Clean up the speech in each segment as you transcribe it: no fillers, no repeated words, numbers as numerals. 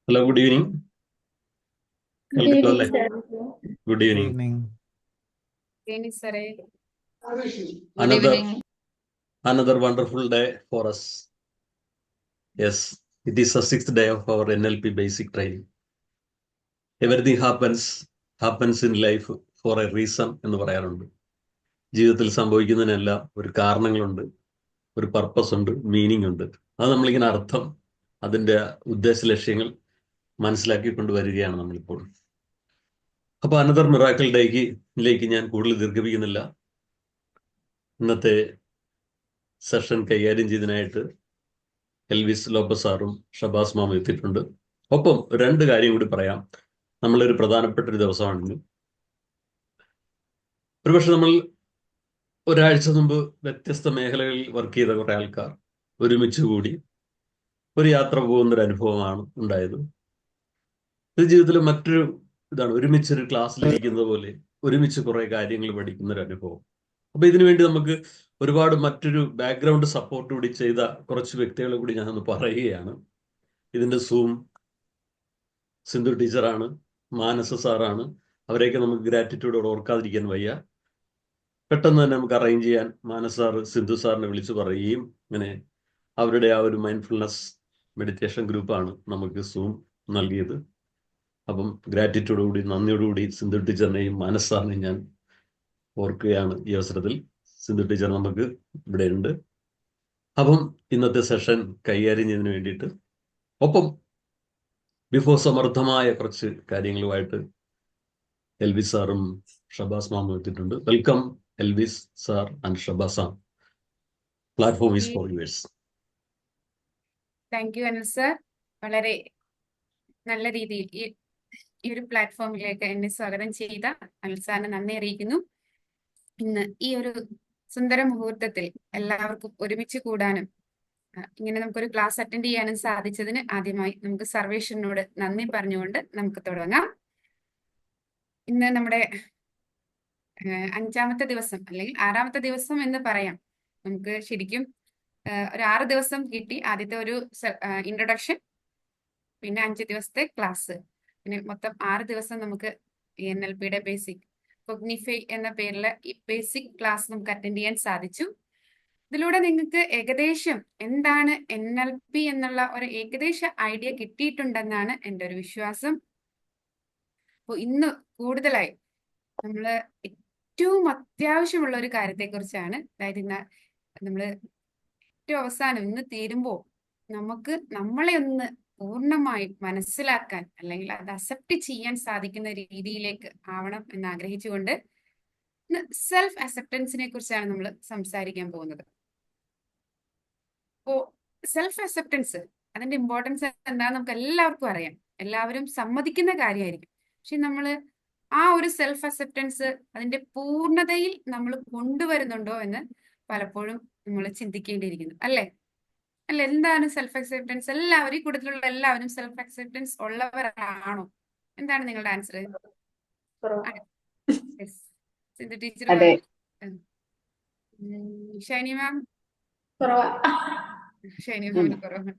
Hello, good evening. Good കേൾക്കാലോ evening, അല്ലേ? sir. Good Good evening. evening. Good sir. Good Another evening. another wonderful day for us. Yes, it is the sixth day of our NLP basic training. Everything happens in life for a reason എന്ന് പറയാറുണ്ട്. ജീവിതത്തിൽ സംഭവിക്കുന്നതിനെല്ലാം ഒരു കാരണങ്ങളുണ്ട്, ഒരു purpose ഉണ്ട്, meaning ഉണ്ട്. അത് നമ്മളിങ്ങനെ അതിന്റെ ഉദ്ദേശ ലക്ഷ്യങ്ങൾ മനസ്സിലാക്കിക്കൊണ്ട് വരികയാണ് നമ്മളിപ്പോൾ. അപ്പോൾ അനദർ മിറാക്കിൾ ഡേയിലേക്ക് ഞാൻ കൂടുതൽ ദീർഘിപ്പിക്കുന്നില്ല. ഇന്നത്തെ സെഷൻ കൈകാര്യം ചെയ്തതിനായിട്ട് എൽവിസ് ലോപ്പസ് സാറും ഷബാസ് മാമും എത്തിയിട്ടുണ്ട്. ഒപ്പം രണ്ട് കാര്യം കൂടി പറയാം. നമ്മളൊരു പ്രധാനപ്പെട്ട ഒരു ദിവസമാണെന്ന്. ഒരുപക്ഷെ നമ്മൾ ഒരാഴ്ച മുമ്പ് വ്യത്യസ്ത മേഖലകളിൽ വർക്ക് ചെയ്ത കുറെ ആൾക്കാർ ഒരുമിച്ച് കൂടി ഒരു യാത്ര പോകുന്നൊരു അനുഭവമാണ് ഉണ്ടായത്. ഇത് ജീവിതത്തിലെ മറ്റൊരു ഇതാണ്, ഒരുമിച്ചൊരു ക്ലാസ്സിലിരിക്കുന്നത് പോലെ ഒരുമിച്ച് കുറെ കാര്യങ്ങൾ പഠിക്കുന്ന ഒരു അനുഭവം. അപ്പൊ ഇതിനുവേണ്ടി നമുക്ക് ഒരുപാട് മറ്റൊരു ബാക്ക്ഗ്രൗണ്ട് സപ്പോർട്ട് കൂടി ചെയ്ത കുറച്ച് വ്യക്തികളെ കൂടി ഞാനൊന്ന് പറയുകയാണ്. ഇതിന്റെ സൂം സിന്ധു ടീച്ചറാണ്, മാനസ സാറാണ്. അവരെയൊക്കെ നമുക്ക് ഗ്രാറ്റിറ്റ്യൂഡോട് ഓർക്കാതിരിക്കാൻ വയ്യ. പെട്ടെന്ന് തന്നെ നമുക്ക് അറേഞ്ച് ചെയ്യാൻ മാനസ സാറ് സിന്ധു സാറിനെ വിളിച്ചു പറയുകയും ഇങ്ങനെ അവരുടെ ആ ഒരു മൈൻഡ്ഫുൾനെസ് മെഡിറ്റേഷൻ ഗ്രൂപ്പാണ് നമുക്ക് സൂം നൽകിയത്. അപ്പം ഗ്രാറ്റിറ്റ്യൂഡോടുകൂടി നന്ദിയോടുകൂടി സിന്ധു ടീച്ചറിനെയും മാനസ സാറിനെയും ഞാൻ ഓർക്കുകയാണ് ഈ അവസരത്തിൽ. സിന്ധു ടീച്ചർ നമുക്ക് ഇവിടെ ഉണ്ട്. അപ്പം ഇന്നത്തെ സെഷൻ കൈകാര്യം ചെയ്യുന്നതിന് വേണ്ടിയിട്ട് ഒപ്പം ബിഫോർ സമർത്ഥമായ കുറച്ച് കാര്യങ്ങളുമായിട്ട് എൽവിസ് സാറും ഷബാസ് മാമും എത്തിയിട്ടുണ്ട്. Welcome Elvis sir and Shabas sir. Platform is for yours. Thank you Anil sir. വളരെ നല്ല രീതിയിൽ ഈ ഒരു പ്ലാറ്റ്ഫോമിലേക്ക് എന്നെ സ്വാഗതം ചെയ്ത അനിൽ സാറിന് നന്ദി അറിയിക്കുന്നു. ഇന്ന് ഈ ഒരു സുന്ദര മുഹൂർത്തത്തിൽ എല്ലാവർക്കും ഒരുമിച്ച് കൂടാനും ഇങ്ങനെ നമുക്കൊരു ക്ലാസ് അറ്റൻഡ് ചെയ്യാനും സാധിച്ചതിന് ആദ്യമായി നമുക്ക് സർവേഷനോട് നന്ദി പറഞ്ഞുകൊണ്ട് നമുക്ക് തുടങ്ങാം. ഇന്ന് നമ്മുടെ 5ാമത്തെ ദിവസം അല്ലെങ്കിൽ 6ാമത്തെ ദിവസം എന്ന് പറയാം. നമുക്ക് ശരിക്കും ഒരു 6 ദിവസം കിട്ടി. ആദ്യത്തെ ഒരു ഇൻട്രൊഡക്ഷൻ, പിന്നെ 5 ദിവസത്തെ ക്ലാസ്, പിന്നെ മൊത്തം 6 ദിവസം നമുക്ക് NLPയുടെ ബേസിക് കൊഗ്നിഫൈ എന്ന പേരിൽ ഈ ബേസിക് ക്ലാസ് നമുക്ക് അറ്റൻഡ് ചെയ്യാൻ സാധിച്ചു. ഇതിലൂടെ നിങ്ങൾക്ക് ഏകദേശം എന്താണ് NLP എന്നുള്ള ഒരു ഏകദേശ ഐഡിയ കിട്ടിയിട്ടുണ്ടെന്നാണ് എൻ്റെ ഒരു വിശ്വാസം. അപ്പോൾ ഇന്ന് കൂടുതലായി നമ്മൾ ഏറ്റവും അത്യാവശ്യമുള്ള ഒരു കാര്യത്തെക്കുറിച്ചാണ്, അതായത് നമ്മൾ ഏറ്റവും അവസാനം ഇന്ന് തീരുമ്പോൾ നമുക്ക് നമ്മളെ ഒന്ന് പൂർണ്ണമായും മനസ്സിലാക്കാൻ അല്ലെങ്കിൽ അത് അക്സെപ്റ്റ് ചെയ്യാൻ സാധിക്കുന്ന രീതിയിലേക്ക് ആവണം എന്ന് ആഗ്രഹിച്ചുകൊണ്ട് ഇന്ന് സെൽഫ് അക്സെപ്റ്റൻസിനെ കുറിച്ചാണ് നമ്മൾ സംസാരിക്കാൻ പോകുന്നത്. അപ്പോ സെൽഫ് അക്സെപ്റ്റൻസ്, അതിന്റെ ഇമ്പോർട്ടൻസ് എന്താണെന്ന് നമുക്ക് എല്ലാവർക്കും അറിയാം, എല്ലാവരും സമ്മതിക്കുന്ന കാര്യമായിരിക്കും. പക്ഷെ നമ്മൾ ആ ഒരു സെൽഫ് അക്സെപ്റ്റൻസ് അതിന്റെ പൂർണ്ണതയിൽ നമ്മൾ കൊണ്ടുവരുന്നുണ്ടോ എന്ന് പലപ്പോഴും നമ്മൾ ചിന്തിക്കേണ്ടിയിരിക്കുന്നു. അല്ലേ? അല്ല, എന്താണ് സെൽഫ് അക്സെപ്റ്റൻസ്? എല്ലാവരും, ഈ കൂട്ടത്തിലുള്ള എല്ലാവരും സെൽഫ് അക്സെപ്റ്റൻസ് ഉള്ളവരാണോ? എന്താണ് നിങ്ങളുടെ ആൻസർ? സിന്ധു ടീച്ചർ അതെ. പറഞ്ഞു. ഷൈനി മാം? കുറവാ. ഷൈനി മാമിന് കുറവാണ്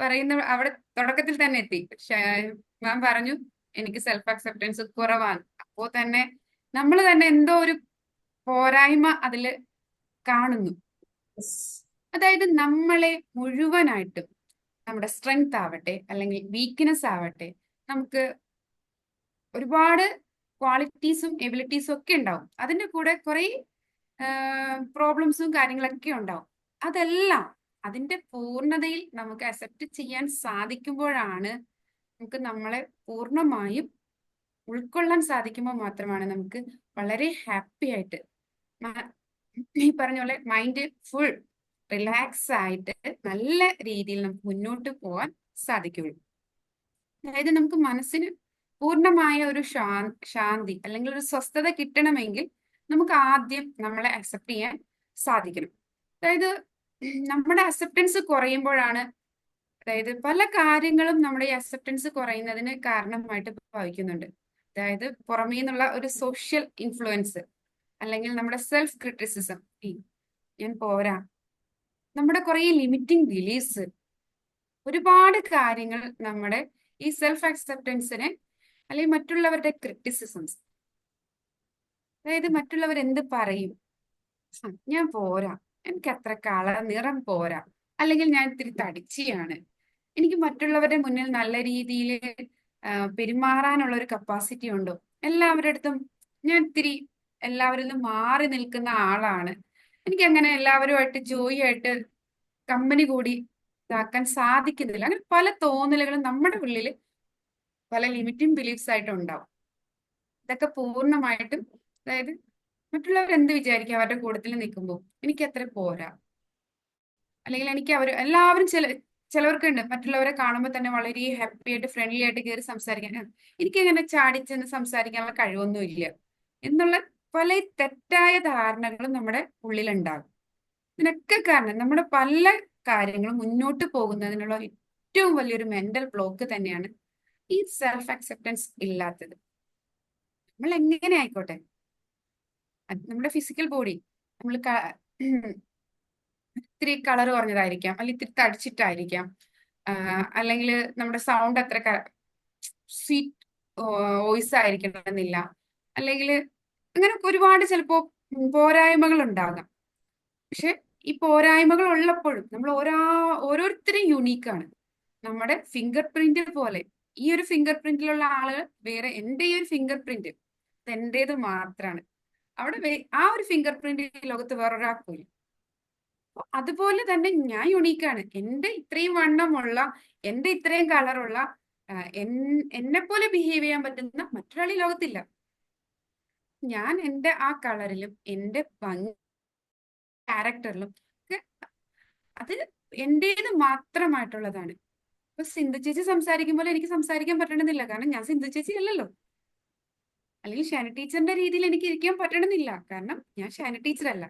പറയുന്ന. അവിടെ തുടക്കത്തിൽ തന്നെ എത്തി. മാം പറഞ്ഞു എനിക്ക് സെൽഫ് അക്സെപ്റ്റൻസ് കുറവാണ്. അപ്പോ തന്നെ നമ്മൾ തന്നെ എന്തോ ഒരു പോരായ്മ അതില് കാണുന്നു. അതായത് നമ്മളെ മുഴുവനായിട്ടും, നമ്മുടെ സ്ട്രെങ്ത് ആവട്ടെ അല്ലെങ്കിൽ വീക്ക്നെസ് ആവട്ടെ, നമുക്ക് ഒരുപാട് ക്വാളിറ്റീസും എബിലിറ്റീസും ഒക്കെ ഉണ്ടാവും. അതിന്റെ കൂടെ കുറെ പ്രോബ്ലംസും കാര്യങ്ങളൊക്കെ ഉണ്ടാവും. അതെല്ലാം അതിന്റെ പൂർണ്ണതയിൽ നമുക്ക് അക്സെപ്റ്റ് ചെയ്യാൻ സാധിക്കുമ്പോഴാണ്, നമുക്ക് നമ്മളെ പൂർണ്ണമായും ഉൾക്കൊള്ളാൻ സാധിക്കുമ്പോൾ മാത്രമാണ് നമുക്ക് വളരെ ഹാപ്പി ആയിട്ട്, ഈ പറഞ്ഞ പോലെ മൈൻഡ് ഫുൾ റിലാക്സ് ആയിട്ട് നല്ല രീതിയിൽ നമുക്ക് മുന്നോട്ട് പോകാൻ സാധിക്കുള്ളൂ. അതായത് നമുക്ക് മനസ്സിന് പൂർണ്ണമായ ഒരു ശാന്തി അല്ലെങ്കിൽ ഒരു സ്വസ്ഥത കിട്ടണമെങ്കിൽ നമുക്ക് ആദ്യം നമ്മളെ അക്സെപ്റ്റ് ചെയ്യാൻ സാധിക്കണം. അതായത് നമ്മുടെ അക്സെപ്റ്റൻസ് കുറയുമ്പോഴാണ്, അതായത് പല കാര്യങ്ങളും നമ്മുടെ ഈ അക്സെപ്റ്റൻസ് കുറയുന്നതിന് കാരണമായിട്ട് ഭാവിക്കുന്നുണ്ട്. അതായത് പുറമേ നിന്നുള്ള ഒരു സോഷ്യൽ ഇൻഫ്ലുവൻസ്, അല്ലെങ്കിൽ നമ്മുടെ സെൽഫ് ക്രിറ്റിസിസം, ഞാൻ പോരാ, നമ്മുടെ കുറെ ലിമിറ്റിംഗ് ബിലീഫ്സ്, ഒരുപാട് കാര്യങ്ങൾ നമ്മുടെ ഈ സെൽഫ് അക്സെപ്റ്റൻസിനെ അല്ലെങ്കിൽ മറ്റുള്ളവരുടെ ക്രിറ്റിസിസംസ്, അതായത് മറ്റുള്ളവർ എന്ത് പറയും, ഞാൻ പോരാ, എനിക്ക് അത്ര നിറം പോരാ, അല്ലെങ്കിൽ ഞാൻ ഇത്തിരി തടിച്ചിയാണ്, എനിക്ക് മറ്റുള്ളവരുടെ മുന്നിൽ നല്ല രീതിയിൽ പെരുമാറാനുള്ള ഒരു കപ്പാസിറ്റി ഉണ്ടോ, എല്ലാവരുടെ അടുത്തും ഞാൻ ഇത്തിരി എല്ലാവരിൽ നിന്നും മാറി നിൽക്കുന്ന ആളാണ്, എനിക്ക് അങ്ങനെ എല്ലാവരുമായിട്ട് ജോയിയായിട്ട് കമ്പനി കൂടി ഇതാക്കാൻ സാധിക്കുന്നില്ല. അങ്ങനെ പല തോന്നലുകളും നമ്മുടെ ഉള്ളിൽ പല ലിമിറ്റിംഗ് ബിലീഫ്സ് ആയിട്ട് ഉണ്ടാവും. ഇതൊക്കെ പൂർണ്ണമായിട്ടും, അതായത് മറ്റുള്ളവർ എന്ത് വിചാരിക്കും അവരുടെ കൂട്ടത്തിൽ നിൽക്കുമ്പോൾ എനിക്ക് അത്ര പോരാ, അല്ലെങ്കിൽ എനിക്ക് എല്ലാവരും ചിലവർക്കുണ്ട് മറ്റുള്ളവരെ കാണുമ്പോൾ തന്നെ വളരെ ഹാപ്പി ആയിട്ട് ഫ്രണ്ട്ലി ആയിട്ട് കയറി സംസാരിക്കാൻ, എനിക്ക് അങ്ങനെ ചാടിച്ചെന്ന് സംസാരിക്കാനുള്ള കഴിവൊന്നും ഇല്ല എന്നുള്ള പല തെറ്റായ ധാരണകളും നമ്മുടെ ഉള്ളിലുണ്ടാകും. ഇതിനൊക്കെ കാരണം നമ്മുടെ പല കാര്യങ്ങളും മുന്നോട്ട് പോകുന്നതിനുള്ള ഏറ്റവും വലിയൊരു മെന്റൽ ബ്ലോക്ക് തന്നെയാണ് ഈ സെൽഫ് അക്സെപ്റ്റൻസ് ഇല്ലാത്തത്. നമ്മൾ എങ്ങനെ ആയിക്കോട്ടെ, നമ്മുടെ ഫിസിക്കൽ ബോഡി നമ്മൾ ഇത്തിരി കളർ കുറഞ്ഞതായിരിക്കാം, അല്ലെങ്കിൽ ഇത്തിരി തടിച്ചിട്ടായിരിക്കാം, അല്ലെങ്കിൽ നമ്മുടെ സൗണ്ട് അത്ര സ്വീറ്റ് വോയിസ് ആയിരിക്കണമെന്നില്ല, അല്ലെങ്കിൽ അങ്ങനെ ഒരുപാട് ചിലപ്പോ പോരായ്മകൾ ഉണ്ടാകാം. പക്ഷെ ഈ പോരായ്മകൾ ഉള്ളപ്പോഴും നമ്മൾ ഓരോരുത്തരും യുണീക്കാണ്. നമ്മുടെ ഫിംഗർ പ്രിന്റ് പോലെ ഈ ഒരു ഫിംഗർ പ്രിന്റിലുള്ള ആളുകൾ വേറെ, എൻ്റെ ഈ ഒരു ഫിംഗർ പ്രിന്റ് എന്റേത് മാത്രമാണ്. അവിടെ ആ ഒരു ഫിംഗർ പ്രിന്റ് ലോകത്ത് വേറൊരാൾക്കില്ല. അതുപോലെ തന്നെ ഞാൻ യുണീക്കാണ്. എൻ്റെ ഇത്രയും വണ്ണമുള്ള, എൻ്റെ ഇത്രയും കളറുള്ള, എന്നെ പോലെ ബിഹേവ് ചെയ്യാൻ പറ്റുന്ന മറ്റൊരാൾ ഈ ലോകത്തില്ല. ഞാൻ എൻ്റെ ആ കളറിലും എൻ്റെ ക്യാരക്ടറിലും അത് എന്റേത് മാത്രമായിട്ടുള്ളതാണ്. ഇപ്പൊ സിന്ധു ചേച്ചി സംസാരിക്കുമ്പോൾ എനിക്ക് സംസാരിക്കാൻ പറ്റണമെന്നില്ല, കാരണം ഞാൻ സിന്ധു ചേച്ചി അല്ലല്ലോ. അല്ലെങ്കിൽ ഷാനി ടീച്ചറിന്റെ രീതിയിൽ എനിക്ക് ഇരിക്കാൻ പറ്റണമെന്നില്ല, കാരണം ഞാൻ ഷാനി ടീച്ചർ അല്ല.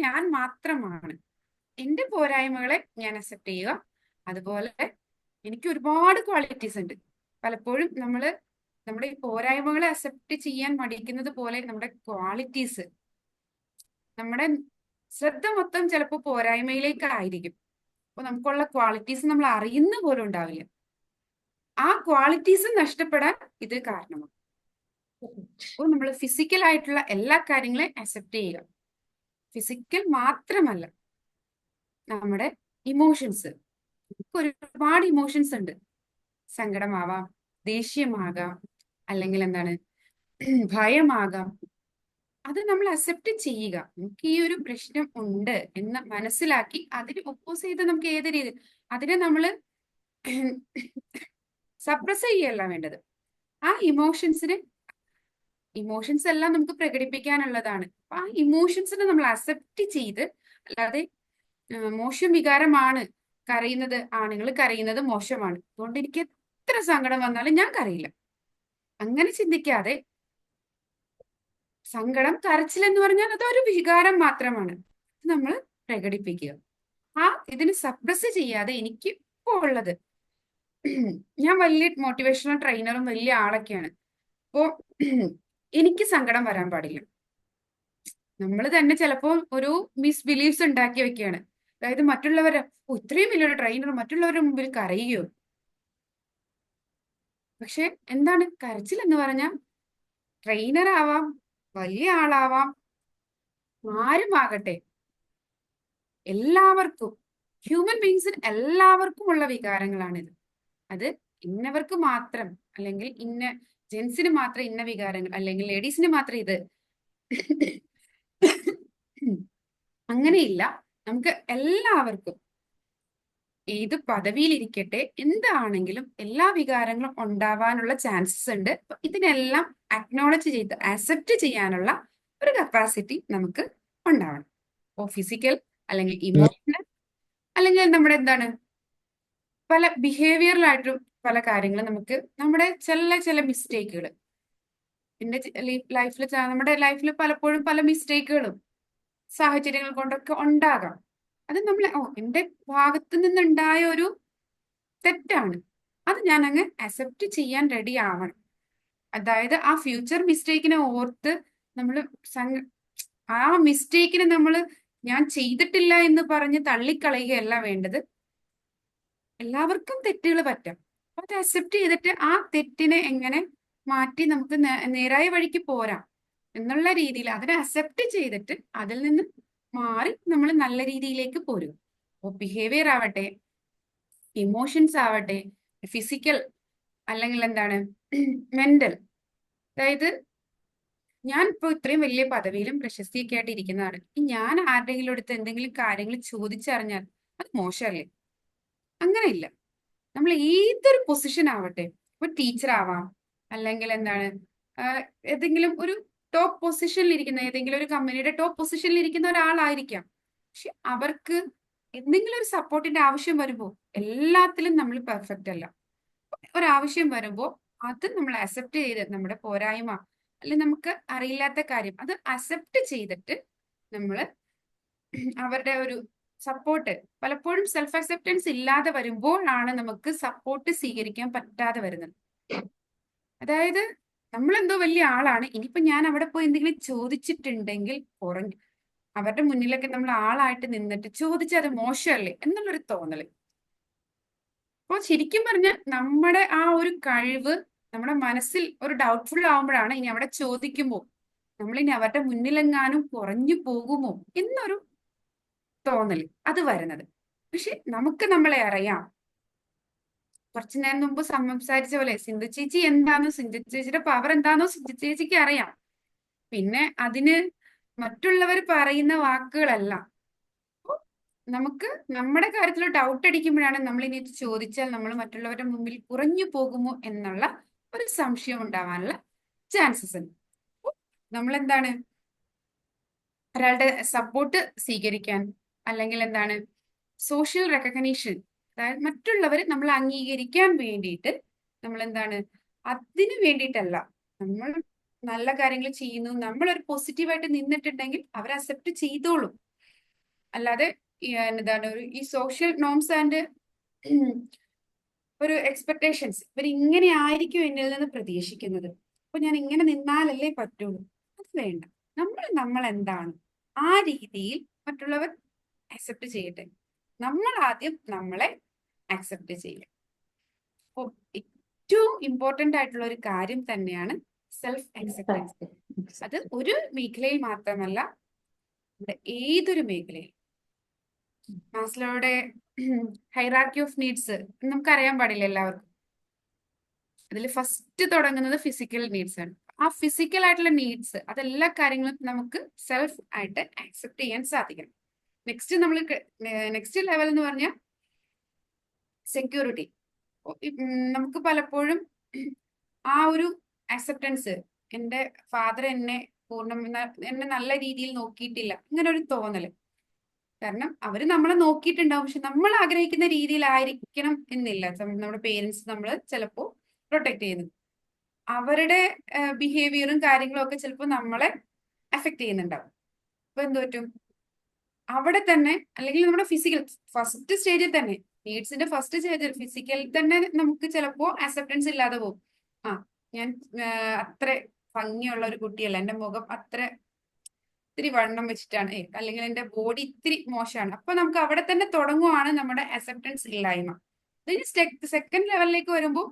ഞാൻ മാത്രമാണ്. എന്റെ പോരായ്മകളെ ഞാൻ അക്സെപ്റ്റ് ചെയ്യുക. അതുപോലെ എനിക്ക് ഒരുപാട് ക്വാളിറ്റീസ് ഉണ്ട്. പലപ്പോഴും നമ്മുടെ ഈ പോരായ്മകളെ അക്സെപ്റ്റ് ചെയ്യാൻ മടിക്കുന്നത് പോലെ നമ്മുടെ ക്വാളിറ്റീസ്, നമ്മുടെ ശ്രദ്ധ മൊത്തം ചിലപ്പോൾ പോരായ്മയിലേക്കായിരിക്കും. അപ്പൊ നമുക്കുള്ള ക്വാളിറ്റീസ് നമ്മൾ അറിയുന്ന പോലും ഉണ്ടാവില്ല. ആ ക്വാളിറ്റീസ് നഷ്ടപ്പെടാൻ ഇത് കാരണമാണ്. അപ്പോൾ നമ്മൾ ഫിസിക്കൽ ആയിട്ടുള്ള എല്ലാ കാര്യങ്ങളെയും അക്സെപ്റ്റ് ചെയ്യുക. ഫിസിക്കൽ മാത്രമല്ല, നമ്മുടെ ഇമോഷൻസ്, ഒരുപാട് ഇമോഷൻസ് ഉണ്ട്. സങ്കടമാവാം, ദേഷ്യമാകാം, അല്ലെങ്കിൽ ഭയമാകാം. അത് നമ്മൾ അക്സെപ്റ്റ് ചെയ്യുക. നമുക്ക് ഈ ഒരു പ്രശ്നം ഉണ്ട് എന്ന് മനസ്സിലാക്കി അതിന് ഒപ്പോസ് ചെയ്ത് നമുക്ക് ഏത് രീതിയിൽ അതിനെ നമ്മൾ സപ്രസ് ചെയ്യല്ല വേണ്ടത്. ആ ഇമോഷൻസ് എല്ലാം നമുക്ക് പ്രകടിപ്പിക്കാനുള്ളതാണ്. അപ്പൊ ആ ഇമോഷൻസിനെ നമ്മൾ അക്സെപ്റ്റ് ചെയ്ത്, അല്ലാതെ മോശം വികാരമാണ് കരയുന്നത്, ആണുങ്ങൾ കരയുന്നത് മോശമാണ്, അതുകൊണ്ട് എനിക്ക് എത്ര സങ്കടം വന്നാലും ഞാൻ കരയില്ല, അങ്ങനെ ചിന്തിക്കാതെ സങ്കടം, കരച്ചിൽ എന്ന് പറഞ്ഞാൽ അതൊരു വികാരം മാത്രമാണ്, നമ്മൾ പ്രകടിപ്പിക്കുക. ഇതിന് സപ്രസ് ചെയ്യാതെ എനിക്ക് ഇപ്പോൾ ഉള്ളത്, ഞാൻ വലിയ മോട്ടിവേഷണൽ ട്രെയിനറും വലിയ ആളൊക്കെയാണ്. അപ്പോ എനിക്ക് സങ്കടം വരാൻ പാടില്ല. നമ്മൾ തന്നെ ചിലപ്പോൾ ഒരു മിസ്ബിലീഫ്സ് ഉണ്ടാക്കി വെക്കുകയാണ്. അതായത് മറ്റുള്ളവരെ, ഇത്രയും വലിയൊരു ട്രെയിനർ മറ്റുള്ളവരുടെ മുമ്പിൽ കരയുകയോ? പക്ഷെ എന്താണ് കരച്ചിൽ എന്ന് പറഞ്ഞാൽ? ട്രെയിനർ ആവാം, വലിയ ആളാവാം, ആരുമാകട്ടെ, എല്ലാവർക്കും, ഹ്യൂമൻ ബീങ്സിന് എല്ലാവർക്കും ഉള്ള വികാരങ്ങളാണിത്. അത് ഇന്നവർക്ക് മാത്രം, അല്ലെങ്കിൽ ജെൻസിന് മാത്രം ഇന്ന വികാരങ്ങൾ, അല്ലെങ്കിൽ ലേഡീസിന് മാത്രം ഇത്, അങ്ങനെയില്ല. നമുക്ക് എല്ലാവർക്കും ഏത് പദവിയിലിരിക്കട്ടെ, എന്താണെങ്കിലും എല്ലാ വികാരങ്ങളും ഉണ്ടാവാനുള്ള ചാൻസസ് ഉണ്ട്. ഇതിനെല്ലാം അക്നോളജ് ചെയ്ത് അക്സെപ്റ്റ് ചെയ്യാനുള്ള ഒരു കപ്പാസിറ്റി നമുക്ക് ഉണ്ടാവണം. ഓ ഫിസിക്കൽ, അല്ലെങ്കിൽ ഇമോഷണൽ, അല്ലെങ്കിൽ നമ്മുടെ പല ബിഹേവിയറലായിട്ടും പല കാര്യങ്ങളും നമുക്ക് നമ്മുടെ ചില മിസ്റ്റേക്കുകൾ എൻ്റെ നമ്മുടെ ലൈഫിൽ പലപ്പോഴും പല മിസ്റ്റേക്കുകളും സാഹചര്യങ്ങൾ കൊണ്ടൊക്കെ ഉണ്ടാകാം. അത് എൻ്റെ ഭാഗത്ത് നിന്നുണ്ടായ ഒരു തെറ്റാണ്, അത് ഞാൻ അങ്ങ് അക്സെപ്റ്റ് ചെയ്യാൻ റെഡി ആവണം. അതായത് ആ ഫ്യൂച്ചർ മിസ്റ്റേക്കിനെ ഓർത്ത് നമ്മൾ ആ മിസ്റ്റേക്കിനെ ഞാൻ ചെയ്തിട്ടില്ല എന്ന് പറഞ്ഞ് തള്ളിക്കളയുകയല്ല വേണ്ടത്. എല്ലാവർക്കും തെറ്റുകൾ പറ്റാം. അത് അക്സെപ്റ്റ് ചെയ്തിട്ട് ആ തെറ്റിനെ എങ്ങനെ മാറ്റി നമുക്ക് നേരായ വഴിക്ക് പോരാം എന്നുള്ള രീതിയിൽ അതിനെ അക്സെപ്റ്റ് ചെയ്തിട്ട് അതിൽ നിന്ന് മാറി നമ്മൾ നല്ല രീതിയിലേക്ക് പോരും. അപ്പോൾ ബിഹേവിയർ ആവട്ടെ, ഇമോഷൻസ് ആവട്ടെ, ഫിസിക്കൽ അല്ലെങ്കിൽ എന്താണ് മെന്റൽ. അതായത് ഞാൻ ഇപ്പോൾ ഇത്രയും വലിയ പദവിയിലും പ്രശസ്തിയൊക്കെ ആയിട്ട് ഇരിക്കുന്നതാണ്. ഞാൻ ആരുടെയെങ്കിലും അടുത്ത് എന്തെങ്കിലും കാര്യങ്ങൾ ചോദിച്ചറിഞ്ഞാൽ അത് മോശമല്ലേ? അങ്ങനെയില്ല. നമ്മൾ ഏതൊരു പൊസിഷൻ ആവട്ടെ, ഇപ്പൊ ടീച്ചർ ആവാം, അല്ലെങ്കിൽ എന്താണ് ഏതെങ്കിലും ഒരു ടോപ്പ് പൊസിഷനിൽ ഇരിക്കുന്ന ഏതെങ്കിലും ഒരു കമ്പനിയുടെ ടോപ്പ് പൊസിഷനിൽ ഇരിക്കുന്ന ഒരാളായിരിക്കാം. പക്ഷെ അവർക്ക് എന്തെങ്കിലും ഒരു സപ്പോർട്ടിന്റെ ആവശ്യം വരുമ്പോൾ എല്ലാത്തിലും നമ്മൾ പെർഫെക്റ്റ് അല്ല. ഒരാവശ്യം വരുമ്പോൾ അത് നമ്മൾ അക്സെപ്റ്റ് ചെയ്ത് നമ്മുടെ പോരായ്മ അല്ലെങ്കിൽ നമുക്ക് അറിയില്ലാത്ത കാര്യം അത് അക്സെപ്റ്റ് ചെയ്തിട്ട് നമ്മൾ അവരുടെ ഒരു സപ്പോർട്ട്, പലപ്പോഴും സെൽഫ് അക്സെപ്റ്റൻസ് ഇല്ലാതെ വരുമ്പോഴാണ് നമുക്ക് സപ്പോർട്ട് സ്വീകരിക്കാൻ പറ്റാതെ വരുന്നത്. അതായത് നമ്മളെന്തോ വലിയ ആളാണ്, ഇനിയിപ്പോ ഞാൻ അവിടെ പോയി എന്തെങ്കിലും ചോദിച്ചിട്ടുണ്ടെങ്കിൽ കുറഞ്ഞു അവരുടെ മുന്നിലൊക്കെ നമ്മൾ ആളായിട്ട് നിന്നിട്ട് ചോദിച്ചാൽ അത് മോശമല്ലേ എന്നുള്ളൊരു തോന്നല്. അപ്പോൾ ശരിക്കും പറഞ്ഞാൽ നമ്മുടെ ആ ഒരു കഴിവ് നമ്മുടെ മനസ്സിൽ ഒരു ഡൗട്ട്ഫുൾ ആവുമ്പോഴാണ് ഇനി അവിടെ ചോദിക്കുമ്പോൾ നമ്മളിനി അവരുടെ മുന്നിലെങ്ങാനും കുറഞ്ഞു പോകുമോ എന്നൊരു തോന്നല് അത് വരുന്നത്. പക്ഷെ നമുക്ക് നമ്മളെ അറിയാം. കുറച്ചു നേരം മുമ്പ് സംസാരിച്ച പോലെ സിന്ധു ചേച്ചി എന്താണോ, സിന്ധു ചേച്ചിയുടെ പവർ എന്താണോ സിന്ധു ചേച്ചിക്ക് അറിയാം. പിന്നെ അതിന് മറ്റുള്ളവർ പറയുന്ന വാക്കുകളല്ല. നമുക്ക് നമ്മുടെ കാര്യത്തിൽ ഡൗട്ട് അടിക്കുമ്പോഴാണ് നമ്മൾ ഇനി ചോദിച്ചാൽ നമ്മൾ മറ്റുള്ളവരുടെ മുമ്പിൽ കുറഞ്ഞു പോകുമോ എന്നുള്ള ഒരു സംശയം ഉണ്ടാവാനുള്ള ചാൻസസ് ഉണ്ട്. നമ്മൾ എന്താണ് ഒരാളുടെ സപ്പോർട്ട് സ്വീകരിക്കാൻ അല്ലെങ്കിൽ എന്താണ് സോഷ്യൽ റെക്കഗ്നീഷൻ, അതായത് മറ്റുള്ളവർ നമ്മൾ അംഗീകരിക്കാൻ വേണ്ടിയിട്ട് നമ്മൾ എന്താണ് അതിന് വേണ്ടിയിട്ടല്ല, നമ്മൾ നല്ല കാര്യങ്ങൾ ചെയ്യുന്നു, നമ്മളൊരു പോസിറ്റീവായിട്ട് നിന്നിട്ടുണ്ടെങ്കിൽ അവർ അക്സെപ്റ്റ് ചെയ്തോളും. അല്ലാതെ എന്താണ് ഈ സോഷ്യൽ നോംസ് ആൻഡ് ഒരു എക്സ്പെക്ടേഷൻസ് ഇവർ ഇങ്ങനെ ആയിരിക്കും എന്നിൽ നിന്ന് പ്രതീക്ഷിക്കുന്നത്, അപ്പൊ ഞാൻ ഇങ്ങനെ നിന്നാലല്ലേ പറ്റുള്ളൂ, അത് വേണ്ട. നമ്മൾ എന്താണ് ആ രീതിയിൽ മറ്റുള്ളവർ അക്സെപ്റ്റ് ചെയ്യട്ടെ, നമ്മൾ ആദ്യം നമ്മളെ അക്സെപ്റ്റ് ചെയ്യുക. അപ്പോൾ ഏറ്റവും ഇമ്പോർട്ടൻ്റ് ആയിട്ടുള്ള ഒരു കാര്യം തന്നെയാണ് സെൽഫ് അക്സെപ്റ്റൻസ്. അത് ഒരു മേഖലയിൽ മാത്രമല്ല, നമ്മുടെ ഏതൊരു മേഖലയിൽ. മാസ്ലോയുടെ ഹൈറാർക്കി ഓഫ് നീഡ്സ് നമുക്കറിയാൻ പാടില്ല എല്ലാവർക്കും. അതിൽ ഫസ്റ്റ് തുടങ്ങുന്നത് ഫിസിക്കൽ നീഡ്സ് ആണ്. ആ ഫിസിക്കൽ ആയിട്ടുള്ള നീഡ്സ് അതെല്ലാ കാര്യങ്ങളും നമുക്ക് സെൽഫ് ആയിട്ട് ആക്സെപ്റ്റ് ചെയ്യാൻ സാധിക്കണം. നെക്സ്റ്റ് ലെവൽ എന്ന് പറഞ്ഞാൽ സെക്യൂരിറ്റി. നമുക്ക് പലപ്പോഴും ആ ഒരു ആക്സെപ്റ്റൻസ്, എൻ്റെ ഫാദർ എന്നെ നല്ല രീതിയിൽ നോക്കിയിട്ടില്ല, ഇങ്ങനെ ഒരു തോന്നല്. കാരണം അവര് നമ്മളെ നോക്കിയിട്ടുണ്ടാവും, പക്ഷെ നമ്മൾ ആഗ്രഹിക്കുന്ന രീതിയിലായിരിക്കണം എന്നില്ല നമ്മുടെ പേരൻസ് നമ്മൾ ചിലപ്പോൾ പ്രൊട്ടക്ട് ചെയ്യുന്നത്. അവരുടെ ബിഹേവിയറും കാര്യങ്ങളും ഒക്കെ ചിലപ്പോൾ നമ്മളെ അഫക്ട് ചെയ്യുന്നുണ്ടാവും. അപ്പൊ എന്ത് പറ്റും, അവിടെ തന്നെ അല്ലെങ്കിൽ നമ്മുടെ ഫിസിക്കൽ ഫസ്റ്റ് സ്റ്റേജിൽ തന്നെ, നീഡ്സിന്റെ ഫസ്റ്റ് സ്റ്റേജിൽ ഫിസിക്കൽ തന്നെ നമുക്ക് ചിലപ്പോൾ അക്സെപ്റ്റൻസ് ഇല്ലാതെ പോകും. ഞാൻ അത്ര ഭംഗിയുള്ള ഒരു കുട്ടിയല്ല, എൻ്റെ മുഖം അത്ര ഇത്തിരി വണ്ണം വെച്ചിട്ടാണ്, അല്ലെങ്കിൽ എൻ്റെ ബോഡി ഇത്തിരി മോശമാണ്. അപ്പൊ നമുക്ക് അവിടെ തന്നെ തുടങ്ങുവാണ് നമ്മുടെ അക്സെപ്റ്റൻസ് ഇല്ലായ്മ. സെക്കൻഡ് ലെവലിലേക്ക് വരുമ്പോൾ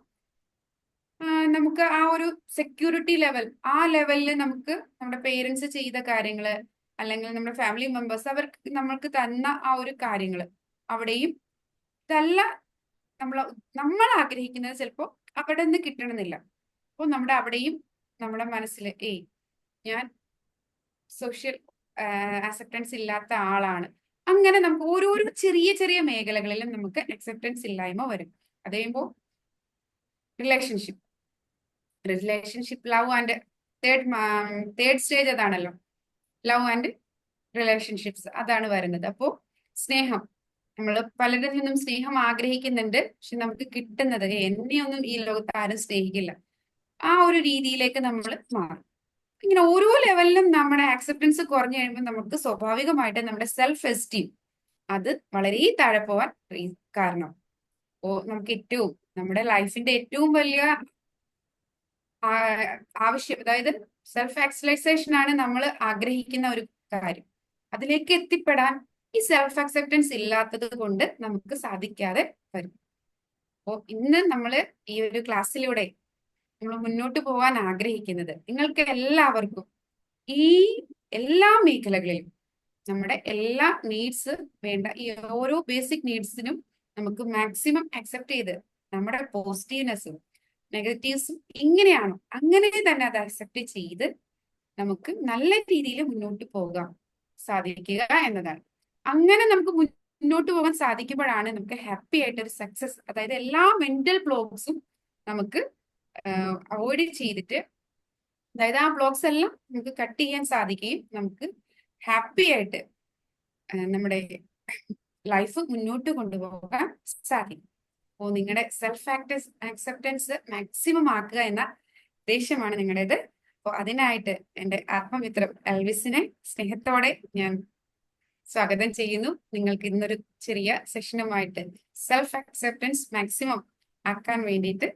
നമുക്ക് ആ ഒരു സെക്യൂരിറ്റി ലെവൽ, ആ ലെവലിൽ നമുക്ക് നമ്മുടെ പേരൻസ് ചെയ്ത കാര്യങ്ങള് അല്ലെങ്കിൽ നമ്മുടെ ഫാമിലി മെമ്പേഴ്സ് അവർക്ക് നമ്മൾക്ക് തന്ന ആ ഒരു കാര്യങ്ങള് അവിടെയും ഇതല്ല നമ്മൾ ആഗ്രഹിക്കുന്നത് ചിലപ്പോൾ അവിടെ നിന്ന് കിട്ടണമെന്നില്ല. അപ്പോൾ നമ്മുടെ അവിടെയും നമ്മുടെ മനസ്സിൽ ഞാൻ സോഷ്യൽ അക്സെപ്റ്റൻസ് ഇല്ലാത്ത ആളാണ്. അങ്ങനെ നമുക്ക് ഓരോരോ ചെറിയ ചെറിയ മേഖലകളിലും നമുക്ക് അക്സെപ്റ്റൻസ് ഇല്ലായ്മ വരും. അത് കഴിയുമ്പോൾ relationship love and third stage അതാണല്ലോ, ലവ് ആൻഡ് റിലേഷൻഷിപ്സ് അതാണ് വരുന്നത്. അപ്പോൾ സ്നേഹം, നമ്മൾ പലരിൽ നിന്നും സ്നേഹം ആഗ്രഹിക്കുന്നുണ്ട്, പക്ഷെ നമുക്ക് കിട്ടുന്നത് എന്നെയൊന്നും ഈ ലോകത്ത് ആരും സ്നേഹിക്കില്ല, ആ ഒരു രീതിയിലേക്ക് നമ്മൾ മാറും. ഇങ്ങനെ ഓരോ ലെവലിലും നമ്മുടെ ആക്സെപ്റ്റൻസ് കുറഞ്ഞു കഴിയുമ്പോൾ നമുക്ക് സ്വാഭാവികമായിട്ട് നമ്മുടെ സെൽഫ് എസ്റ്റീം അത് വളരെ താഴെ പോവാൻ കാരണം. നമുക്ക് ഏറ്റവും നമ്മുടെ ലൈഫിന്റെ ഏറ്റവും വലിയ ആവശ്യം, അതായത് സെൽഫ് ആക്ച്വലൈസേഷൻ ആണ് നമ്മൾ ആഗ്രഹിക്കുന്ന ഒരു കാര്യം. അതിലേക്ക് എത്തിപ്പെടാൻ ഈ സെൽഫ് അക്സെപ്റ്റൻസ് ഇല്ലാത്തത് കൊണ്ട് നമുക്ക് സാധിക്കാതെ വരും. അപ്പോൾ ഇന്ന് നമ്മൾ ഈ ഒരു ക്ലാസ്സിലൂടെ നമ്മൾ മുന്നോട്ട് പോകാൻ ആഗ്രഹിക്കുന്നത് നിങ്ങൾക്ക് എല്ലാവർക്കും ഈ എല്ലാ മേഖലകളിലും നമ്മുടെ എല്ലാ നീഡ്സ് വേണ്ട ഈ ഓരോ ബേസിക് നീഡ്സിനും നമുക്ക് മാക്സിമം അക്സെപ്റ്റ് ചെയ്ത് നമ്മുടെ പോസിറ്റീവ്നെസ്സും നെഗറ്റീവ്സും എങ്ങനെയാണോ അങ്ങനെ തന്നെ അത് അക്സെപ്റ്റ് ചെയ്ത് നമുക്ക് നല്ല രീതിയിൽ മുന്നോട്ട് പോകാൻ സാധിക്കുക എന്നതാണ്. അങ്ങനെ നമുക്ക് മുന്നോട്ട് പോകാൻ സാധിക്കുമ്പോഴാണ് നമുക്ക് ഹാപ്പി ആയിട്ട് ഒരു സക്സസ്, അതായത് എല്ലാ മെന്റൽ ബ്ലോക്സും നമുക്ക് അവോയ്ഡ് ചെയ്തിട്ട്, അതായത് ആ ബ്ലോക്സ് എല്ലാം നമുക്ക് കട്ട് ചെയ്യാൻ സാധിക്കുകയും നമുക്ക് ഹാപ്പി ആയിട്ട് നമ്മുടെ ലൈഫ് മുന്നോട്ട് കൊണ്ടുപോകാൻ സാധിക്കും. അപ്പോൾ നിങ്ങളുടെ സെൽഫ് അക്സെപ്റ്റൻസ് മാക്സിമം ആക്കുക എന്ന ഉദ്ദേശമാണ് നിങ്ങളുടേത്. അപ്പോൾ അതിനായിട്ട് എൻ്റെ ആത്മമിത്രം എൽവിസിനെ സ്നേഹത്തോടെ ഞാൻ സ്വാഗതം ചെയ്യുന്നു. നിങ്ങൾക്ക് ഇന്നൊരു ചെറിയ സെഷനുമായിട്ട് സെൽഫ് അക്സെപ്റ്റൻസ് മാക്സിമം ആക്കാൻ വേണ്ടിയിട്ട്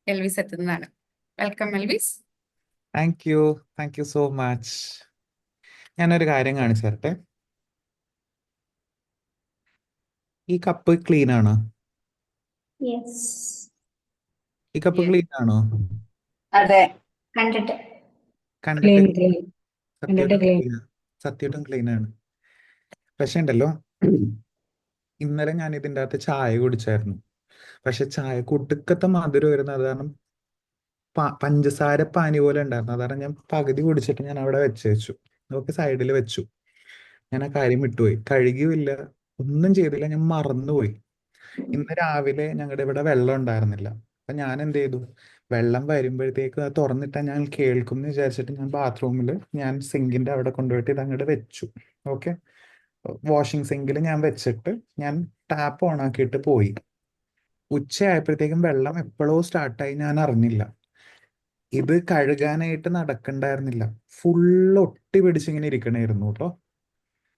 എൽവിസ് എത്തുന്നതാണ്. Welcome Elvis. Thank you so much. ഞാനൊരു കാര്യം കാണിച്ചു തരട്ടെ. ഈ കപ്പ് ക്ലീൻ ആണോ? യെസ്. ഈ കപ്പ് ക്ലീൻ ആണോ? അതെ. കണ്ടിട്ട് കണ്ടിട്ട് ക്ലീൻ കണ്ടിട്ട് ക്ലീൻ. സത്യമായിട്ടും ക്ലീൻ ആണ്. പക്ഷെ ഉണ്ടല്ലോ, ഇന്നലെ ഞാൻ ഇതിൻ്റെ അകത്ത് ചായ കുടിച്ചായിരുന്നു. പക്ഷെ ചായ കുടുക്കത്തെ മധുരം വരുന്നത് അത് കാരണം പഞ്ചസാര പാനി പോലെ ഉണ്ടായിരുന്നു. അതാണ് ഞാൻ പകുതി കുടിച്ചിട്ട് ഞാൻ അവിടെ വെച്ചു നോക്കി സൈഡിൽ വെച്ചു. ഞാൻ ആ കാര്യം വിട്ടുപോയി, കഴുകിയുമില്ല, ഒന്നും ചെയ്തില്ല, ഞാൻ മറന്നുപോയി. ഇന്ന് രാവിലെ ഞങ്ങളുടെ ഇവിടെ വെള്ളം ഉണ്ടായിരുന്നില്ല. അപ്പൊ ഞാൻ എന്ത് ചെയ്തു, വെള്ളം വരുമ്പോഴത്തേക്ക് അത് തുറന്നിട്ടാൽ ഞാൻ കേൾക്കും എന്ന് വിചാരിച്ചിട്ട് ഞാൻ ബാത്റൂമിൽ ഞാൻ സിങ്കിന്റെ അവിടെ കൊണ്ടുപോയിട്ട് ഇത് അങ്ങോട്ട് വെച്ചു. ഓക്കെ, വാഷിംഗ് സിങ്കിൽ ഞാൻ വെച്ചിട്ട് ഞാൻ ടാപ്പ് ഓൺ ആക്കിയിട്ട് പോയി. ഉച്ചയായപ്പോഴത്തേക്കും വെള്ളം എപ്പോഴോ സ്റ്റാർട്ടായി, ഞാൻ അറിഞ്ഞില്ല. ഇത് കഴുകാനായിട്ട് നടക്കണ്ടായിരുന്നില്ല, ഫുള്ള് ഒട്ടി പിടിച്ചിങ്ങനെ ഇരിക്കണായിരുന്നു കേട്ടോ.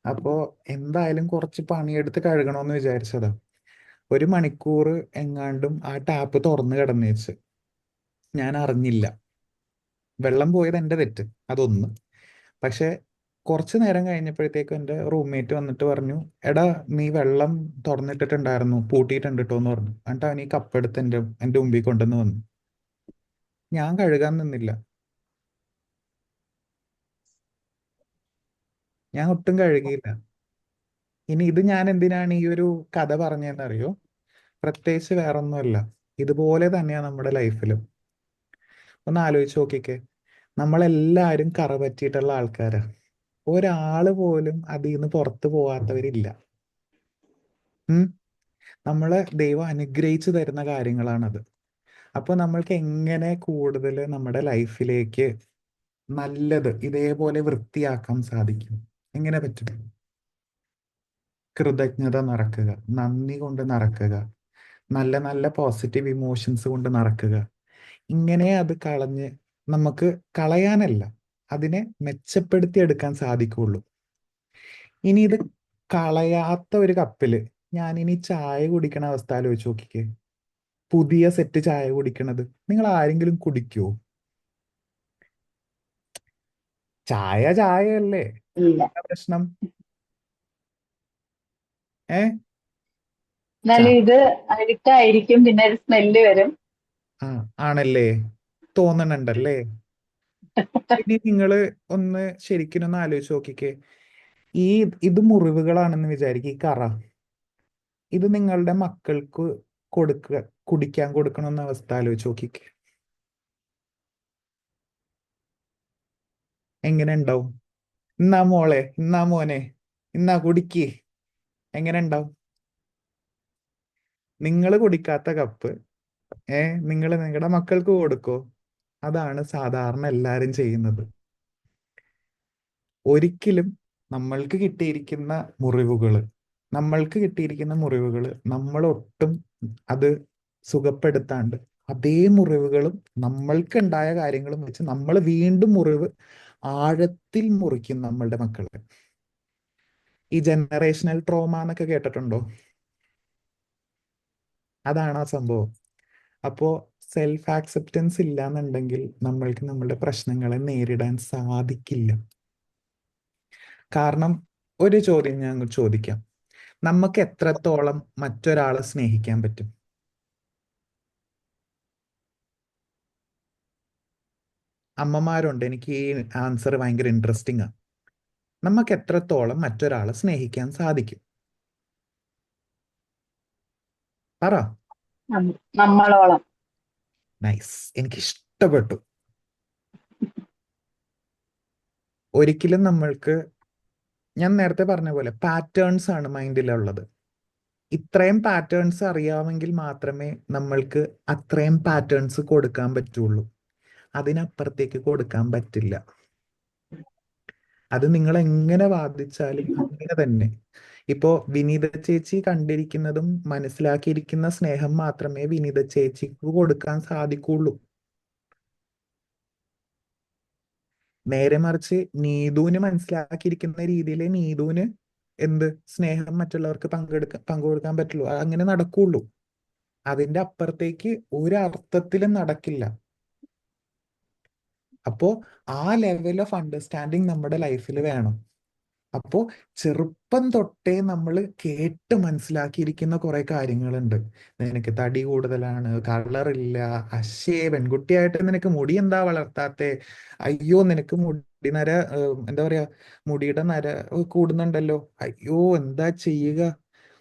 അപ്പോ എന്തായാലും കുറച്ച് പണിയെടുത്ത് കഴുകണമെന്ന് വിചാരിച്ചതാ. 1 മണിക്കൂർ എങ്ങാണ്ടും ആ ടാപ്പ് തുറന്നു കിടന്നേച്ച് ഞാൻ അറിഞ്ഞില്ല. വെള്ളം പോയത് എൻ്റെ തെറ്റ്, അതൊന്ന്. പക്ഷെ കുറച്ച് നേരം കഴിഞ്ഞപ്പോഴത്തേക്കും എൻ്റെ റൂംമേറ്റ് വന്നിട്ട് പറഞ്ഞു, എടാ നീ വെള്ളം തുറന്നിട്ടിട്ടുണ്ടായിരുന്നു, പൂട്ടിയിട്ടുണ്ട് കേട്ടോ എന്ന് പറഞ്ഞു. എന്നിട്ട് അവൻ ഈ കപ്പെടുത്ത് എൻ്റെ മുമ്പിൽ കൊണ്ടുവന്ന് വന്നു. ഞാൻ കഴുകാൻ നിന്നില്ല, ഞാൻ ഒട്ടും കഴുകിയില്ല. ഇനി ഇത് ഞാൻ എന്തിനാണ് ഈ ഒരു കഥ പറഞ്ഞതെന്നറിയോ? പ്രത്യേകിച്ച് വേറൊന്നുമല്ല, ഇതുപോലെ തന്നെയാണ് നമ്മുടെ ലൈഫിലും. ഒന്ന് ആലോചിച്ച് നോക്കിക്കേ, നമ്മളെല്ലാവരും കറ പറ്റിയിട്ടുള്ള ആൾക്കാരാ. ഒരാള് പോലും അതിൽ നിന്ന് പുറത്തു പോകാത്തവരില്ല. നമ്മളെ ദൈവം അനുഗ്രഹിച്ചു തരുന്ന കാര്യങ്ങളാണത്. അപ്പൊ നമ്മൾക്ക് എങ്ങനെ കൂടുതൽ നമ്മുടെ ലൈഫിലേക്ക് നല്ലത് ഇതേപോലെ വൃത്തിയാക്കാൻ സാധിക്കും? എങ്ങനെ പറ്റും? കൃതജ്ഞത നിറക്കുക, നന്ദി കൊണ്ട് നിറക്കുക, നല്ല നല്ല പോസിറ്റീവ് ഇമോഷൻസ് കൊണ്ട് നിറക്കുക. ഇങ്ങനെ അത് കളഞ്ഞ് നമുക്ക് കളയാനല്ല, അതിനെ മെച്ചപ്പെടുത്തി എടുക്കാൻ സാധിക്കുള്ളൂ. ഇനി ഇത് കളയാത്ത ഒരു കപ്പില് ഞാനിനി ചായ കുടിക്കണ അവസ്ഥ ആലോചിച്ച് നോക്കിക്കേ. പുതിയ സെറ്റ് ചായ കുടിക്കണത് നിങ്ങൾ ആരെങ്കിലും കുടിക്കുവോ? ചായ ചായയല്ലേ, ഇല്ല. എന്താ പ്രശ്നം? എന്നാലും ഇത് അഴുക്കായിരിക്കും, പിന്നെ ഒരു സ്മെല്ല് വരും. ആണല്ലേ, തോന്നണുണ്ടല്ലേ? ഇനി നിങ്ങള് ഒന്ന് ശരിക്കും ഒന്ന് ആലോചിച്ച് നോക്കിക്കേ. ഇത് മുറിവുകളാണെന്ന് വിചാരിക്കുക, ഈ കറ ഇത് നിങ്ങളുടെ മക്കൾക്ക് കുടിക്കാൻ കൊടുക്കണമെന്ന അവസ്ഥ ആലോചിച്ച് നോക്കിക്കേ. എങ്ങനെ ഉണ്ടാവും? ഇന്നാ മോളെ, ഇന്നാ മോനെ, ഇന്നാ കുടിക്ക്, എങ്ങനെ ഉണ്ടാവും? നിങ്ങൾ കുടിക്കാത്ത കപ്പ് നിങ്ങൾ നിങ്ങളുടെ മക്കൾക്ക് കൊടുക്കോ? അതാണ് സാധാരണ എല്ലാരും ചെയ്യുന്നത്. ഒരിക്കലും നമ്മൾക്ക് കിട്ടിയിരിക്കുന്ന മുറിവുകൾ നമ്മൾ ഒട്ടും അത് സുഖപ്പെടുത്താണ്ട് അതേ മുറിവുകളും നമ്മൾക്ക് ഉണ്ടായ കാര്യങ്ങളും വെച്ച് നമ്മൾ വീണ്ടും മുറിവ് ആഴത്തിൽ മുറിക്കും നമ്മളുടെ മക്കളെ. ഈ ജനറേഷണൽ ട്രോമ എന്നൊക്കെ കേട്ടിട്ടുണ്ടോ? അതാണ് ആ സംഭവം. അപ്പോ സെൽഫ് ആക്സെപ്റ്റൻസ് ഇല്ലാന്നുണ്ടെങ്കിൽ നമ്മൾക്ക് നമ്മളുടെ പ്രശ്നങ്ങളെ നേരിടാൻ സാധിക്കില്ല. കാരണം ഒരു ചോദ്യം ഞാൻ ചോദിക്കാം, നമുക്ക് എത്രത്തോളം മറ്റൊരാളെ സ്നേഹിക്കാൻ പറ്റും? അമ്മമാരുണ്ട്, എനിക്ക് ഈ ആൻസർ ഭയങ്കര ഇൻട്രസ്റ്റിംഗ് ആണ്. നമുക്ക് എത്രത്തോളം മറ്റൊരാളെ സ്നേഹിക്കാൻ സാധിക്കും? പറ. നമ്മളോളം. നൈസ്, എനിക്ക് ഇഷ്ടപ്പെട്ടു. ഒരിക്കലും നമ്മൾക്ക്, ഞാൻ നേരത്തെ പറഞ്ഞ പോലെ പാറ്റേൺസ് ആണ് മൈൻഡിലുള്ളത്. ഇത്രയും പാറ്റേൺസ് അറിയാമെങ്കിൽ മാത്രമേ നമ്മൾക്ക് അത്രയും പാറ്റേൺസ് കൊടുക്കാൻ പറ്റുള്ളൂ. അതിനപ്പുറത്തേക്ക് കൊടുക്കാൻ പറ്റില്ല. അത് നിങ്ങൾ എങ്ങനെ വാദിച്ചാലും അങ്ങനെ തന്നെ. ഇപ്പോ വിനീത ചേച്ചി കണ്ടിരിക്കുന്നതും മനസ്സിലാക്കിയിരിക്കുന്ന സ്നേഹം മാത്രമേ വിനീത ചേച്ചിക്ക് കൊടുക്കാൻ സാധിക്കുള്ളൂ. നേരെ മറിച്ച് നീതുവിന് മനസ്സിലാക്കിയിരിക്കുന്ന രീതിയിൽ നീതുവിന് എന്ത് സ്നേഹം മറ്റുള്ളവർക്ക് പങ്കുകൊടുക്കാൻ പറ്റുള്ളൂ. അങ്ങനെ നടക്കുള്ളൂ. അതിന്റെ അപ്പുറത്തേക്ക് ഒരു അർത്ഥത്തിലും നടക്കില്ല. അപ്പോ ആ ലെവൽ ഓഫ് അണ്ടർസ്റ്റാൻഡിങ് നമ്മുടെ ലൈഫിൽ വേണം. അപ്പോ ചെറുപ്പം തൊട്ടേ നമ്മൾ കേട്ട് മനസ്സിലാക്കിയിരിക്കുന്ന കുറെ കാര്യങ്ങളുണ്ട്. നിനക്ക് തടി കൂടുതലാണ്, കളറില്ല, അശേ പെൺകുട്ടിയായിട്ട് നിനക്ക് മുടി എന്താ വളർത്താത്തെ, അയ്യോ നിനക്ക് മുടി നര, എന്താ പറയാ, മുടിയുടെ നര കൂടുന്നുണ്ടല്ലോ, അയ്യോ എന്താ ചെയ്യുക,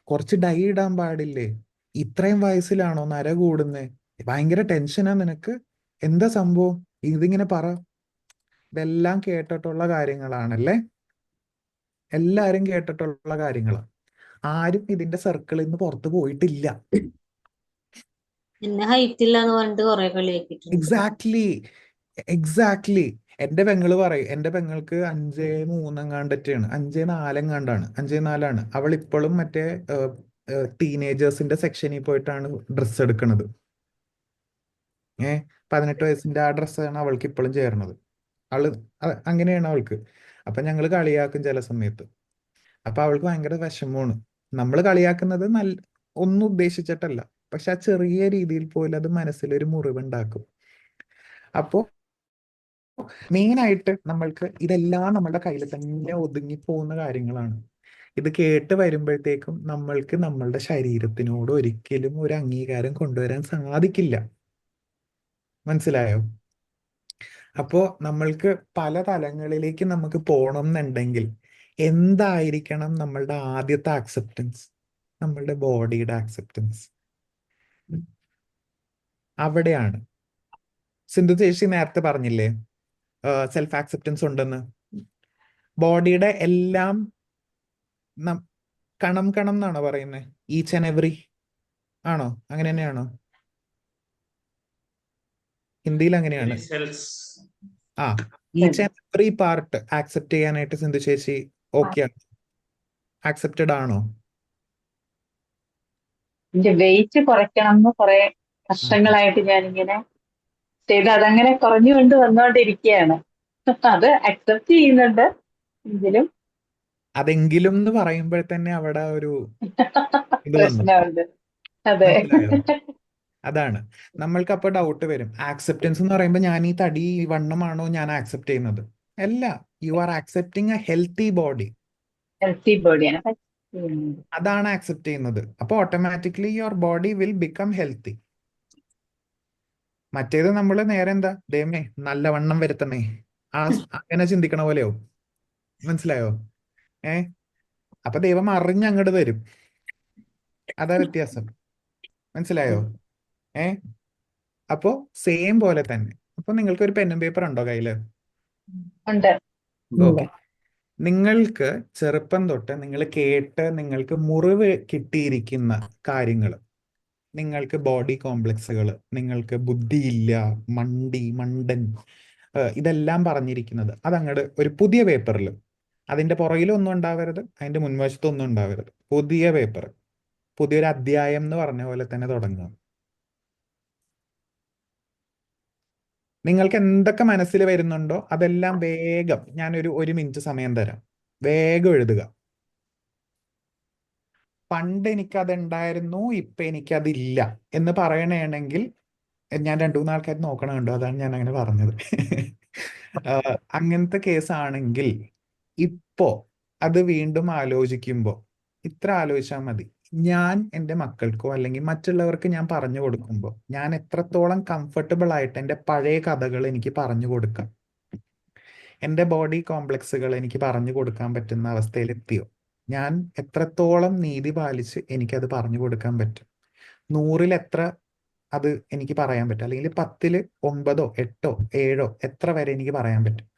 കുറച്ച് ഡൈ ഇടാൻ പാടില്ലേ, ഇത്രയും വയസ്സിലാണോ നര കൂടുന്നേ, ഭയങ്കര ടെൻഷനാ നിനക്ക്, എന്താ സംഭവം, ഇതിങ്ങനെ പറ. ഇതെല്ലാം കേട്ടിട്ടുള്ള കാര്യങ്ങളാണല്ലേ? എല്ലാരും കേട്ടിട്ടുള്ള കാര്യങ്ങളാണ്. ആരും ഇതിന്റെ സർക്കിളിൽ നിന്ന് പുറത്തു പോയിട്ടില്ല. എന്നെ ഹൈറ്റ് ഇല്ല എന്ന് പറഞ്ഞിട്ട് കുറെ കളിയാക്കിയിട്ടുണ്ട്. Exactly, exactly. എന്റെ പെങ്ങള് പറയും, എന്റെ പെങ്ങൾക്ക് 5'3" 5'4" 5'4" അവൾ ഇപ്പോഴും മറ്റേ ടീനേജേഴ്സിന്റെ സെക്ഷനിൽ പോയിട്ടാണ് ഡ്രസ്സ് എടുക്കുന്നത്. 18 വയസ്സിന്റെ ആ ഡ്രസ്സാണ് അവൾക്ക് ഇപ്പോഴും ചേർന്നത്. അങ്ങനെയാണ് അവൾക്ക്. അപ്പൊ ഞങ്ങൾ കളിയാക്കും ചില സമയത്ത്. അപ്പൊ അവൾക്ക് ഭയങ്കര വിഷമമാണ്. നമ്മൾ കളിയാക്കുന്നത് ഒന്നും ഉദ്ദേശിച്ചിട്ടല്ല, പക്ഷെ ആ ചെറിയ രീതിയിൽ പോലും അത് മനസ്സിലൊരു മുറിവുണ്ടാക്കും. അപ്പോ മെയിനായിട്ട് നമ്മൾക്ക് ഇതെല്ലാം നമ്മുടെ കയ്യിൽ തന്നെ ഒതുങ്ങി പോകുന്ന കാര്യങ്ങളാണ്. ഇത് കേട്ട് വരുമ്പോഴത്തേക്കും നമ്മൾക്ക് നമ്മളുടെ ശരീരത്തിനോട് ഒരിക്കലും ഒരു അംഗീകാരം കൊണ്ടുവരാൻ സാധിക്കില്ല. മനസ്സിലായോ? അപ്പോ നമ്മൾക്ക് പല തലങ്ങളിലേക്ക് നമുക്ക് പോകണം എന്നുണ്ടെങ്കിൽ എന്തായിരിക്കണം നമ്മളുടെ ആദ്യത്തെ ആക്സെപ്റ്റൻസ്? നമ്മളുടെ ബോഡിയുടെ ആക്സെപ്റ്റൻസ്. അവിടെയാണ് സിന്ധു ചേച്ചി നേരത്തെ പറഞ്ഞില്ലേ സെൽഫ് ആക്സെപ്റ്റൻസ് ഉണ്ടെന്ന്. ബോഡിയുടെ എല്ലാം കണം കണം എന്നാണോ പറയുന്നത്? ഈച്ച് ആൻഡ് എവറി ആണോ? അങ്ങനെ തന്നെയാണോ? ഹിന്ദിയിൽ അങ്ങനെയാണ്. ആ, each and every part accept ചെയ്യാനായിട്ട് സിന്ധു ചേച്ചി ഓക്കെ ആണ്? ആക്സെപ്റ്റഡ് ആണോ? എന്റെ വെയിറ്റ് കുറയ്ക്കണം എന്ന് കുറെ വർഷങ്ങളായിട്ട് ഞാനിങ്ങനെ ചെയ്ത് അതങ്ങനെ കുറഞ്ഞുകൊണ്ട് വന്നുകൊണ്ടിരിക്കുകയാണ്. അത് അക്സെപ്റ്റ് ചെയ്യുന്നുണ്ട് എങ്കിലും അതെങ്കിലും എന്ന് പറയുമ്പോൾ തന്നെ അവിടെ ഒരു ഇത് വന്നു. പ്രശ്നമുണ്ട്. അതെ. മനസ്സിലായോ? അതാണ് നമ്മൾക്ക് അപ്പൊ ഡൗട്ട് വരും. ആക്സെപ്റ്റൻസ് എന്ന് പറയുമ്പോൾ ഞാൻ ഈ തടി ഈ വണ്ണമാണോ ഞാൻ ആക്സെപ്റ്റ് ചെയ്യുന്നത്? അല്ല, you are accepting a healthy body. Healthy ബോഡിയാണ്. അതാണ് ആക്സെപ്റ്റ് ചെയ്യുന്നത്. അപ്പൊ automatically your body will become healthy. മറ്റേത് നമ്മൾ നേരെ എന്താ, ദൈവമേ നല്ല വണ്ണം വരുത്തണേ, അങ്ങനെ ചിന്തിക്കണ പോലെയാവും. മനസ്സിലായോ? അപ്പൊ ദൈവം അറിഞ്ഞങ്ങോട്ട് തരും. അതാ വ്യത്യാസം. മനസ്സിലായോ? അപ്പോ സെയിം പോലെ തന്നെ. അപ്പൊ നിങ്ങൾക്ക് ഒരു പെന്നും പേപ്പർ ഉണ്ടോ കയ്യില്? ഉണ്ട്. ഓക്കെ. നിങ്ങൾക്ക് ചെറുപ്പം തൊട്ട് നിങ്ങൾ കേട്ട് നിങ്ങൾക്ക് മുറിവ് കിട്ടിയിരിക്കുന്ന കാര്യങ്ങൾ, നിങ്ങൾക്ക് ബോഡി കോംപ്ലക്സുകൾ, നിങ്ങൾക്ക് ബുദ്ധിയില്ല, മണ്ടൻ, ഇതെല്ലാം പറഞ്ഞിരിക്കുന്നത് അതങ്ങോട്ട് ഒരു പുതിയ പേപ്പറിൽ, അതിന്റെ പുറകിലൊന്നും ഉണ്ടാവരുത്, അതിന്റെ മുൻവശത്തൊന്നും ഉണ്ടാവരുത്, പുതിയ പേപ്പർ, പുതിയൊരു അധ്യായം എന്ന് പറഞ്ഞ പോലെ തന്നെ തുടങ്ങുക. നിങ്ങൾക്ക് എന്തൊക്കെ മനസ്സിൽ വരുന്നുണ്ടോ അതെല്ലാം വേഗം, ഞാനൊരു 1 മിനിറ്റ് സമയം തരാം, വേഗം എഴുതുക. പണ്ട് എനിക്കതുണ്ടായിരുന്നു, ഇപ്പൊ എനിക്കതില്ല എന്ന് പറയണമെങ്കിൽ ഞാൻ 2-3 ആൾക്കാർ നോക്കണുണ്ടോ, അതാണ് ഞാൻ അങ്ങനെ പറഞ്ഞത്. അങ്ങനത്തെ കേസാണെങ്കിൽ ഇപ്പോ അത് വീണ്ടും ആലോചിക്കുമ്പോ ഇത്ര ആലോചിച്ചാൽ മതി. ഞാൻ എൻ്റെ മക്കൾക്കോ അല്ലെങ്കിൽ മറ്റുള്ളവർക്ക് ഞാൻ പറഞ്ഞു കൊടുക്കുമ്പോൾ ഞാൻ എത്രത്തോളം കംഫർട്ടബിൾ ആയിട്ട് എൻ്റെ പഴയ കഥകൾ എനിക്ക് പറഞ്ഞു കൊടുക്കാം, എൻ്റെ ബോഡി കോംപ്ലക്സുകൾ എനിക്ക് പറഞ്ഞു കൊടുക്കാൻ പറ്റുന്ന അവസ്ഥയിലെത്തിയോ, ഞാൻ എത്രത്തോളം നീതി പാലിച്ച് എനിക്കത് പറഞ്ഞു കൊടുക്കാൻ പറ്റും, 100-ൽ എത്ര അത് എനിക്ക് പറയാൻ പറ്റും, അല്ലെങ്കിൽ 10-ൽ 9-ഓ 8-ഓ 7-ഓ എത്ര വരെ എനിക്ക് പറയാൻ പറ്റും.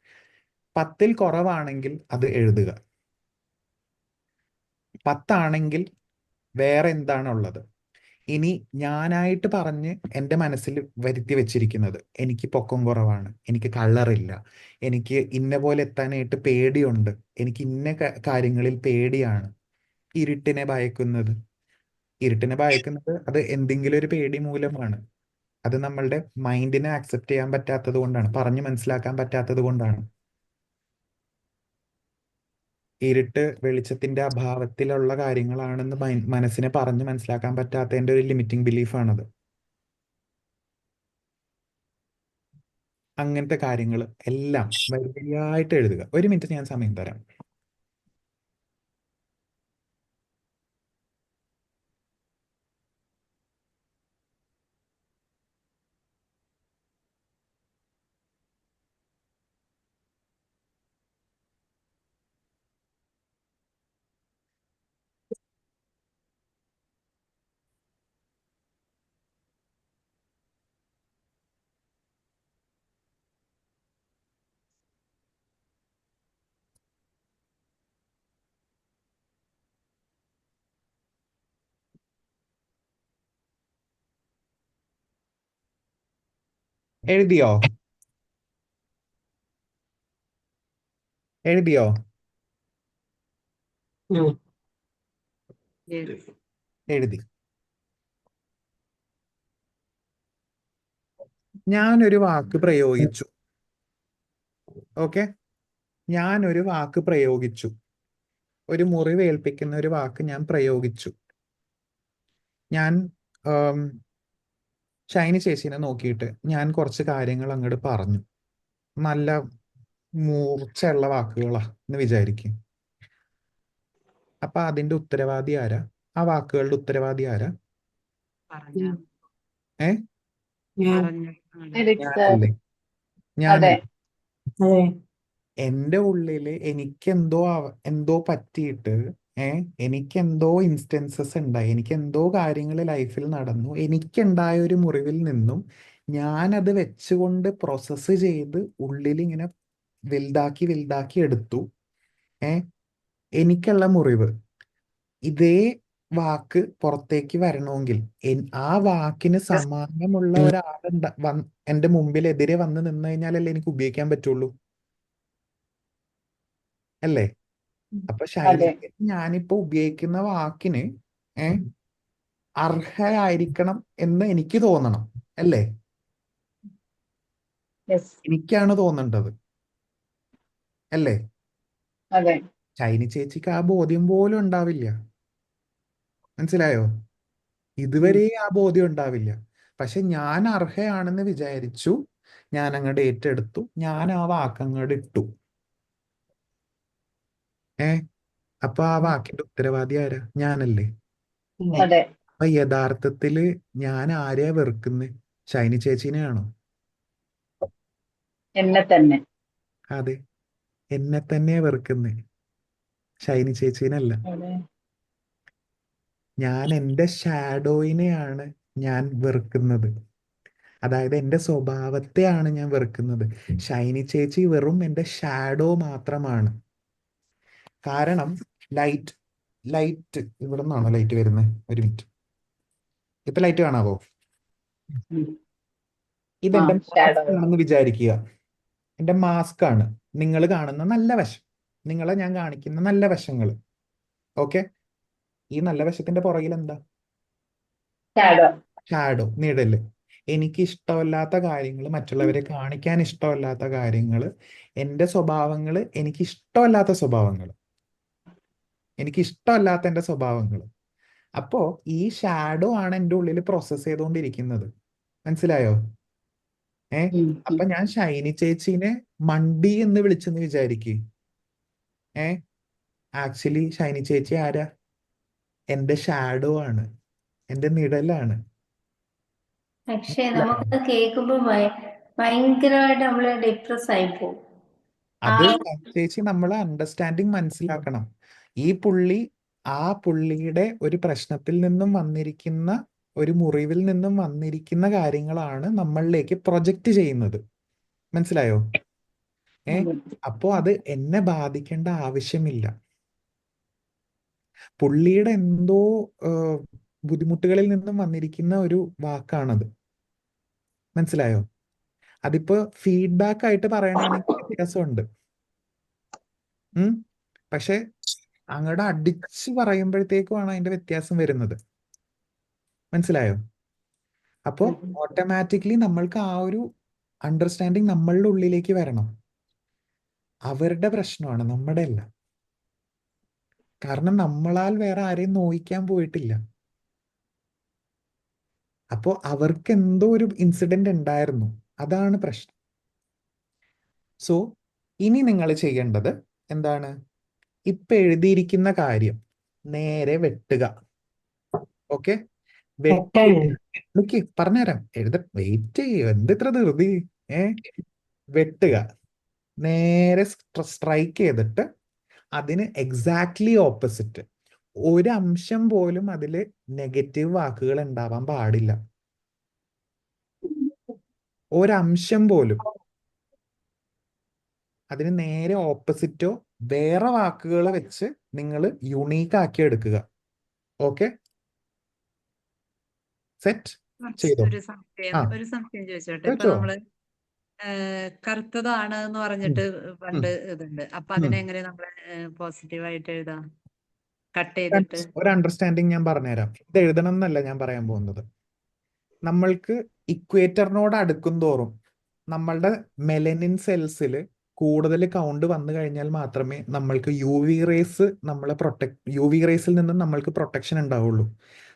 10-ൽ കുറവാണെങ്കിൽ അത് എഴുതുക, 10 ആണെങ്കിൽ വേറെ എന്താണുള്ളത്. ഇനി ഞാനായിട്ട് പറഞ്ഞ് എൻ്റെ മനസ്സിൽ വരുത്തി വെച്ചിരിക്കുന്നത് എനിക്ക് പൊക്കം കുറവാണ്, എനിക്ക് കളറില്ല, എനിക്ക് ഇന്ന പോലെ എത്താനായിട്ട് പേടിയുണ്ട്, എനിക്ക് ഇന്ന കാര്യങ്ങളിൽ പേടിയാണ്. ഇരുട്ടിനെ ഭയക്കുന്നത് അത് എന്തെങ്കിലും ഒരു പേടി മൂലമാണ്. അത് നമ്മളുടെ മൈൻഡിനെ ആക്സെപ്റ്റ് ചെയ്യാൻ പറ്റാത്തത് കൊണ്ടാണ്, പറഞ്ഞു മനസ്സിലാക്കാൻ പറ്റാത്തത് കൊണ്ടാണ്. ഇരുട്ട് വെളിച്ചത്തിന്റെ അഭാവത്തിലുള്ള കാര്യങ്ങളാണെന്ന് മനസ്സിനെ പറഞ്ഞു മനസ്സിലാക്കാൻ പറ്റാത്തതിന്റെ ഒരു ലിമിറ്റിംഗ് ബിലീഫാണത്. അങ്ങനത്തെ കാര്യങ്ങൾ എല്ലാം വരിയായിട്ട് എഴുതുക. 1 മിനിറ്റ് ഞാൻ സമയം തരാം. എഴുതിയോ? എഴുതിയോ? എഴുതി. ഞാനൊരു വാക്ക് പ്രയോഗിച്ചു. ഓക്കെ, ഞാനൊരു വാക്ക് പ്രയോഗിച്ചു. ഒരു മുറിവേൽപ്പിക്കുന്ന ഒരു വാക്ക് ഞാൻ പ്രയോഗിച്ചു. ഞാൻ ഷൈനി ചേച്ചീനെ നോക്കിയിട്ട് ഞാൻ കുറച്ച് കാര്യങ്ങൾ അങ്ങോട്ട് പറഞ്ഞു. നല്ല മൂർച്ചയുള്ള വാക്കുകളാ എന്ന് വിചാരിക്കും. അപ്പൊ അതിന്റെ ഉത്തരവാദി ആരാ? ആ വാക്കുകളുടെ ഉത്തരവാദി ആരാ? ഏ എരിക്സ്. ഞാനല്ലേ? അതെ. ഞാനല്ലേ? എൻ്റെ ഉള്ളില് എന്തോ പറ്റിയിട്ട് എനിക്കെന്തോ ഇൻസ്റ്റൻസസ് ഉണ്ടായി, എനിക്കെന്തോ കാര്യങ്ങൾ ലൈഫിൽ നടന്നു, എനിക്കുണ്ടായ ഒരു മുറിവിൽ നിന്നും ഞാനത് വെച്ചുകൊണ്ട് പ്രോസസ്സ് ചെയ്ത് ഉള്ളിൽ ഇങ്ങനെ വലുതാക്കി എടുത്തു. എനിക്കുള്ള മുറിവ് ഇതേ വാക്ക് പുറത്തേക്ക് വരണമെങ്കിൽ ആ വാക്കിന് സമാനമുള്ള ഒരാളുണ്ട എൻ്റെ മുമ്പിൽ എതിരെ വന്ന് നിന്ന് കഴിഞ്ഞാലല്ലേ എനിക്ക് ഉപയോഗിക്കാൻ പറ്റുള്ളൂ, അല്ലേ? അപ്പൊ അതെ. ഞാനിപ്പോ ഉപയോഗിക്കുന്ന വാക്കിന് അർഹയായിരിക്കണം എന്ന് എനിക്ക് തോന്നണം, അല്ലേ? യെസ്. എനിക്കാണ് തോന്നേണ്ടത്, അല്ലേ? അതെ. ഷൈനി ചേച്ചിക്ക് ആ ബോധ്യം പോലും ഉണ്ടാവില്ല. മനസ്സിലായോ? ഇതുവരെ ആ ബോധ്യം ഉണ്ടാവില്ല. പക്ഷെ ഞാൻ അർഹയാണെന്ന് വിചാരിച്ചു, ഞാൻ അങ്ങോട്ട് ഏറ്റെടുത്തു, ഞാൻ ആ വാക്കങ്ങോട്ട് ഇട്ടു. അപ്പൊ ആ വാക്കിന്റെ ഉത്തരവാദി ആരാ? ഞാനല്ലേ? അതെ. അപ്പൊ യഥാർത്ഥത്തില് ഞാൻ ആരെയാ വെറുക്കുന്നത്? ഷൈനി ചേച്ചീനെയാണോ? എന്നെ തന്നെ. അതെ, എന്നെ തന്നെയാ വെറുക്കുന്നത്, ഷൈനി ചേച്ചീനല്ല. അതെ. ഞാൻ എൻ്റെ ഷാഡോയിനെയാണ് ഞാൻ വെറുക്കുന്നത്. അതായത് എൻ്റെ സ്വഭാവത്തെയാണ് ഞാൻ വെറുക്കുന്നത്. ഷൈനി ചേച്ചി വെറും എൻ്റെ ഷാഡോ മാത്രമാണ്. കാരണം ലൈറ്റ് ഇവിടെ നിന്നാണോ ലൈറ്റ് വരുന്നത്? 1 മിനിറ്റ്. ഇപ്പൊ ലൈറ്റ് കാണാവോ? ഉം. ഇതെന്റെ ഷാഡോ. മാസ്ക് ആണെന്ന് വിചാരിക്കുക. എൻ്റെ മാസ്ക് ആണ് നിങ്ങൾ കാണുന്ന നല്ല വശം, നിങ്ങളെ ഞാൻ കാണിക്കുന്ന നല്ല വശങ്ങൾ. ഓക്കെ, ഈ നല്ല വശത്തിന്റെ പുറകിൽ എന്താ? ഷാഡോ. ഷാഡോ, നിഴല്. എനിക്ക് ഇഷ്ടമല്ലാത്ത കാര്യങ്ങൾ, മറ്റുള്ളവരെ കാണിക്കാൻ ഇഷ്ടമല്ലാത്ത കാര്യങ്ങൾ, എൻ്റെ സ്വഭാവങ്ങൾ, എനിക്ക് ഇഷ്ടമല്ലാത്ത സ്വഭാവങ്ങൾ, എനിക്ക് ഇഷ്ടമല്ലാത്ത എൻ്റെ സ്വഭാവങ്ങൾ. അപ്പോ ഈ ഷാഡോ ആണ് എൻ്റെ ഉള്ളിൽ പ്രോസസ് ചെയ്തുകൊണ്ടിരിക്കുന്നത്. മനസ്സിലായോ? അപ്പൊ ഞാൻ ഷൈനി ചേച്ചീനെ മണ്ടി എന്ന് വിളിച്ചെന്ന് വിചാരിക്കുക. ആക്ച്വലി ഷൈനി ചേച്ചി ആരാ? എൻ്റെ ഷാഡോ ആണ്, എൻ്റെ നിഴലാണ്. പക്ഷെ നമുക്കത് കേൾക്കുമ്പോൾ ഭയങ്കരമായിട്ട് നമ്മള് ഡിപ്രസ് ആയി പോകും. അത് ചേച്ചി നമ്മൾ അണ്ടർസ്റ്റാൻഡിങ് മനസ്സിലാക്കണം. ഈ പുള്ളി ആ പുള്ളിയുടെ ഒരു പ്രശ്നത്തിൽ നിന്നും വന്നിരിക്കുന്ന, ഒരു മുറിവിൽ നിന്നും വന്നിരിക്കുന്ന കാര്യങ്ങളാണ് നമ്മളിലേക്ക് പ്രൊജക്റ്റ് ചെയ്യുന്നത്. മനസ്സിലായോ? അപ്പോ അത് എന്നെ ബാധിക്കേണ്ട ആവശ്യമില്ല. പുള്ളിയുടെ എന്തോ ബുദ്ധിമുട്ടുകളിൽ നിന്നും വന്നിരിക്കുന്ന ഒരു വാക്കാണത്. മനസ്സിലായോ? അതിപ്പോ ഫീഡ്ബാക്ക് ആയിട്ട് പറയണമെങ്കിൽ വ്യത്യാസമുണ്ട്. പക്ഷെ അങ്ങോട്ട് അടിച്ച് പറയുമ്പോഴത്തേക്കുമാണ് അതിന്റെ വ്യത്യാസം വരുന്നത്. മനസ്സിലായോ? അപ്പോൾ ഓട്ടോമാറ്റിക്കലി നമ്മൾക്ക് ആ ഒരു അണ്ടർസ്റ്റാൻഡിങ് നമ്മളുടെ ഉള്ളിലേക്ക് വരണം. അവരുടെ പ്രശ്നമാണ്, നമ്മുടെ അല്ല. കാരണം നമ്മളാൽ വേറെ ആരെയും നോയിക്കാൻ പോയിട്ടില്ല. അപ്പോ അവർക്ക് എന്തോ ഒരു ഇൻസിഡന്റ് ഉണ്ടായിരുന്നു, അതാണ് പ്രശ്നം. സോ ഇനി നിങ്ങൾ ചെയ്യേണ്ടത് എന്താണ്? ഇപ്പൊ എഴുതിയിരിക്കുന്ന കാര്യം നേരെ വെട്ടുക. ഓക്കെ, എനിക്ക് പറഞ്ഞുതരാം. വെയിറ്റ് ചെയ്യ, എന്ത് ഇത്ര ധൃതി? വെട്ടുക, നേരെ സ്ട്രൈക്ക് ചെയ്തിട്ട് അതിന് എക്സാക്ട്ലി ഓപ്പോസിറ്റ്. ഒരു അംശം പോലും അതില് നെഗറ്റീവ് വാക്കുകൾ ഉണ്ടാവാൻ പാടില്ല. ഒരംശം പോലും. അതിന് നേരെ ഓപ്പോസിറ്റോ വേറെ വാക്കുകൾ വെച്ച് നിങ്ങൾ യുണീക്ക് ആക്കി എടുക്കുക. ഓക്കെ, സെറ്റ് ചെയ്തോ? ഒരു സംശയം ചോദിച്ചോട്ടെ. ഇപ്പൊ ചോദിച്ചോ. നമ്മള് കറുത്തതാണ് എന്ന് പറഞ്ഞിട്ട് പണ്ട് ഇതുണ്ട്. അപ്പൊ അതിനെങ്ങനെ നമ്മള് പോസിറ്റീവായിട്ട് എഴുതാം? കട്ട് ചെയ്തിട്ട് ഒരു അണ്ടർസ്റ്റാൻഡിങ് ഞാൻ പറഞ്ഞുതരാം. ഇത് എഴുതണം എന്നല്ല ഞാൻ പറയാൻ പോകുന്നത്. നമ്മൾക്ക് ഇക്വേറ്ററിനോട് അടുക്കും തോറും നമ്മളുടെ മെലനിൻ സെൽസിൽ കൂടുതൽ കൗണ്ട് വന്നു കഴിഞ്ഞാൽ മാത്രമേ നമ്മൾക്ക് യു വി റേസിൽ നിന്നും നമ്മൾക്ക് പ്രൊട്ടക്ഷൻ ഉണ്ടാവുള്ളൂ.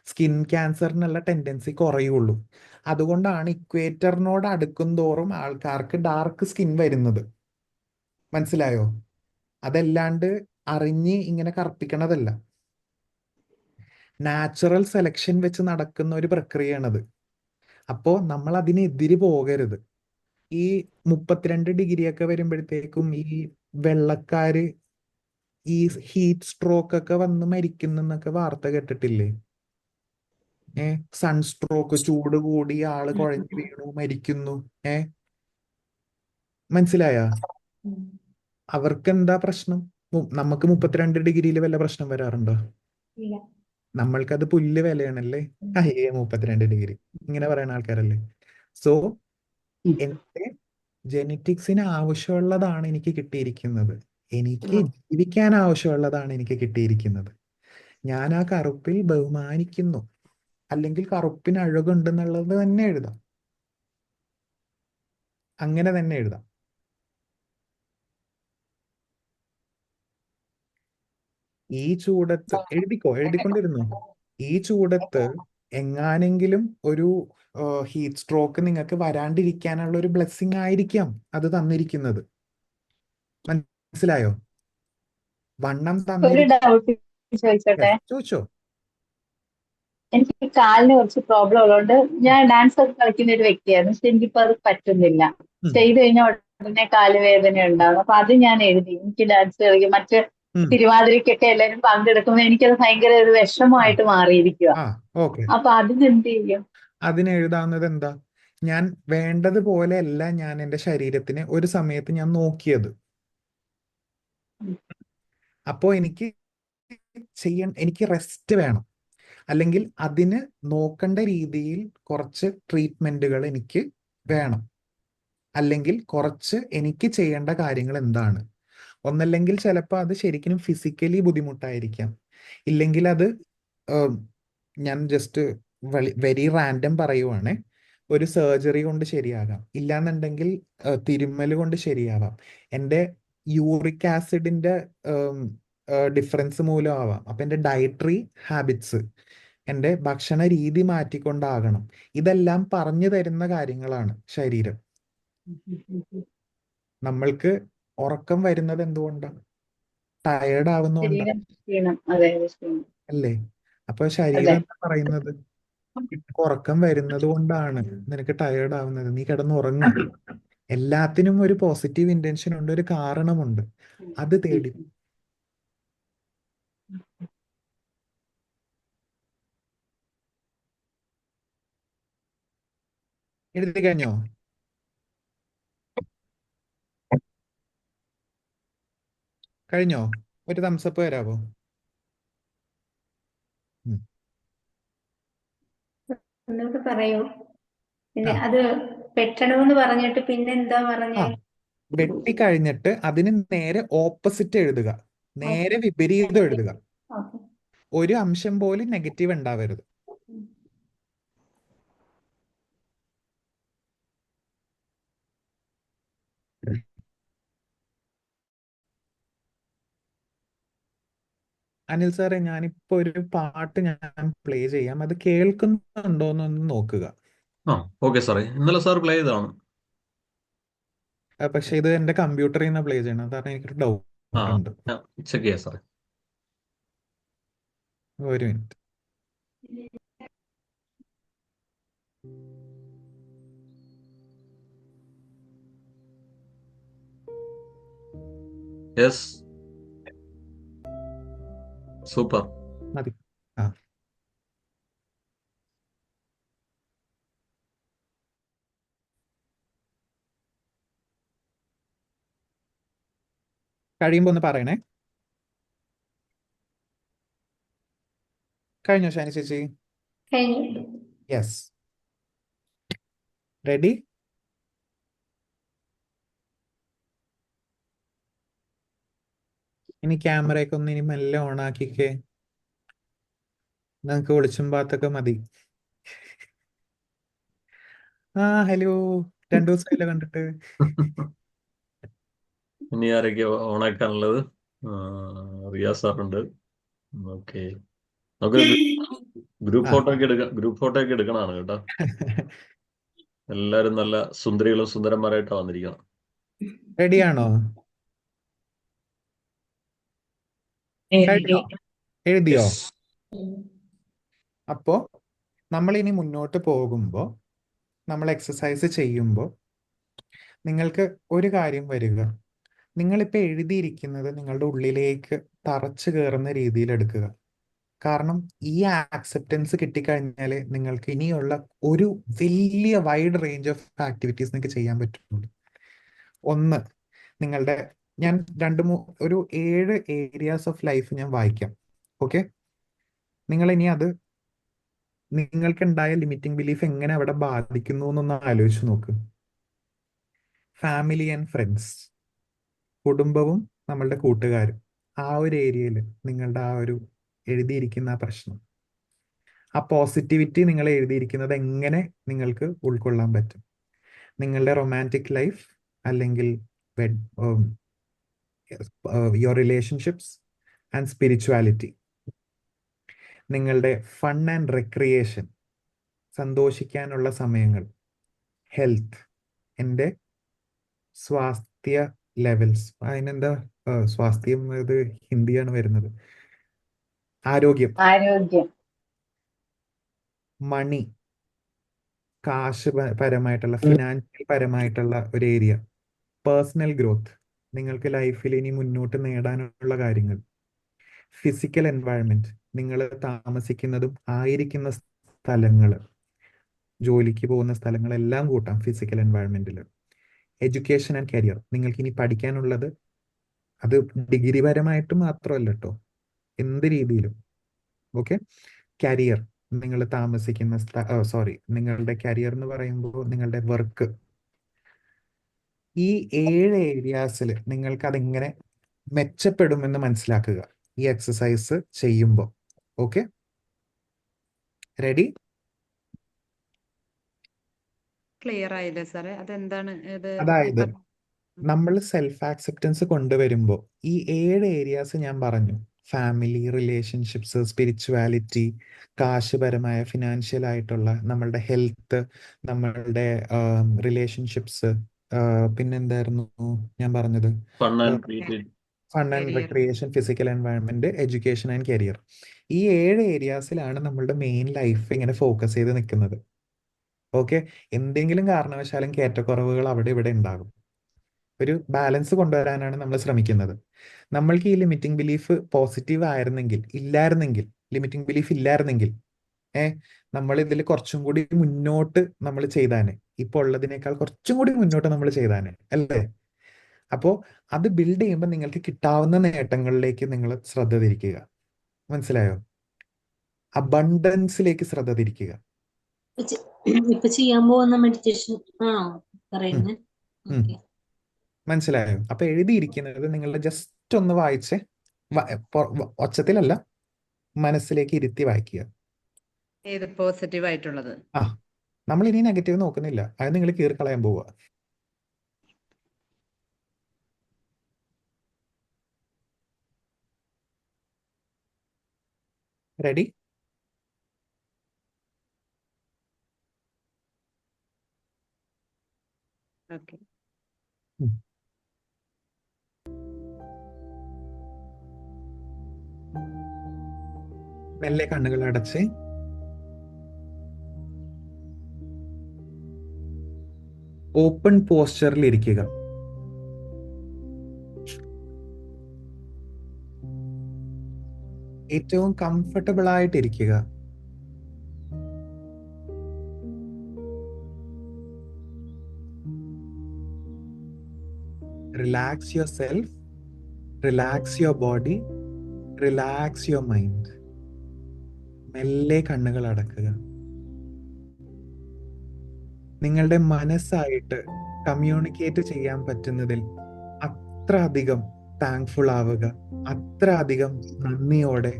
സ്കിൻ ക്യാൻസറിനുള്ള ടെൻഡൻസി കുറയുള്ളൂ. അതുകൊണ്ടാണ് ഇക്വേറ്ററിനോട് അടുക്കും തോറും ആൾക്കാർക്ക് ഡാർക്ക് സ്കിൻ വരുന്നത്. മനസ്സിലായോ? അതല്ലാണ്ട് അറിഞ്ഞ് ഇങ്ങനെ കറുപ്പിക്കണതല്ല. നാച്ചുറൽ സെലക്ഷൻ വെച്ച് നടക്കുന്ന ഒരു പ്രക്രിയയാണത്. അപ്പോൾ നമ്മൾ അതിനെതിരെ പോകരുത്. ഈ 32 ഡിഗ്രി ഒക്കെ വരുമ്പോഴത്തേക്കും ഈ വെള്ളക്കാര് ഈ ഹീറ്റ് സ്ട്രോക്ക് ഒക്കെ വന്ന് മരിക്കുന്നൊക്കെ വാർത്ത കേട്ടിട്ടില്ലേ? സൺസ്ട്രോക്ക്, ചൂട് കൂടി ആള് കുഴഞ്ഞു വീണു മരിക്കുന്നു. മനസ്സിലായ? അവർക്ക് എന്താ പ്രശ്നം? നമുക്ക് 32 ഡിഗ്രിയിൽ വല്ല പ്രശ്നം വരാറുണ്ടോ? നമ്മൾക്കത് പുല്ല് വിലയാണല്ലേ. 32 ഡിഗ്രി ഇങ്ങനെ പറയുന്ന ആൾക്കാരല്ലേ. സോ എന്റെ ജെനറ്റിക്സിന് ആവശ്യമുള്ളതാണ് എനിക്ക് കിട്ടിയിരിക്കുന്നത്. എനിക്ക് ജീവിക്കാൻ ആവശ്യമുള്ളതാണ് എനിക്ക് കിട്ടിയിരിക്കുന്നത്. ഞാൻ ആ കറുപ്പിൽ ബഹുമാനിക്കുന്നു, അല്ലെങ്കിൽ കറുപ്പിന് അഴകുണ്ടെന്നുള്ളത് തന്നെ എഴുതാം. അങ്ങനെ തന്നെ എഴുതാം. ഈ ചൂടത്ത് എഴുതിക്കൊണ്ടിരുന്നു. ഈ ചൂടത്ത് എങ്ങാനെങ്കിലും ഒരു ഹീറ്റ് സ്ട്രോക്ക് നിങ്ങൾക്ക് വരാണ്ടിരിക്കാനുള്ള ഒരു ബ്ലെസ്സിങ് ആയിരിക്കാം അത് തന്നിരിക്കുന്നത്. മനസ്സിലായോ? വണ്ണം ഒരു ഡൗട്ട് ചോദിച്ചോട്ടെ. ചോദിച്ചോ. എനിക്ക് കാലിന് കുറച്ച് പ്രോബ്ലം ഉള്ളതുകൊണ്ട് ഞാൻ ഡാൻസ് ഒക്കെ കളിക്കുന്ന ഒരു വ്യക്തിയായിരുന്നു. പക്ഷെ എനിക്കിപ്പോ അത് പറ്റുന്നില്ല. ചെയ്തു കഴിഞ്ഞാൽ ഉടനെ കാലുവേദന ഉണ്ടാകും. അപ്പൊ അത് ഞാൻ എഴുതി. എനിക്ക് ഡാൻസ് കളിക്കും, മറ്റ് തിരുവാതിരക്കൊക്കെ എല്ലാവരും പങ്കെടുക്കുമ്പോൾ എനിക്കത് ഭയങ്കര ഒരു വിഷമമായിട്ട് മാറിയിരിക്കുക. അപ്പൊ അതിനെന്ത് ചെയ്യും? അതിന് എഴുതാവുന്നത് എന്താ? ഞാൻ വേണ്ടതുപോലെ അല്ല ഞാൻ എൻ്റെ ശരീരത്തിനെ ഒരു സമയത്ത് ഞാൻ നോക്കിയത്. അപ്പോ എനിക്ക് റെസ്റ്റ് വേണം, അല്ലെങ്കിൽ അതിന് നോക്കേണ്ട രീതിയിൽ കുറച്ച് ട്രീറ്റ്മെന്റുകൾ എനിക്ക് വേണം, അല്ലെങ്കിൽ കുറച്ച് എനിക്ക് ചെയ്യേണ്ട കാര്യങ്ങൾ എന്താണ്. ഒന്നല്ലെങ്കിൽ ചിലപ്പോൾ അത് ശരിക്കും ഫിസിക്കലി ബുദ്ധിമുട്ടായിരിക്കാം, ഇല്ലെങ്കിൽ അത് ഞാൻ ജസ്റ്റ് വെരി റാൻഡം പറയുവാണേ, ഒരു സർജറി കൊണ്ട് ശരിയാകാം, ഇല്ലാന്നുണ്ടെങ്കിൽ തിരുമ്മൽ കൊണ്ട് ശരിയാവാം, എൻ്റെ യൂറിക് ആസിഡിന്റെ ഡിഫറൻസ് മൂലം ആവാം. അപ്പൊ എൻ്റെ ഡയറ്ററി ഹാബിറ്റ്സ്, എൻ്റെ ഭക്ഷണ രീതി മാറ്റിക്കൊണ്ടാകണം. ഇതെല്ലാം പറഞ്ഞു തരുന്ന കാര്യങ്ങളാണ് ശരീരം. നമ്മൾക്ക് ഉറക്കം വരുന്നത് എന്തുകൊണ്ടാണ്? ടയേർഡ് ആവുന്നതുകൊണ്ടാണ് അല്ലേ? അപ്പൊ അതെ. ശരീരം എന്താ പറയുന്നത്? നിനക്ക് ഉറക്കം വരുന്നത് കൊണ്ടാണ് നിനക്ക് ടയേർഡ് ആവുന്നത്, നീ കിടന്നുറങ്ങ്. എല്ലാത്തിനും ഒരു പോസിറ്റീവ് ഇന്റൻഷൻ ഉണ്ട്, ഒരു കാരണമുണ്ട്. അത് തേടി എഴുതി കഴിഞ്ഞോ? കഴിഞ്ഞോ? ഒരു തംസപ്പ് തരാവോ? ഉം. ഒന്നുകൂടെ പറയൂ. പിന്നെ ആ അത് വെട്ടണമെന്ന് പറഞ്ഞിട്ട് പിന്നെ എന്താ ആ പറഞ്ഞേ? വെട്ടിക്കഴിഞ്ഞിട്ട് അതിന് നേരെ ഓപ്പോസിറ്റ് എഴുതുക, നേരെ വിപരീതം എഴുതുക. ഓക്കെ. ഒരു അംശം പോലും നെഗറ്റീവ് ഉണ്ടാവരുത്. അനിൽ സാറേ, ഞാനിപ്പോ ഒരു പാട്ട് ഞാൻ പ്ലേ ചെയ്യാം, അത് കേൾക്കുന്നുണ്ടോന്നൊന്ന് നോക്കുക. ആ ഓക്കെ സാറേ, ഇന്നലെ സാർ പ്ലേ ചെയ്തതാണ്. പക്ഷെ ഇത് എന്റെ കമ്പ്യൂട്ടറിൽ നിന്ന് പ്ലേ ചെയ്യണം, കാരണം എനിക്കൊരു ആ ഡൗട്ട് ഉണ്ട്. ചെക്ക് ചെയ്യാം സാറേ. ഒരു മിനിറ്റ്. Yes, super. മതി. ആ കഴിയുമ്പോ ഒന്ന് പറയണേ. കഴിഞ്ഞോ ഷാനി ചേച്ചി? കഴിഞ്ഞു. യെസ്. റെഡി? ഇനി ക്യാമറയൊക്കെ ഒന്ന് ഇനി മെല്ലെ ഓൺ ആക്കിക്കേ. നിങ്ങൾക്ക് വെളിച്ചം ഭാഗത്തൊക്കെ മതി. ആ ഹലോ, 2 ദിവസമായില്ല കണ്ടിട്ട്. ഇനി ആരൊക്കെ ഓണാക്കാനുള്ളത്? റിയ സാറുണ്ട്. ഓക്കെ, നമുക്ക് ഗ്രൂപ്പ് ആ ഫോട്ടോ ഒക്കെ എടുക്കാം. ഗ്രൂപ്പ് ഫോട്ടോ ഒക്കെ എടുക്കണതാണ് കേട്ടോ. എല്ലാരും നല്ല സുന്ദരികളും സുന്ദരന്മാരായിട്ടാ വന്നിരിക്കണം. റെഡിയാണോ? കഴിഞ്ഞോ? എഴുതിയോ? യെസ്. അപ്പോ നമ്മൾ ഇനി മുന്നോട്ട് പോകുമ്പോൾ, നമ്മൾ എക്സസൈസ് ചെയ്യുമ്പോൾ നിങ്ങൾക്ക് ഒരു കാര്യം വരിക, നിങ്ങളിപ്പോൾ എഴുതിയിരിക്കുന്നത് നിങ്ങളുടെ ഉള്ളിലേക്ക് തറച്ചു കയറുന്ന രീതിയിൽ എടുക്കുക. കാരണം ഈ ആക്സെപ്റ്റൻസ് കിട്ടിക്കഴിഞ്ഞാൽ നിങ്ങൾക്ക് ഇനിയുള്ള ഒരു വലിയ വൈഡ് റേഞ്ച് ഓഫ് ആക്ടിവിറ്റീസ് നിങ്ങൾക്ക് ചെയ്യാൻ പറ്റുള്ളൂ. ഒന്ന്, നിങ്ങളുടെ ഞാൻ ഒരു 7 ഏരിയാസ് ഓഫ് ലൈഫ് ഞാൻ വായിക്കാം. ഓക്കെ, നിങ്ങൾ ഇനി അത് നിങ്ങൾക്കുണ്ടായ ലിമിറ്റിംഗ് ബിലീഫ് എങ്ങനെ അവിടെ ബാധിക്കുന്നു എന്നൊന്ന് ആലോചിച്ച് നോക്ക്. ഫാമിലി ആൻഡ് ഫ്രണ്ട്സ്, കുടുംബവും നമ്മളുടെ കൂട്ടുകാരും, ആ ഒരു ഏരിയയിൽ നിങ്ങളുടെ ആ ഒരു എഴുതിയിരിക്കുന്ന ആ പ്രശ്നം, ആ പോസിറ്റിവിറ്റി നിങ്ങൾ എഴുതിയിരിക്കുന്നത് എങ്ങനെ നിങ്ങൾക്ക് ഉൾക്കൊള്ളാൻ പറ്റും. നിങ്ങളുടെ റൊമാൻറ്റിക് ലൈഫ്, അല്ലെങ്കിൽ യുവർ റിലേഷൻഷിപ്സ് ആൻഡ് സ്പിരിച്വാലിറ്റി, നിങ്ങളുടെ ഫൺ ആൻഡ് റെക്രിയേഷൻ, സന്തോഷിക്കാനുള്ള സമയങ്ങൾ, ഹെൽത്ത്, എൻ്റെ സ്വാസ്ഥ്യ ലെവൽസ്, അതിനെന്താ സ്വാസ്ഥ്യം, ഇത് ഹിന്ദിയാണ് വരുന്നത്, ആരോഗ്യം, ആരോഗ്യം, മണി, കാശ് പരമായിട്ടുള്ള ഫിനാൻഷ്യൽ പരമായിട്ടുള്ള ഒരു ഏരിയ, പേഴ്സണൽ ഗ്രോത്ത്, നിങ്ങൾക്ക് ലൈഫിൽ ഇനി മുന്നോട്ട് നേടാനുള്ള കാര്യങ്ങൾ, ഫിസിക്കൽ എൻവയൺമെന്റ്, നിങ്ങൾ താമസിക്കുന്നതും ആയിരിക്കുന്ന സ്ഥലങ്ങൾ, ജോലിക്ക് പോകുന്ന സ്ഥലങ്ങളെല്ലാം കൂട്ടാം ഫിസിക്കൽ എൻവയൺമെന്റിൽ, എഡ്യൂക്കേഷൻ ആൻഡ് കരിയർ, നിങ്ങൾക്ക് ഇനി പഠിക്കാനുള്ളത്, അത് ഡിഗ്രി പരമായിട്ട് മാത്രമല്ല കേട്ടോ, എന്ത് രീതിയിലും. ഓക്കെ, കരിയർ, നിങ്ങൾ താമസിക്കുന്ന നിങ്ങളുടെ കരിയർ എന്ന് പറയുമ്പോൾ നിങ്ങളുടെ വർക്ക്, ഈ 7 ഏരിയാസിൽ നിങ്ങൾക്ക് അതെങ്ങനെ മെച്ചപ്പെടുമെന്ന് മനസ്സിലാക്കുക ഈ എക്സസൈസ് ചെയ്യുമ്പോൾ. Okay, ready? ക്ലിയർ ആയില്ലേ സാറേ? അതെന്താണ് ഇത്? അതായത് നമ്മൾ സെൽഫ് ആക്സെപ്റ്റൻസ് കൊണ്ടുവരുമ്പോൾ ഈ 7 ഏരിയാസ് ഞാൻ പറഞ്ഞു, ഫാമിലി, റിലേഷൻഷിപ്സ്, സ്പിരിച്വാലിറ്റി, കാശുപരമായ ഫിനാൻഷ്യൽ ആയിട്ടുള്ള, നമ്മളുടെ ഹെൽത്ത്, നമ്മളുടെ റിലേഷൻഷിപ്സ്, പിന്നെന്തായിരുന്നു ഞാൻ പറഞ്ഞത്? Fun and creativity. Fun and career recreation, physical environment, education and career. ഈ 7 ഏരിയാസിലാണ് നമ്മളുടെ മെയിൻ ലൈഫ് ഇങ്ങനെ ഫോക്കസ് ചെയ്ത് നിൽക്കുന്നത്. ഓക്കെ, എന്തെങ്കിലും കാരണവശാലും ഏറ്റക്കുറവുകൾ അവിടെ ഇവിടെ ഉണ്ടാകും. ഒരു ബാലൻസ് കൊണ്ടുവരാനാണ് നമ്മൾ ശ്രമിക്കുന്നത്. നമ്മൾക്ക് ഈ limiting belief positive limiting belief ഇല്ലായിരുന്നെങ്കിൽ നമ്മൾ ഇതിൽ കുറച്ചും കൂടി മുന്നോട്ട് നമ്മൾ ചെയ്താനെ, ഇപ്പോൾ ഉള്ളതിനേക്കാൾ കുറച്ചും കൂടി മുന്നോട്ട് നമ്മൾ ചെയ്താനെ, അല്ലേ? അപ്പോൾ അത് ബിൽഡ് ചെയ്യുമ്പോൾ നിങ്ങൾക്ക് കിട്ടാവുന്ന നേട്ടങ്ങളിലേക്ക് നിങ്ങൾ ശ്രദ്ധ തിരിക്കുക. മനസ്സിലായോ? അബണ്ടൻസിലേക്ക് ശ്രദ്ധ തിരിക്കുക. ഇപ്പൊ ചെയ്യാൻ പോകുന്ന മെഡിറ്റേഷൻ ആണോ പറയുന്നത്? ഉം. മനസ്സിലായോ? അപ്പൊ എഴുതിയിരിക്കുന്നത് നിങ്ങൾ ജസ്റ്റ് ഒന്ന് വായിച്ച് ഒച്ചത്തിലല്ല, മനസ്സിലേക്ക് ഇരുത്തി വായിക്കുക. ഏത് പോസിറ്റീവ് ആയിട്ടുള്ളത്? നമ്മൾ ഇനി നെഗറ്റീവ് നോക്കുന്നില്ല, അത് നിങ്ങൾ കീറി കളയാൻ പോവുക. റെഡി? ഓക്കെ. മെല്ലെ കണ്ണുകൾ അടച്ച് ഓപ്പൺ പോസ്ചറിൽ ഇരിക്കുക. ഏറ്റവും കംഫർട്ടബിൾ ആയിട്ടിരിക്കുക. Relax your self, relax your body, relax your mind. മെല്ലെ കണ്ണുകൾ അടക്കുക. നിങ്ങളുടെ മനസ്സായിട്ട് കമ്മ്യൂണിക്കേറ്റ് ചെയ്യാൻ പറ്റുന്നതിൽ അത്ര അധികം താങ്ക്ഫുൾ ആവുക, അത്ര അധികം നന്ദിയോടെ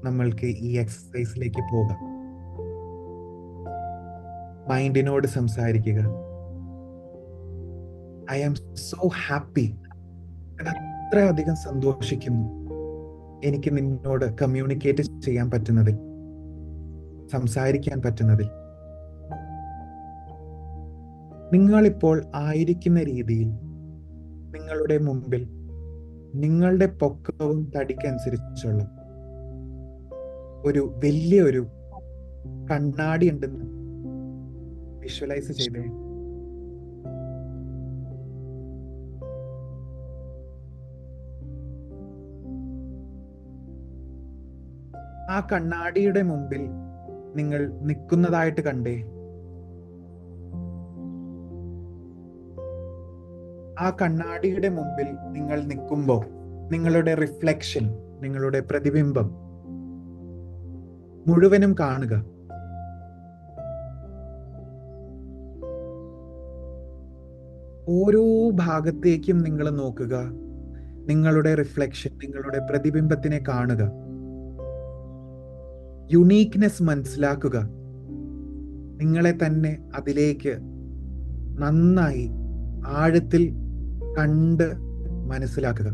നമ്മൾക്ക് ഈ എക്സസൈസിലേക്ക് പോകാം. മൈൻഡിനോട് സംസാരിക്കുക. ഐ ആം സോ ഹാപ്പി, അത്ര അധികം സന്തോഷിക്കുന്നു എനിക്ക് നിന്നോട് കമ്മ്യൂണിക്കേറ്റ് ചെയ്യാൻ പറ്റുന്നതിൽ, സംസാരിക്കാൻ പറ്റുന്നതിൽ. നിങ്ങളിപ്പോൾ ആയിരിക്കുന്ന രീതിയിൽ നിങ്ങളുടെ മുമ്പിൽ നിങ്ങളുടെ പൊക്കവും തടിക്കനുസരിച്ചുള്ള ഒരു വലിയൊരു കണ്ണാടി ഉണ്ടെന്ന് വിഷ്വലൈസ് ചെയ്തേ. ആ കണ്ണാടിയുടെ മുമ്പിൽ നിങ്ങൾ നിൽക്കുന്നതായിട്ട് കണ്ടേ. ആ കണ്ണാടിയുടെ മുമ്പിൽ നിങ്ങൾ നിൽക്കുമ്പോൾ നിങ്ങളുടെ റിഫ്ലക്ഷൻ, നിങ്ങളുടെ പ്രതിബിംബം മുഴുവനും കാണുക. ഓരോ ഭാഗത്തേക്കും നിങ്ങൾ നോക്കുക. നിങ്ങളുടെ റിഫ്ലക്ഷൻ, നിങ്ങളുടെ പ്രതിബിംബത്തിനെ കാണുക. യുണീക്നെസ് മനസ്സിലാക്കുക. നിങ്ങളെ തന്നെ അതിലേക്ക് നന്നായി ആഴത്തിൽ കണ്ട് മനസ്സിലാക്കുക.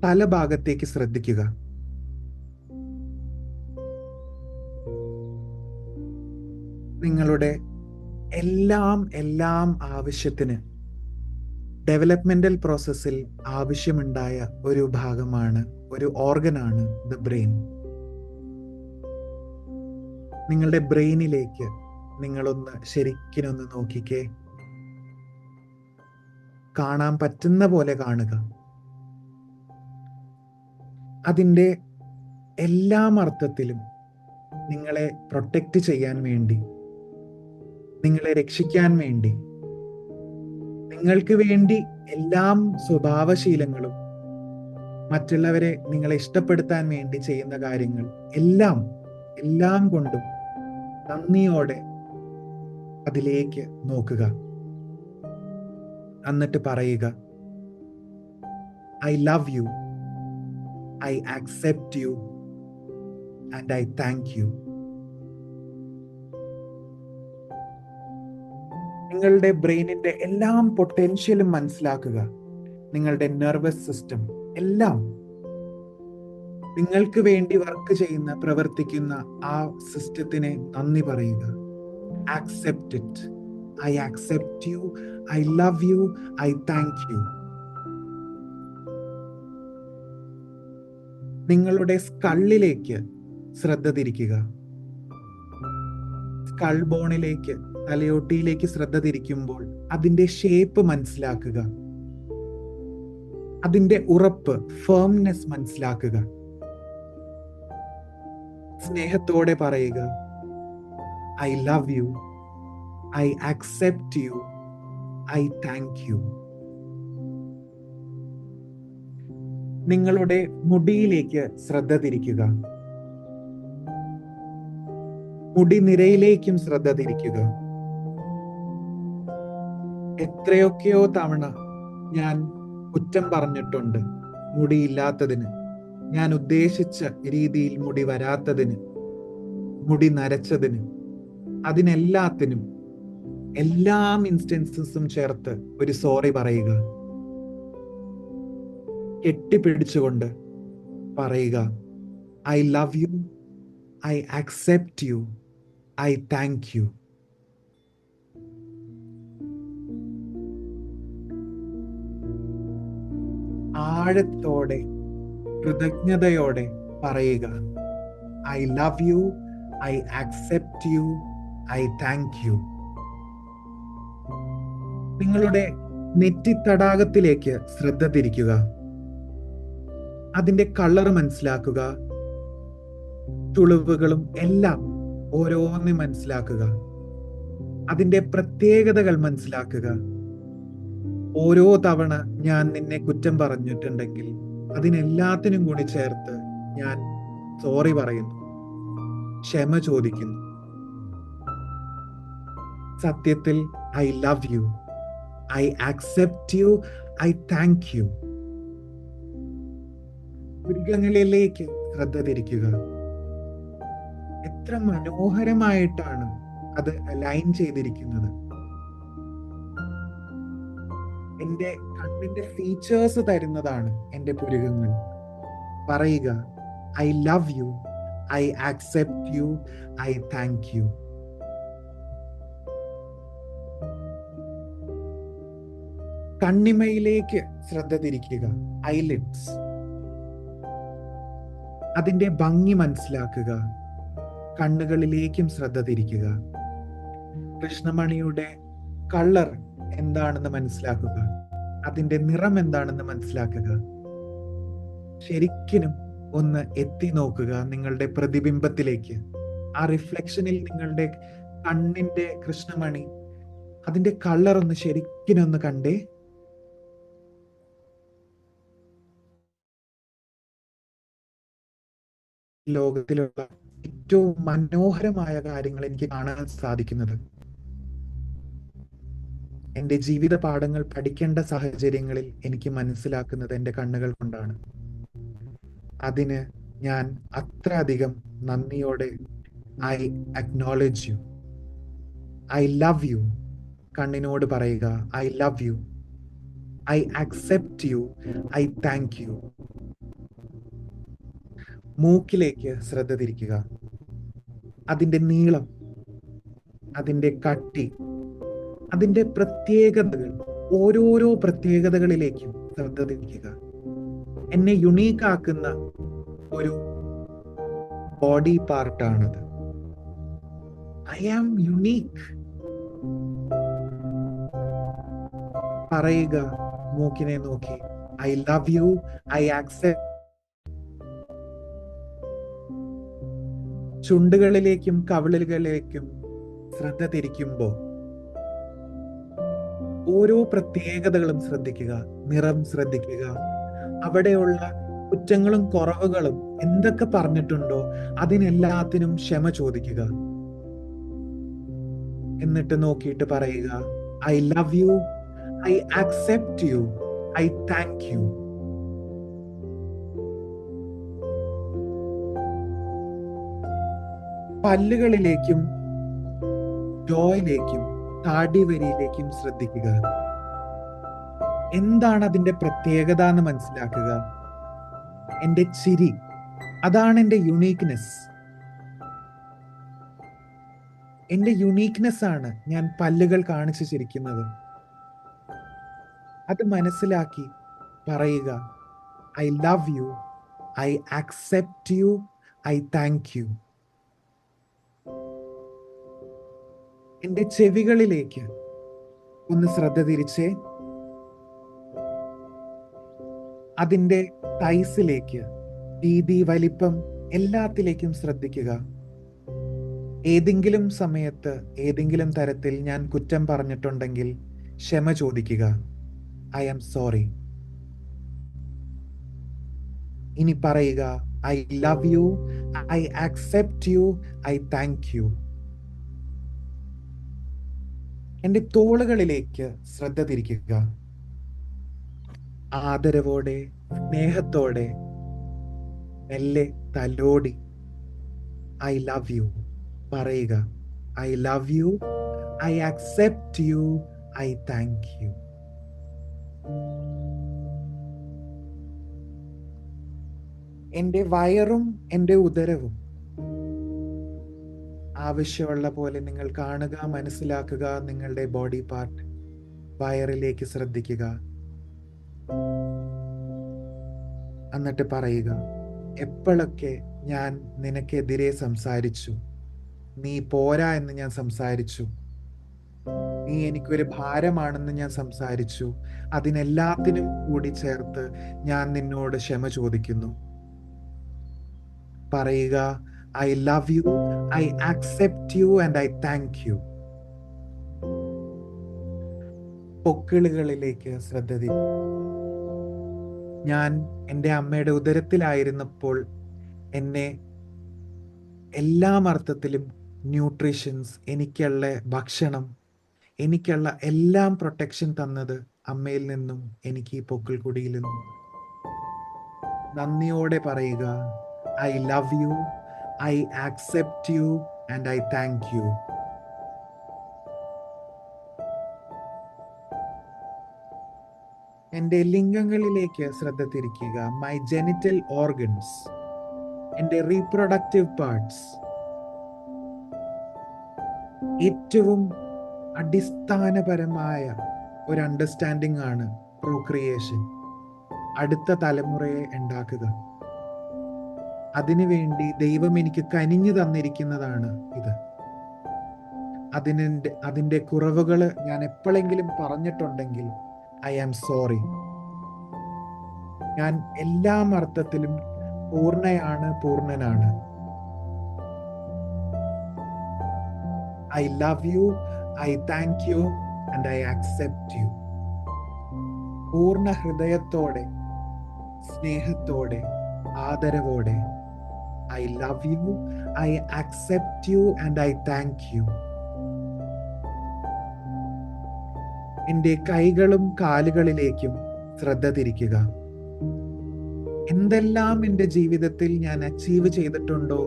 തലഭാഗത്തേക്ക് ശ്രദ്ധിക്കുക. നിങ്ങളുടെ എല്ലാം ആവശ്യത്തിന് ഡെവലപ്മെന്റൽ പ്രോസസ്സിൽ ആവശ്യമുണ്ടായ ഒരു ഭാഗമാണ്, ഒരു ഓർഗനാണ് ദ ബ്രെയിൻ. നിങ്ങളുടെ ബ്രെയിനിലേക്ക് നിങ്ങളൊന്ന് ശരിക്കിനൊന്ന് നോക്കിക്കേ. കാണാൻ പറ്റുന്ന പോലെ കാണുക. അതിൻ്റെ എല്ലാ അർത്ഥത്തിലും നിങ്ങളെ പ്രൊട്ടക്റ്റ് ചെയ്യാൻ വേണ്ടി, നിങ്ങളെ രക്ഷിക്കാൻ വേണ്ടി, നിങ്ങൾക്ക് വേണ്ടി എല്ലാം സ്വഭാവശീലങ്ങളും മറ്റുള്ളവരെ നിങ്ങളെ ഇഷ്ടപ്പെടുത്താൻ വേണ്ടി ചെയ്യുന്ന കാര്യങ്ങൾ എല്ലാം കൊണ്ടും നന്ദിയോടെ അതിലേക്ക് നോക്കുക. എന്നിട്ട് പറയുക, I love you, I accept you and I thank U. നിങ്ങളുടെ ബ്രെയിനിന്റെ എല്ലാം പൊട്ടൻഷ്യലും മനസ്സിലാക്കുക. നിങ്ങളുടെ നെർവസ് സിസ്റ്റം എല്ലാം നിങ്ങൾക്ക് വേണ്ടി വർക്ക് ചെയ്യുന്ന, പ്രവർത്തിക്കുന്ന ആ സിസ്റ്റത്തിനെ നന്ദി പറയുക. accept it. I accept you. I love you. I thank you. നിങ്ങളുടെ സ്കള്ളിലേക്ക് ശ്രദ്ധ തിരിക്കുക. സ്കൾ ബോണിലേക്ക്, തലയോട്ടിയിലേക്ക് ശ്രദ്ധ തിരിക്കുമ്പോൾ അതിന്റെ ഷേപ്പ് മനസ്സിലാക്കുക. അതിന്റെ ഉറപ്പ്, ഫേംനെസ് മനസ്സിലാക്കുക. സ്നേഹത്തോടെ പറയുക, I love you. I accept you. I thank you. നിങ്ങളുടെ മുടിയിലേക്ക് ശ്രദ്ധ തിരിക്കുക. മുടിനിരയിലേക്കും ശ്രദ്ധ തിരിക്കുക. എത്രയൊക്കെയോ തവണ ഞാൻ കുറ്റം പറഞ്ഞിട്ടുണ്ട് മുടിയില്ലാത്തതിന്, ഞാൻ ഉദ്ദേശിച്ച രീതിയിൽ മുടി വരാത്തതിന്, മുടി നരച്ചതിന്. അതിനെല്ലാത്തിനും, എല്ലാ ഇൻസ്റ്റൻസസും ചേർത്ത് ഒരു സോറി പറയുക. കെട്ടിപ്പിടിച്ചുകൊണ്ട് പറയുക, I love you. I accept you. I thank you. ആഴത്തോടെ, കൃതജ്ഞതയോടെ പറയുക, I love you. I accept you. I thank you. നിങ്ങളുടെ നെറ്റിത്തടാകത്തിലേക്ക് ശ്രദ്ധ തിരിക്കുക. അതിന്റെ കളർ മനസ്സിലാക്കുക. ചുളിവുകളും എല്ലാം ഓരോന്നും മനസ്സിലാക്കുക. അതിന്റെ പ്രത്യേകതകൾ മനസ്സിലാക്കുക. ഓരോ തവണ ഞാൻ നിന്നെ കുറ്റം പറഞ്ഞിട്ടുണ്ടെങ്കിൽ അതിനെല്ലാത്തിനും കൂടി ചേർത്ത് ഞാൻ സോറി പറയുന്നു, ക്ഷമ ചോദിക്കുന്നു. സത്യത്തിൽ I love you. I accept you. I thank you. പുരികങ്ങളിലേക്ക് ശ്രദ്ധ തിരിക്കുക. എത്ര മനോഹരമായിട്ടാണ് അത് അലൈൻ ചെയ്തിരിക്കുന്നത്. എന്റെ കണ്ണിന്റെ ഫീച്ചേഴ്സ് തരുന്നതാണ് എന്റെ പുരികങ്ങൾ. പറയുക, I love you. I accept you. I thank you. കണ്ണിമയിലേക്ക് ശ്രദ്ധ തിരിക്കുക. ഐലിഡ്സ്, അതിന്റെ ഭംഗി മനസ്സിലാക്കുക. കണ്ണുകളിലേക്കും ശ്രദ്ധ തിരിക്കുക. കൃഷ്ണമണിയുടെ കളർ എന്താണെന്ന് മനസ്സിലാക്കുക. അതിന്റെ നിറം എന്താണെന്ന് മനസ്സിലാക്കുക. ശരിക്കും ഒന്ന് എത്തി നോക്കുക നിങ്ങളുടെ പ്രതിബിംബത്തിലേക്ക്. ആ റിഫ്ലക്ഷനിൽ നിങ്ങളുടെ കണ്ണിന്റെ കൃഷ്ണമണി, അതിന്റെ കളർ ഒന്ന് ശരിക്കും ഒന്ന് കണ്ടേ. ലോകത്തിലുള്ള ഏറ്റവും മനോഹരമായ കാര്യങ്ങൾ എനിക്ക് കാണാൻ സാധിക്കുന്നത് എൻ്റെ ജീവിത പാഠങ്ങൾ പഠിക്കേണ്ട സാഹചര്യങ്ങളിൽ എനിക്ക് മനസ്സിലാക്കുന്നത് എൻ്റെ കണ്ണുകൾ കൊണ്ടാണ്. അതിന് ഞാൻ അത്രയധികം നന്ദിയോടെ I acknowledge you. I love you. കണ്ണിനോട് പറയുക, I love you. I accept you. I thank you. മൂക്കിലേക്ക് ശ്രദ്ധ തിരിക്കുക. അതിൻ്റെ നീളം, അതിൻ്റെ കട്ടി, അതിൻ്റെ പ്രത്യേകതകൾ, ഓരോരോ പ്രത്യേകതകളിലേക്കും ശ്രദ്ധ തിരിക്കുക. എന്നെ യുണീക്ക് ആക്കുന്ന ഒരു ബോഡി പാർട്ടാണത്. I am unique. പറയുക മൂക്കിനെ നോക്കി, I love you. I accept. ചുണ്ടുകളിലേക്കും കവിളുകളിലേക്കും ശ്രദ്ധ തിരിക്കുമ്പോൾ ഓരോ പ്രത്യേകതകളും ശ്രദ്ധിക്കുക. നിറം ശ്രദ്ധിക്കുക. അവിടെയുള്ള കുറ്റങ്ങളും കുറവുകളും എന്തൊക്കെ പറഞ്ഞിട്ടുണ്ടോ അതിനെല്ലാത്തിനും ക്ഷമ ചോദിക്കുക. എന്നിട്ട് നോക്കിയിട്ട് പറയുക, I love you. I accept you. I thank you. പല്ലുകളിലേക്കും ജോയിലേക്കും താടിവരിയിലേക്കും ശ്രദ്ധിക്കുക. എന്താണ് അതിന്റെ പ്രത്യേകത എന്ന് മനസ്സിലാക്കുക. എൻ്റെ ചിരി, അതാണ് എൻ്റെ യുണീക്ക്നെസ്. എൻ്റെ യുണീക്നെസ് ആണ് ഞാൻ പല്ലുകൾ കാണിച്ചു ചിരിക്കുന്നത്. അത് മനസ്സിലാക്കി പറയുക, I love you, I accept you, I thank you. എൻ്റെ ചെവികളിലേക്ക് ഒന്ന് ശ്രദ്ധ തിരിച്ചേ. അതിൻ്റെ സൈസിലേക്ക്, വീതി, വലിപ്പം എല്ലാത്തിലേക്കും ശ്രദ്ധിക്കുക. ഏതെങ്കിലും സമയത്ത് ഏതെങ്കിലും തരത്തിൽ ഞാൻ കുറ്റം പറഞ്ഞിട്ടുണ്ടെങ്കിൽ ക്ഷമ ചോദിക്കുക. I am sorry. ഇനി പറയുക, I love you, I accept you, I thank you. എൻ്റെ തോളുകളിലേക്ക് ശ്രദ്ധ തിരിക്കുക. ആദരവോടെ, സ്നേഹത്തോടെ മെല്ലെ തലോടി ഐ ലവ് യു പറയുക. I love you, I accept you, I thank you. എൻ്റെ വയറും എൻ്റെ ഉദരവും ആവശ്യമുള്ള പോലെ നിങ്ങൾ കാണുക, മനസ്സിലാക്കുക. നിങ്ങളുടെ ബോഡി പാർട്ട് വയറിലേക്ക് ശ്രദ്ധിക്കുക. എന്നിട്ട് പറയുക, എപ്പോഴൊക്കെ ഞാൻ നിനക്കെതിരെ സംസാരിച്ചു, നീ പോരാ എന്ന് ഞാൻ സംസാരിച്ചു, നീ എനിക്കൊരു ഭാരമാണെന്ന് ഞാൻ സംസാരിച്ചു, അതിനെല്ലാത്തിനും കൂടി ചേർത്ത് ഞാൻ നിന്നോട് ക്ഷമ ചോദിക്കുന്നു. പറയുക, I love you, I accept you and I thank you. പൊക്കിളുകളിലേക്ക് ശ്രദ്ധ തിരിക്കുക. ഞാൻ എൻ്റെ അമ്മയുടെ ഉദരത്തിലായിരുന്നപ്പോൾ എന്നെ എല്ലാ അർത്ഥത്തിലും ന്യൂട്രീഷൻസ്, എനിക്കുള്ള ഭക്ഷണം, എനിക്കുള്ള എല്ലാം പ്രൊട്ടക്ഷൻ തന്നത് അമ്മയിൽ നിന്നും എനിക്ക് ഈ പൊക്കിൾക്കൊടിയിൽ നിന്നും. നന്ദിയോടെ പറയുക, I love you, I accept you and I thank you. എൻ്റെ ലിംഗങ്ങളിലേക്ക് ശ്രദ്ധ തിരിക്കുക. മൈ ജെനിറ്റൽ ഓർഗൻസ്, എൻ്റെ റീപ്രൊഡക്റ്റീവ് പാർട്സ്. ഏറ്റവും അടിസ്ഥാനപരമായ ഒരു അണ്ടർസ്റ്റാൻഡിംഗ് ആണ് പ്രോക്രിയേഷൻ. അടുത്ത തലമുറയെ ഉണ്ടാക്കുക. അതിനുവേണ്ടി ദൈവം എനിക്ക് കനിഞ്ഞു തന്നിരിക്കുന്നതാണ് ഇത്. അതിൻ്റെ കുറവുകൾ ഞാൻ എപ്പോഴെങ്കിലും പറഞ്ഞിട്ടുണ്ടെങ്കിൽ ഐ ആം സോറി. ഞാൻ എല്ലാ അർത്ഥത്തിലും പൂർണ്ണയാണ്, പൂർണ്ണനാണ്. I love you, I thank you and I accept you. പൂർണ്ണ ഹൃദയത്തോടെ, സ്നേഹത്തോടെ, ആദരവോടെ I love you, I accept you and I thank you. എൻ്റെ കൈകളും കാലുകളിലേക്കും ശ്രദ്ധ തിരിക്കുക. എന്തെല്ലാം എൻ്റെ ജീവിതത്തിൽ ഞാൻ അച്ചീവ് ചെയ്തിട്ടുണ്ടോ,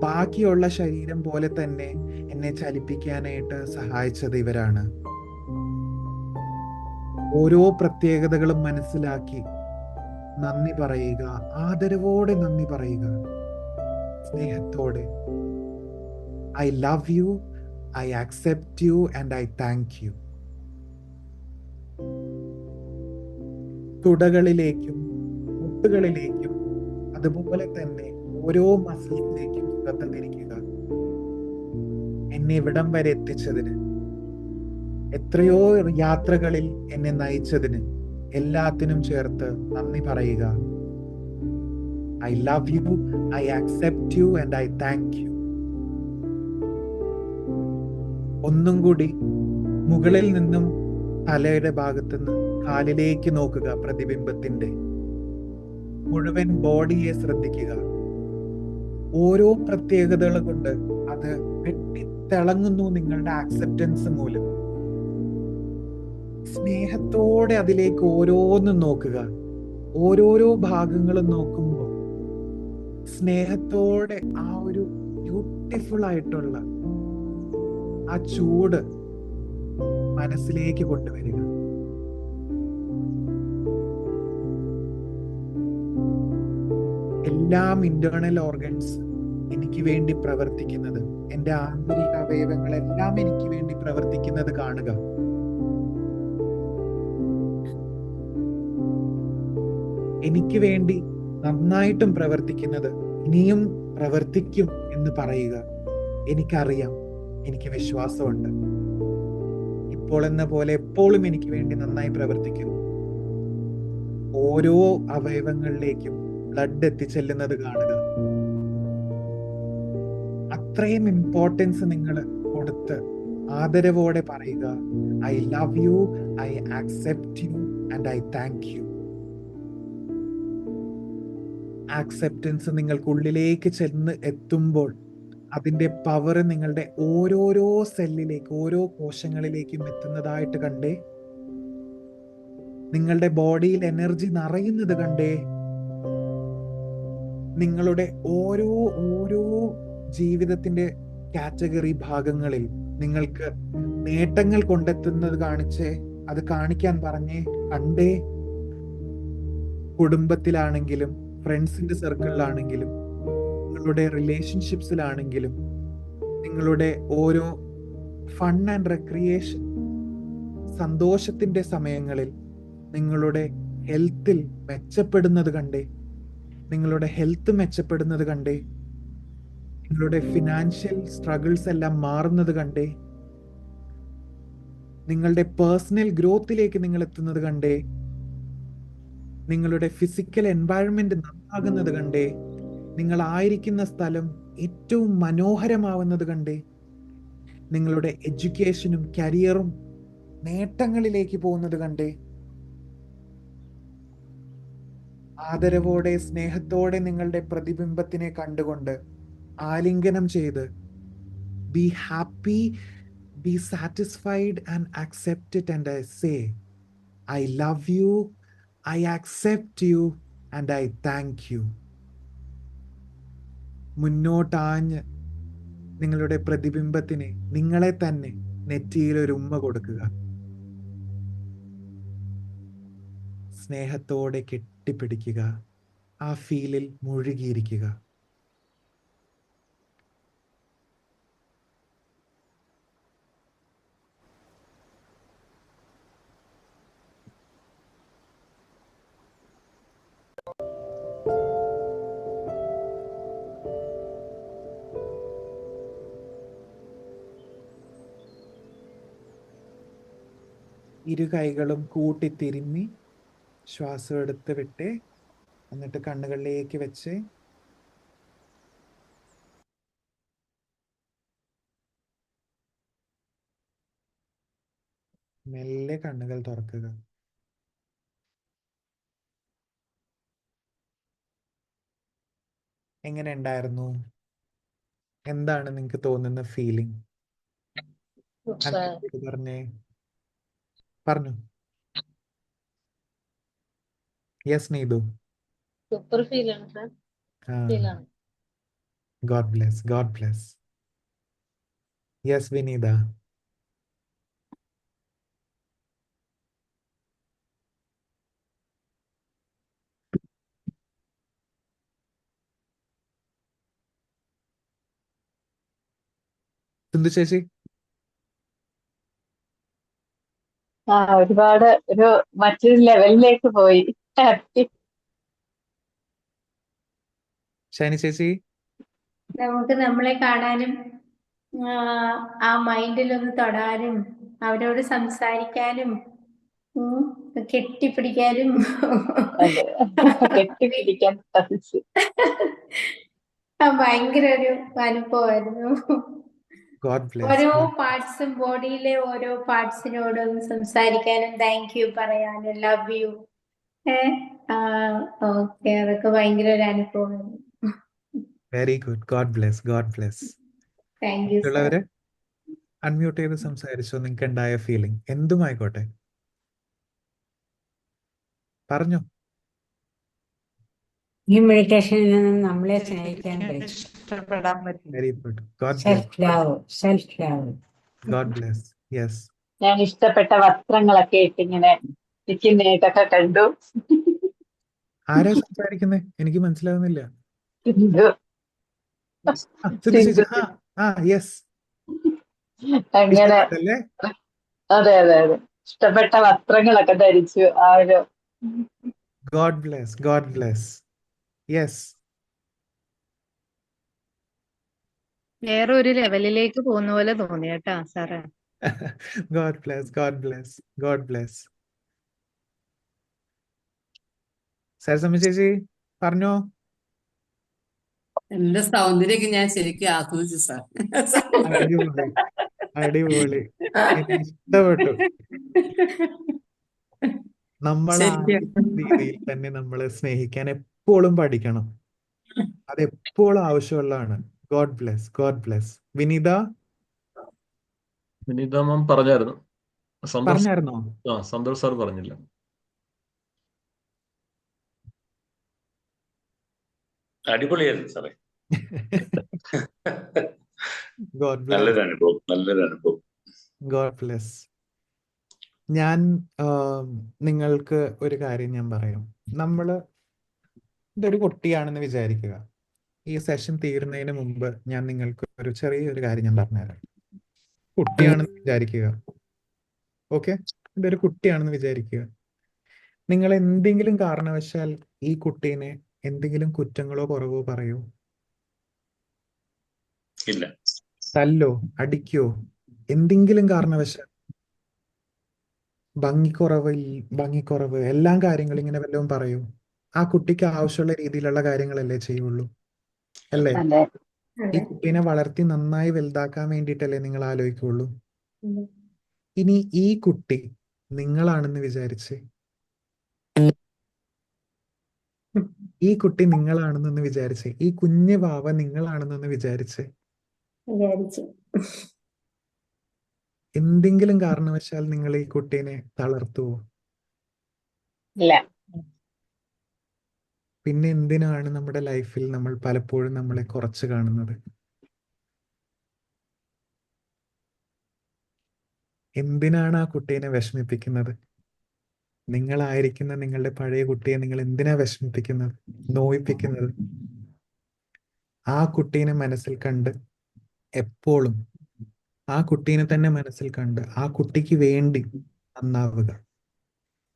ബാക്കിയുള്ള ശരീരം പോലെ തന്നെ എന്നെ ചലിപ്പിക്കാനായിട്ട് സഹായിച്ചത് ഇവരാണ്. ഓരോ പ്രത്യേകതകളും മനസ്സിലാക്കി നന്ദി പറയുക. ആദരവോടെ നന്ദി പറയുക, സ്നേഹത്തോടെ. I love you, I accept you and I thank you. തുടകളിലേക്കും മുട്ടുകളിലേക്കും അതുപോലെ തന്നെ ഓരോ മസിലിലേക്കും ശ്രദ്ധ തിരിക്കുക. എന്നെ ഇവിടം വരെ എത്തിച്ചതിന്, എത്രയോ യാത്രകളിൽ എന്നെ നയിച്ചതിന് എല്ലാത്തിനും ചേർത്ത് നന്ദി പറയുക. I love you, I accept you and I thank U. ഒന്നും കൂടി മുകളിൽ നിന്നും തലയുടെ ഭാഗത്തുനിന്ന് കാലിലേക്ക് നോക്കുക. പ്രതിബിംബത്തിന്റെ മുഴുവൻ ബോഡിയെ ശ്രദ്ധിക്കുക. ഓരോ പ്രത്യേകതകൾ കൊണ്ട് അത് വെട്ടിത്തിളങ്ങുന്നു നിങ്ങളുടെ ആക്സെപ്റ്റൻസ് മൂലം. സ്നേഹത്തോടെ അതിലേക്ക് ഓരോന്നും നോക്കുക. ഓരോരോ ഭാഗങ്ങളും നോക്കുമ്പോൾ സ്നേഹത്തോടെ ആ ഒരു ബ്യൂട്ടിഫുൾ ആയിട്ടുള്ള ആ ചൂട് മനസ്സിലേക്ക് കൊണ്ടുവരിക. എല്ലാം ഇന്റേണൽ ഓർഗൻസ് എനിക്ക് വേണ്ടി പ്രവർത്തിക്കുന്നത്, എൻ്റെ ആന്തരിക അവയവങ്ങളെല്ലാം എനിക്ക് വേണ്ടി പ്രവർത്തിക്കുന്നത് കാണുക. എനിക്ക് വേണ്ടി നന്നായിട്ടും പ്രവർത്തിക്കുന്നത് ഇനിയും പ്രവർത്തിക്കും എന്ന് പറയുക. എനിക്കറിയാം, എനിക്ക് വിശ്വാസമുണ്ട്. ഇപ്പോൾ എന്ന പോലെ എപ്പോഴും എനിക്ക് വേണ്ടി നന്നായി പ്രവർത്തിക്കുന്നു. ഓരോ അവയവങ്ങളിലേക്കും ബ്ലഡ് എത്തിച്ചെല്ലുന്നത് കാണുക. അത്രയും ഇമ്പോർട്ടൻസ് നിങ്ങൾ കൊടുത്ത് ആദരവോടെ പറയുക, I love you, I accept you and I thank you. Acceptance നിങ്ങൾക്കുള്ളിലേക്ക് ചെന്ന് എത്തുമ്പോൾ അതിൻ്റെ പവർ നിങ്ങളുടെ ഓരോരോ സെല്ലിലേക്ക്, ഓരോ കോശങ്ങളിലേക്കും എത്തുന്നതായിട്ട് കണ്ടേ. നിങ്ങളുടെ ബോഡിയിൽ എനർജി നിറയുന്നത് കണ്ടേ. നിങ്ങളുടെ ഓരോ ഓരോ ജീവിതത്തിന്റെ കാറ്റഗറി ഭാഗങ്ങളിൽ നിങ്ങൾക്ക് നേട്ടങ്ങൾ കൊണ്ടെത്തുന്നത് കാണിച്ചേ, അത് കാണിക്കാൻ പറഞ്ഞേ, കണ്ടേ. കുടുംബത്തിലാണെങ്കിലും ഫ്രണ്ട്സിന്റെ സർക്കിളിലാണെങ്കിലും നിങ്ങളുടെ റിലേഷൻഷിപ്സിലാണെങ്കിലും നിങ്ങളുടെ ഓരോ ഫൺ ആൻഡ് റെക്രിയേഷൻ സന്തോഷത്തിന്റെ സമയങ്ങളിൽ നിങ്ങളുടെ ഹെൽത്തിൽ മെച്ചപ്പെടുന്നത് കണ്ടേ. നിങ്ങളുടെ ഹെൽത്ത് മെച്ചപ്പെടുന്നത് കണ്ടേ. നിങ്ങളുടെ ഫിനാൻഷ്യൽ സ്ട്രഗിൾസ് എല്ലാം മാറുന്നത് കണ്ടേ. നിങ്ങളുടെ പേഴ്സണൽ ഗ്രോത്തിലേക്ക് നിങ്ങൾ എത്തുന്നത് കണ്ടേ. നിങ്ങളുടെ ഫിസിക്കൽ എൻവയറൺമെന്റ് നന്നാകുന്നത് കണ്ടേ. നിങ്ങൾ ആയിരിക്കുന്ന സ്ഥലം ഏറ്റവും മനോഹരമാവുന്നത് കണ്ടേ. നിങ്ങളുടെ എഡ്യൂക്കേഷനും കരിയറും നേട്ടങ്ങളിലേക്ക് പോകുന്നത് കണ്ടേ. ആദരവോടെ സ്നേഹത്തോടെ നിങ്ങളുടെ പ്രതിബിംബത്തിനെ കണ്ടുകൊണ്ട് ആലിംഗനം ചെയ്ത് be happy, be satisfied and accept it and I say I love you, I accept you and I thank you. മുന്നോട്ടാഞ്ഞ് നിങ്ങളുടെ പ്രതിബിംബത്തിന് നിങ്ങളെ തന്നെ നെറ്റിയിൽ ഒരു ഉമ്മ കൊടുക്കുക. സ്നേഹത്തോടെ കെട്ടിപ്പിടിക്കുക. ആ ഫീലിൽ മുഴുകിയിരിക്കുക. ഇരു കൈകളും കൂട്ടിത്തിരുമ്മി ശ്വാസം എടുത്ത് വിട്ട് എന്നിട്ട് കണ്ണുകളിലേക്ക് വെച്ച് മെല്ലെ കണ്ണുകൾ തുറക്കുക. എങ്ങനെ ഉണ്ടായിരുന്നു? എന്താണ് നിങ്ങൾക്ക് തോന്നുന്ന ഫീലിംഗ്? പറഞ്ഞേ, പറഞ്ഞു. യെസ് നീതു. സൂപ്പർ ഫീൽ ആണ് സാർ. ഫീൽ ആണ്. God bless, God bless. Yes Vineetha. Sindhu ചേച്ചി. ഒരുപാട് ഒരു മറ്റൊരു ലെവലിലേക്ക് പോയി. ഹാപ്പി. ഷൈനി ചേച്ചി. നമുക്ക് നമ്മളെ കാണാനും ആ മൈൻഡിലൊന്ന് തൊടാനും അവരോട് സംസാരിക്കാനും കെട്ടിപ്പിടിക്കാനും കെട്ടിപ്പിടിക്കാൻ സാധിച്ചു. ഭയങ്കര ഒരു അനുഭവമായിരുന്നു. God bless. ഓരോ പാർട്സും, ബോഡിയിലെ ഓരോ പാർട്സിനോടും സംസാരിക്കാനും താങ്ക് യു പറയാനും ലവ് യു. ഓക്കെ, അതൊക്കെ ഭയങ്കര ഒരു അനുഭവമായിരുന്നു. Very good. God bless, God bless. Thank you. മറ്റുള്ളവര് അൺമ്യൂട്ട് ചെയ്ത് സംസാരിച്ചോ. നിങ്ങൾക്ക് ഉണ്ടായ ഫീലിംഗ് എന്തുമായിക്കോട്ടെ പറഞ്ഞു. ഈ മെഡിറ്റേഷനിൽ നിന്ന് നമ്മളെ സ്നേഹിക്കാൻ പഠിച്ചു. ഇഷ്ടപ്പെടാൻ പറ്റും. Very good. God self bless. Love, self love. God bless. Yes. ഞാൻ ഇഷ്ടപ്പെട്ട വസ്ത്രങ്ങളൊക്കെ ഇട്ടിങ്ങനെ ഇരിക്കുന്നതായിട്ടൊക്കെ കണ്ടു. ആരാ സംസാരിക്കുന്നേ? എനിക്ക് മനസ്സിലാവുന്നില്ല. സിന്ധു. സിന്ധു ചേച്ചി സിന്ധു. യെസ് അങ്ങനെ ഇഷ്ടപ്പെട്ടല്ലേ? അതെ അതെ അതെ, ഇഷ്ടപ്പെട്ട വസ്ത്രങ്ങളൊക്കെ ധരിച്ചു ആ ഒരു God bless, God bless. Yes. വേറെ ഒരു ലെവലിലേക്ക് പോകുന്ന പോലെ തോന്നി കേട്ടാ സാറേ. God bless, God bless, God bless. Sarasamma ചേച്ചി പറഞ്ഞോ. എന്റെ സൗന്ദര്യമൊക്കെ ഞാൻ ശരിക്കും ആസ്വദിച്ചു സാർ. അടിപൊളി, അടിപൊളി. എനിക്ക് ഇഷ്ടപ്പെട്ടു. നമ്മൾ ആ ശരിക്കും രീതിയിൽ തന്നെ നമ്മൾ സ്നേഹിക്കാൻ എപ്പോഴും പഠിക്കണം. അത് എപ്പോഴും ആവശ്യമുള്ളതാണ്. God bless, God bless. Vineetha Vineetha ma'am പറഞ്ഞായിരുന്നു. സന്തോഷ് പറഞ്ഞായിരുന്നോ? സന്തോഷ് സാർ പറഞ്ഞില്ല. അടിപൊളിയായിരുന്നു സാറേ. ഗോഡ് ബ്ലെസ്, നല്ലൊരു അനുഭവം, നല്ലൊരു അനുഭവം. God bless. ഞാൻ നിങ്ങൾക്ക് ഒരു കാര്യം ഞാൻ പറയാം. ഇതൊരു കുട്ടിയാണെന്ന് വിചാരിക്കുക. ഈ സെഷൻ തീരുന്നതിന് മുമ്പ് ഞാൻ നിങ്ങൾക്ക് ഒരു ചെറിയൊരു കാര്യം ഞാൻ പറഞ്ഞുതരാം. കുട്ടിയാണെന്ന് വിചാരിക്കുക. ഓക്കെ, ഇതൊരു കുട്ടിയാണെന്ന് വിചാരിക്കുക. നിങ്ങൾ എന്തെങ്കിലും കാരണവശാൽ ഈ കുട്ടീനെ എന്തെങ്കിലും കുറ്റങ്ങളോ കുറവോ പറയോ? ഇല്ല. തല്ലോ, അടിക്കോ? എന്തെങ്കിലും കാരണവശാൽ ഭംഗിക്കുറവ് എല്ലാം കാര്യങ്ങളും ഇങ്ങനെ വല്ലതും പറയൂ? ആ കുട്ടിക്ക് ആവശ്യമുള്ള രീതിയിലുള്ള കാര്യങ്ങളല്ലേ ചെയ്യുള്ളൂ, അല്ലേ? അതെ ഈ കുട്ടീനെ വളർത്തി നന്നായി വലുതാക്കാൻ വേണ്ടിയിട്ടല്ലേ നിങ്ങൾ ആലോചിക്കുള്ളൂ. ഇനി ഈ കുട്ടി നിങ്ങളാണെന്ന് വിചാരിച്ച് ഈ കുട്ടി നിങ്ങളാണെന്നൊന്ന് വിചാരിച്ച് ഈ കുഞ്ഞു വാവ നിങ്ങളാണെന്നൊന്ന് വിചാരിച്ച് വിചാരിച്ചു. എന്തെങ്കിലും കാരണവശാൽ നിങ്ങൾ ഈ കുട്ടീനെ തളർത്തുവോ? ഇല്ല. പിന്നെ എന്തിനാണ് നമ്മുടെ ലൈഫിൽ നമ്മൾ പലപ്പോഴും നമ്മളെ കുറച്ച് കാണുന്നത്? എന്തിനാണ് ആ കുട്ടീനെ വിഷമിപ്പിക്കുന്നത്? നിങ്ങളായിരിക്കുന്ന നിങ്ങളുടെ പഴയ കുട്ടിയെ നിങ്ങൾ എന്തിനാ വിഷമിപ്പിക്കുന്നത്, നോയിപ്പിക്കുന്നത്? ആ കുട്ടീനെ മനസ്സിൽ കണ്ട് എപ്പോഴും ആ കുട്ടീനെ തന്നെ മനസ്സിൽ കണ്ട് ആ കുട്ടിക്ക് വേണ്ടി നന്നാവുക.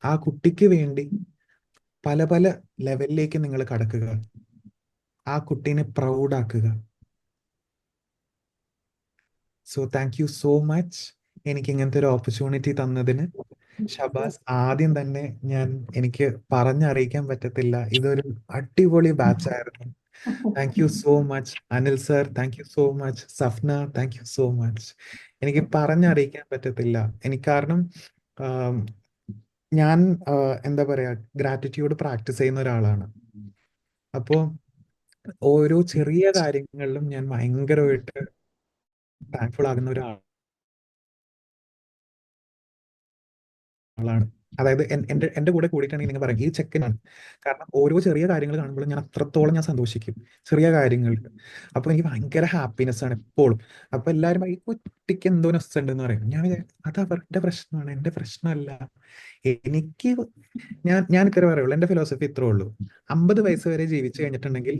ആ കുട്ടിക്ക് വേണ്ടി പല പല ലെവലിലേക്ക് നിങ്ങൾ കടക്കുക. ആ കുട്ടീനെ പ്രൗഡാക്കുക. So thank you so much എനിക്ക് ഇങ്ങനത്തെ ഒരു ഓപ്പർച്യൂണിറ്റി തന്നതിന്. ഷബാസ്, ആദ്യം തന്നെ എനിക്ക് പറഞ്ഞറിയിക്കാൻ പറ്റത്തില്ല, ഇതൊരു അടിപൊളി ബാച്ച് ആയിരുന്നു. Thank you so much Anil sir, thank you so much Safna, thank you so much. എനിക്ക് പറഞ്ഞറിയിക്കാൻ പറ്റത്തില്ല. കാരണം ഞാൻ എന്താ പറയാ, ഗ്രാറ്റിറ്റ്യൂഡ് പ്രാക്ടീസ് ചെയ്യുന്ന ഒരാളാണ്. അപ്പോ ഓരോ ചെറിയ കാര്യങ്ങളിലും ഞാൻ ഭയങ്കരമായിട്ട് താങ്ക്ഫുൾ ആകുന്ന ഒരാളാണ്. അതായത് എന്റെ കൂടെ കൂടിയിട്ടാണെങ്കിൽ നിങ്ങൾ പറയും ഈ ചെക്കനാണ്. കാരണം ഓരോ ചെറിയ കാര്യങ്ങൾ കാണുമ്പോൾ ഞാൻ അത്രത്തോളം ഞാൻ സന്തോഷിക്കും, ചെറിയ കാര്യങ്ങൾക്ക്. അപ്പൊ എനിക്ക് ഭയങ്കര ഹാപ്പിനെസ് ആണ് എപ്പോഴും. അപ്പൊ എല്ലാവരും ഈ കുട്ടിക്ക് എന്തോ നെസ് ഉണ്ടെന്ന് പറയും. ഞാൻ അത് അവരുടെ പ്രശ്നമാണ്, എന്റെ പ്രശ്നമല്ല. എനിക്ക് ഞാൻ ഇത്ര പറയുള്ളൂ, എന്റെ ഫിലോസഫി ഇത്രേ ഉള്ളൂ. 50 വയസ്സ് വരെ ജീവിച്ചു കഴിഞ്ഞിട്ടുണ്ടെങ്കിൽ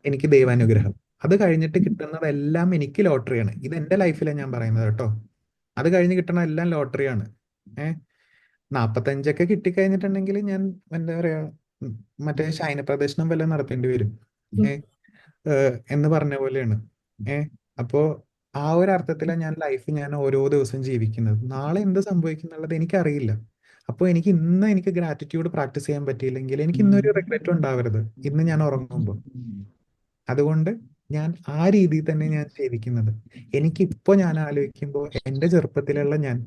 എനിക്ക് ദൈവാനുഗ്രഹം. അത് കഴിഞ്ഞിട്ട് കിട്ടുന്നതെല്ലാം എനിക്ക് ലോട്ടറിയാണ്. ഇത് എന്റെ ലൈഫിലാണ് ഞാൻ പറയുന്നത് കേട്ടോ. അത് കഴിഞ്ഞ് കിട്ടണ എല്ലാം ലോട്ടറിയാണ്. 45 കിട്ടിക്കഴിഞ്ഞിട്ടുണ്ടെങ്കിൽ ഞാൻ എന്താ പറയാ, മറ്റേ ശയന പ്രദർശനം വല്ലതും നടത്തേണ്ടി വരും എന്ന് പറഞ്ഞ പോലെയാണ്. അപ്പോ ആ ഒരു അർത്ഥത്തിലാണ് ഞാൻ ഓരോ ദിവസം ജീവിക്കുന്നത്. നാളെ എന്ത് സംഭവിക്കുന്നുള്ളത് എനിക്കറിയില്ല. അപ്പോൾ എനിക്ക് ഗ്രാറ്റിറ്റ്യൂഡ് പ്രാക്ടീസ് ചെയ്യാൻ പറ്റിയില്ലെങ്കിൽ എനിക്ക് ഇന്നൊരു റിഗ്രറ്റ് ഉണ്ടാവരുത് ഇന്ന് ഞാൻ ഉറങ്ങുമ്പോൾ. അതുകൊണ്ട് ഞാൻ ആ രീതിയിൽ തന്നെ ഞാൻ ജീവിക്കുന്നത്. എനിക്കിപ്പോ ഞാൻ ആലോചിക്കുമ്പോൾ എന്റെ ചെറുപ്പത്തിലുള്ള ഞാൻ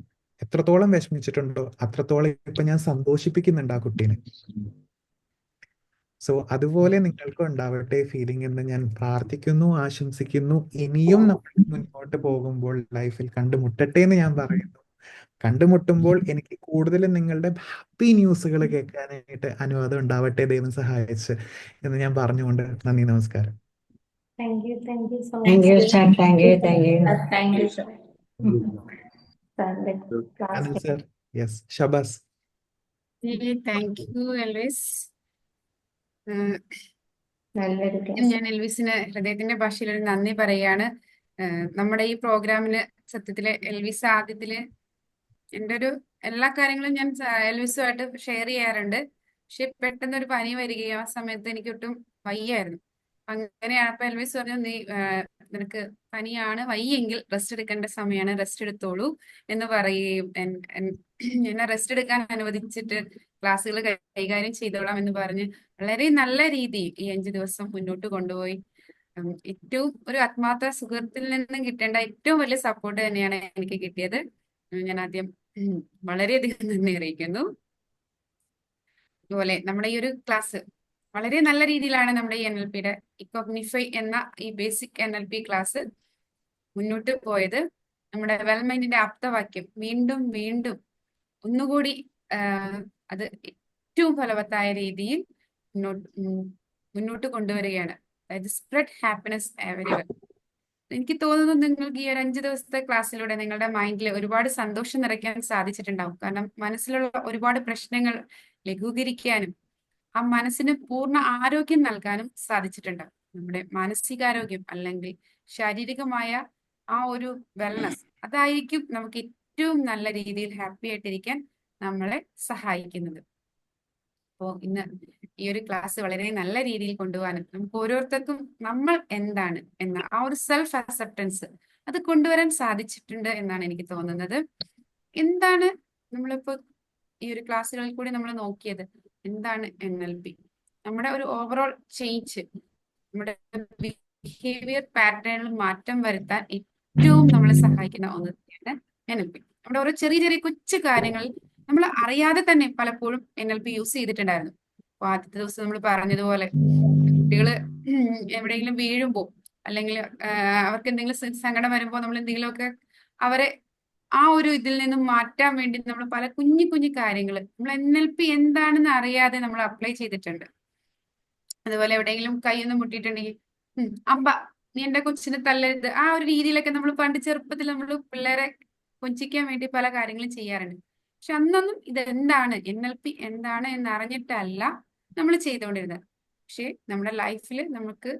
എത്രത്തോളം വിഷമിച്ചിട്ടുണ്ടോ അത്രത്തോളം ഇപ്പൊ ഞാൻ സന്തോഷിപ്പിക്കുന്നുണ്ട് ആ കുട്ടീനെ. സോ അതുപോലെ നിങ്ങൾക്കും ഉണ്ടാവട്ടെ ഫീലിംഗ് എന്ന് ഞാൻ പ്രാർത്ഥിക്കുന്നു, ആശംസിക്കുന്നു. ഇനിയും നമ്മൾ മുന്നോട്ട് പോകുമ്പോൾ ലൈഫിൽ കണ്ടുമുട്ടട്ടെ എന്ന് ഞാൻ പറയുന്നു. കണ്ടുമുട്ടുമ്പോൾ എനിക്ക് കൂടുതലും നിങ്ങളുടെ ഹാപ്പി ന്യൂസുകൾ കേൾക്കാനായിട്ട് അനുവാദം ഉണ്ടാവട്ടെ, ദൈവം സഹായിച്ച് എന്ന് ഞാൻ പറഞ്ഞുകൊണ്ട് നന്ദി, നമസ്കാരം. Thank you so thank you much. Sir, thank you, thank you. Thank you sir. സാറിന്റെ Anil class sir, yes, Shahbaz. Thank you Elvis. നല്ലൊരു ക്ലാസ്. ഞാൻ എൽവിസിന് ഹൃദയത്തിന്റെ ഭാഷയിൽ ഒരു നന്ദി പറയാണ്. നമ്മുടെ ഈ പ്രോഗ്രാമിന് സത്യത്തില് എൽവിസ് ആദ്യത്തില് എൻ്റെ ഒരു എല്ലാ കാര്യങ്ങളും ഞാൻ എൽവിസുമായിട്ട് ഷെയർ ചെയ്യാറുണ്ട്. പക്ഷെ പെട്ടെന്ന് ഒരു പനി വരികയും ആ സമയത്ത് എനിക്ക് ഒട്ടും വയ്യായിരുന്നു. അങ്ങനെയാണ് അപ്പൊ എൽവിസ് പറഞ്ഞു, നീ നിനക്ക് പനിയാണ്, വയ്യെങ്കിൽ റെസ്റ്റ് എടുക്കേണ്ട സമയമാണ്, റെസ്റ്റ് എടുത്തോളൂ എന്ന് പറയുകയും എന്നെ റെസ്റ്റ് എടുക്കാൻ അനുവദിച്ചിട്ട് ക്ലാസ്സുകൾ കൈകാര്യം ചെയ്തോളാം എന്ന് പറഞ്ഞ് വളരെ നല്ല രീതിയിൽ ഈ 5 ദിവസം മുന്നോട്ട് കൊണ്ടുപോയി. ഏറ്റവും ഒരു ആത്മാർത്ഥ സുഹൃത്തിൽ നിന്നും കിട്ടേണ്ട ഏറ്റവും വലിയ സപ്പോർട്ട് തന്നെയാണ് എനിക്ക് കിട്ടിയത്. ഞാൻ ആദ്യം വളരെയധികം നന്ദി അറിയിക്കുന്നു. അതുപോലെ നമ്മുടെ ഈ ഒരു ക്ലാസ് വളരെ നല്ല രീതിയിലാണ് നമ്മുടെ ഈ NLPയുടെ ഇക്കോഗ്നിഫൈ എന്ന ഈ ബേസിക് NLP ക്ലാസ് മുന്നോട്ട് പോയത്. നമ്മുടെ വെൽമൈൻഡിന്റെ ആപ്തവാക്യം വീണ്ടും വീണ്ടും ഒന്നുകൂടി അത് ഏറ്റവും ഫലവത്തായ രീതിയിൽ മുന്നോട്ട് കൊണ്ടുവരികയാണ്. അതായത് സ്പ്രെഡ് ഹാപ്പിനെസ് എവരിവർ. എനിക്ക് തോന്നുന്നു നിങ്ങൾക്ക് ഈ ഒരു 5 ദിവസത്തെ ക്ലാസ്സിലൂടെ നിങ്ങളുടെ മൈൻഡിൽ ഒരുപാട് സന്തോഷം നിറയ്ക്കാൻ സാധിച്ചിട്ടുണ്ടാവും. കാരണം മനസ്സിലുള്ള ഒരുപാട് പ്രശ്നങ്ങൾ ലഘൂകരിക്കാനും ആ മനസ്സിന് പൂർണ്ണ ആരോഗ്യം നൽകാനും സാധിച്ചിട്ടുണ്ടാവും. നമ്മുടെ മാനസികാരോഗ്യം അല്ലെങ്കിൽ ശാരീരികമായ ആ ഒരു വെൽനസ്, അതായിരിക്കും നമുക്ക് ഏറ്റവും നല്ല രീതിയിൽ ഹാപ്പി ആയിട്ടിരിക്കാൻ നമ്മളെ സഹായിക്കുന്നത്. അപ്പോൾ ഇന്ന് ഈ ഒരു ക്ലാസ് വളരെ നല്ല രീതിയിൽ കൊണ്ടുപോകാനും നമുക്ക് ഓരോരുത്തർക്കും നമ്മൾ എന്താണ് എന്ന ആ ഒരു സെൽഫ് അക്സെപ്റ്റൻസ് അത് കൊണ്ടുവരാൻ സാധിച്ചിട്ടുണ്ട് എന്നാണ് എനിക്ക് തോന്നുന്നത്. എന്താണ് നമ്മളിപ്പോ ഈ ഒരു ക്ലാസ്സുകളിൽ കൂടി നമ്മൾ നോക്കിയത്, എന്താണ് NLP? നമ്മുടെ ഒരു ഓവറോൾ ചേഞ്ച്, നമ്മുടെ ബിഹേവിയർ പാറ്റേണിൽ മാറ്റം വരുത്താൻ ഏറ്റവും നമ്മളെ സഹായിക്കുന്ന ഒന്ന് തന്നെയാണ് NLP. നമ്മുടെ ഓരോ ചെറിയ ചെറിയ കൊച്ചു കാര്യങ്ങൾ നമ്മൾ അറിയാതെ തന്നെ പലപ്പോഴും NLP യൂസ് ചെയ്തിട്ടുണ്ടായിരുന്നു. അപ്പൊ ആദ്യത്തെ ദിവസം നമ്മൾ പറഞ്ഞതുപോലെ കുട്ടികള് എവിടെയെങ്കിലും വീഴുമ്പോൾ അല്ലെങ്കിൽ അവർക്ക് എന്തെങ്കിലും സങ്കടം വരുമ്പോൾ നമ്മൾ എന്തെങ്കിലുമൊക്കെ അവരെ ആ ഒരു ഇതിൽ നിന്നും മാറ്റാൻ വേണ്ടി നമ്മൾ പല കുഞ്ഞു കുഞ്ഞു കാര്യങ്ങൾ നമ്മൾ NLP എന്താണെന്ന് അറിയാതെ നമ്മൾ അപ്ലൈ ചെയ്തിട്ടുണ്ട്. അതുപോലെ എവിടെയെങ്കിലും കൈയൊന്നും മുട്ടിയിട്ടുണ്ടെങ്കിൽ അമ്പ നീ എന്റെ കൊച്ചിനെ തല്ലരുത്, ആ ഒരു രീതിയിലൊക്കെ നമ്മൾ പണ്ട് ചെറുപ്പത്തിൽ നമ്മൾ പിള്ളേരെ കൊഞ്ചിക്കാൻ വേണ്ടി പല കാര്യങ്ങളും ചെയ്യാറുണ്ട്. പക്ഷെ അന്നൊന്നും ഇതെന്താണ് NLP എന്താണ് എന്ന് അറിഞ്ഞിട്ടല്ല നമ്മൾ ചെയ്തുകൊണ്ടിരുന്നത്. പക്ഷെ നമ്മുടെ ലൈഫിൽ നമുക്ക്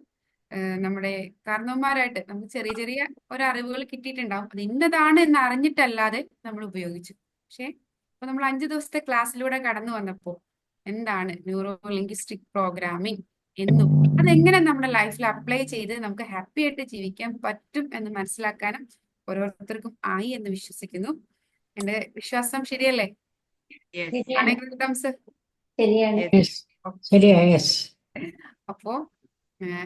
നമ്മുടെ കാരണവന്മാരായിട്ട് നമുക്ക് ചെറിയ ചെറിയ ഓരോ അറിവുകൾ കിട്ടിയിട്ടുണ്ടാവും. അത് ഇന്നതാണ് എന്ന് അറിഞ്ഞിട്ടല്ലാതെ നമ്മൾ ഉപയോഗിച്ചു. പക്ഷെ ഇപ്പൊ നമ്മൾ 5 ദിവസത്തെ ക്ലാസ്സിലൂടെ കടന്നു വന്നപ്പോൾ എന്താണ് ന്യൂറോ ലിംഗ്വിസ്റ്റിക് പ്രോഗ്രാമിംഗ് എന്നും അതെങ്ങനെ നമ്മുടെ ലൈഫിൽ അപ്ലൈ ചെയ്ത് നമുക്ക് ഹാപ്പി ആയിട്ട് ജീവിക്കാൻ പറ്റും എന്ന് മനസ്സിലാക്കാനും ഓരോരുത്തർക്കും ആയി എന്ന് വിശ്വസിക്കുന്നു. എന്റെ വിശ്വാസം ശരിയല്ലേ? ശരിയാണ്. ശരിയാ, യെസ്. അപ്പോ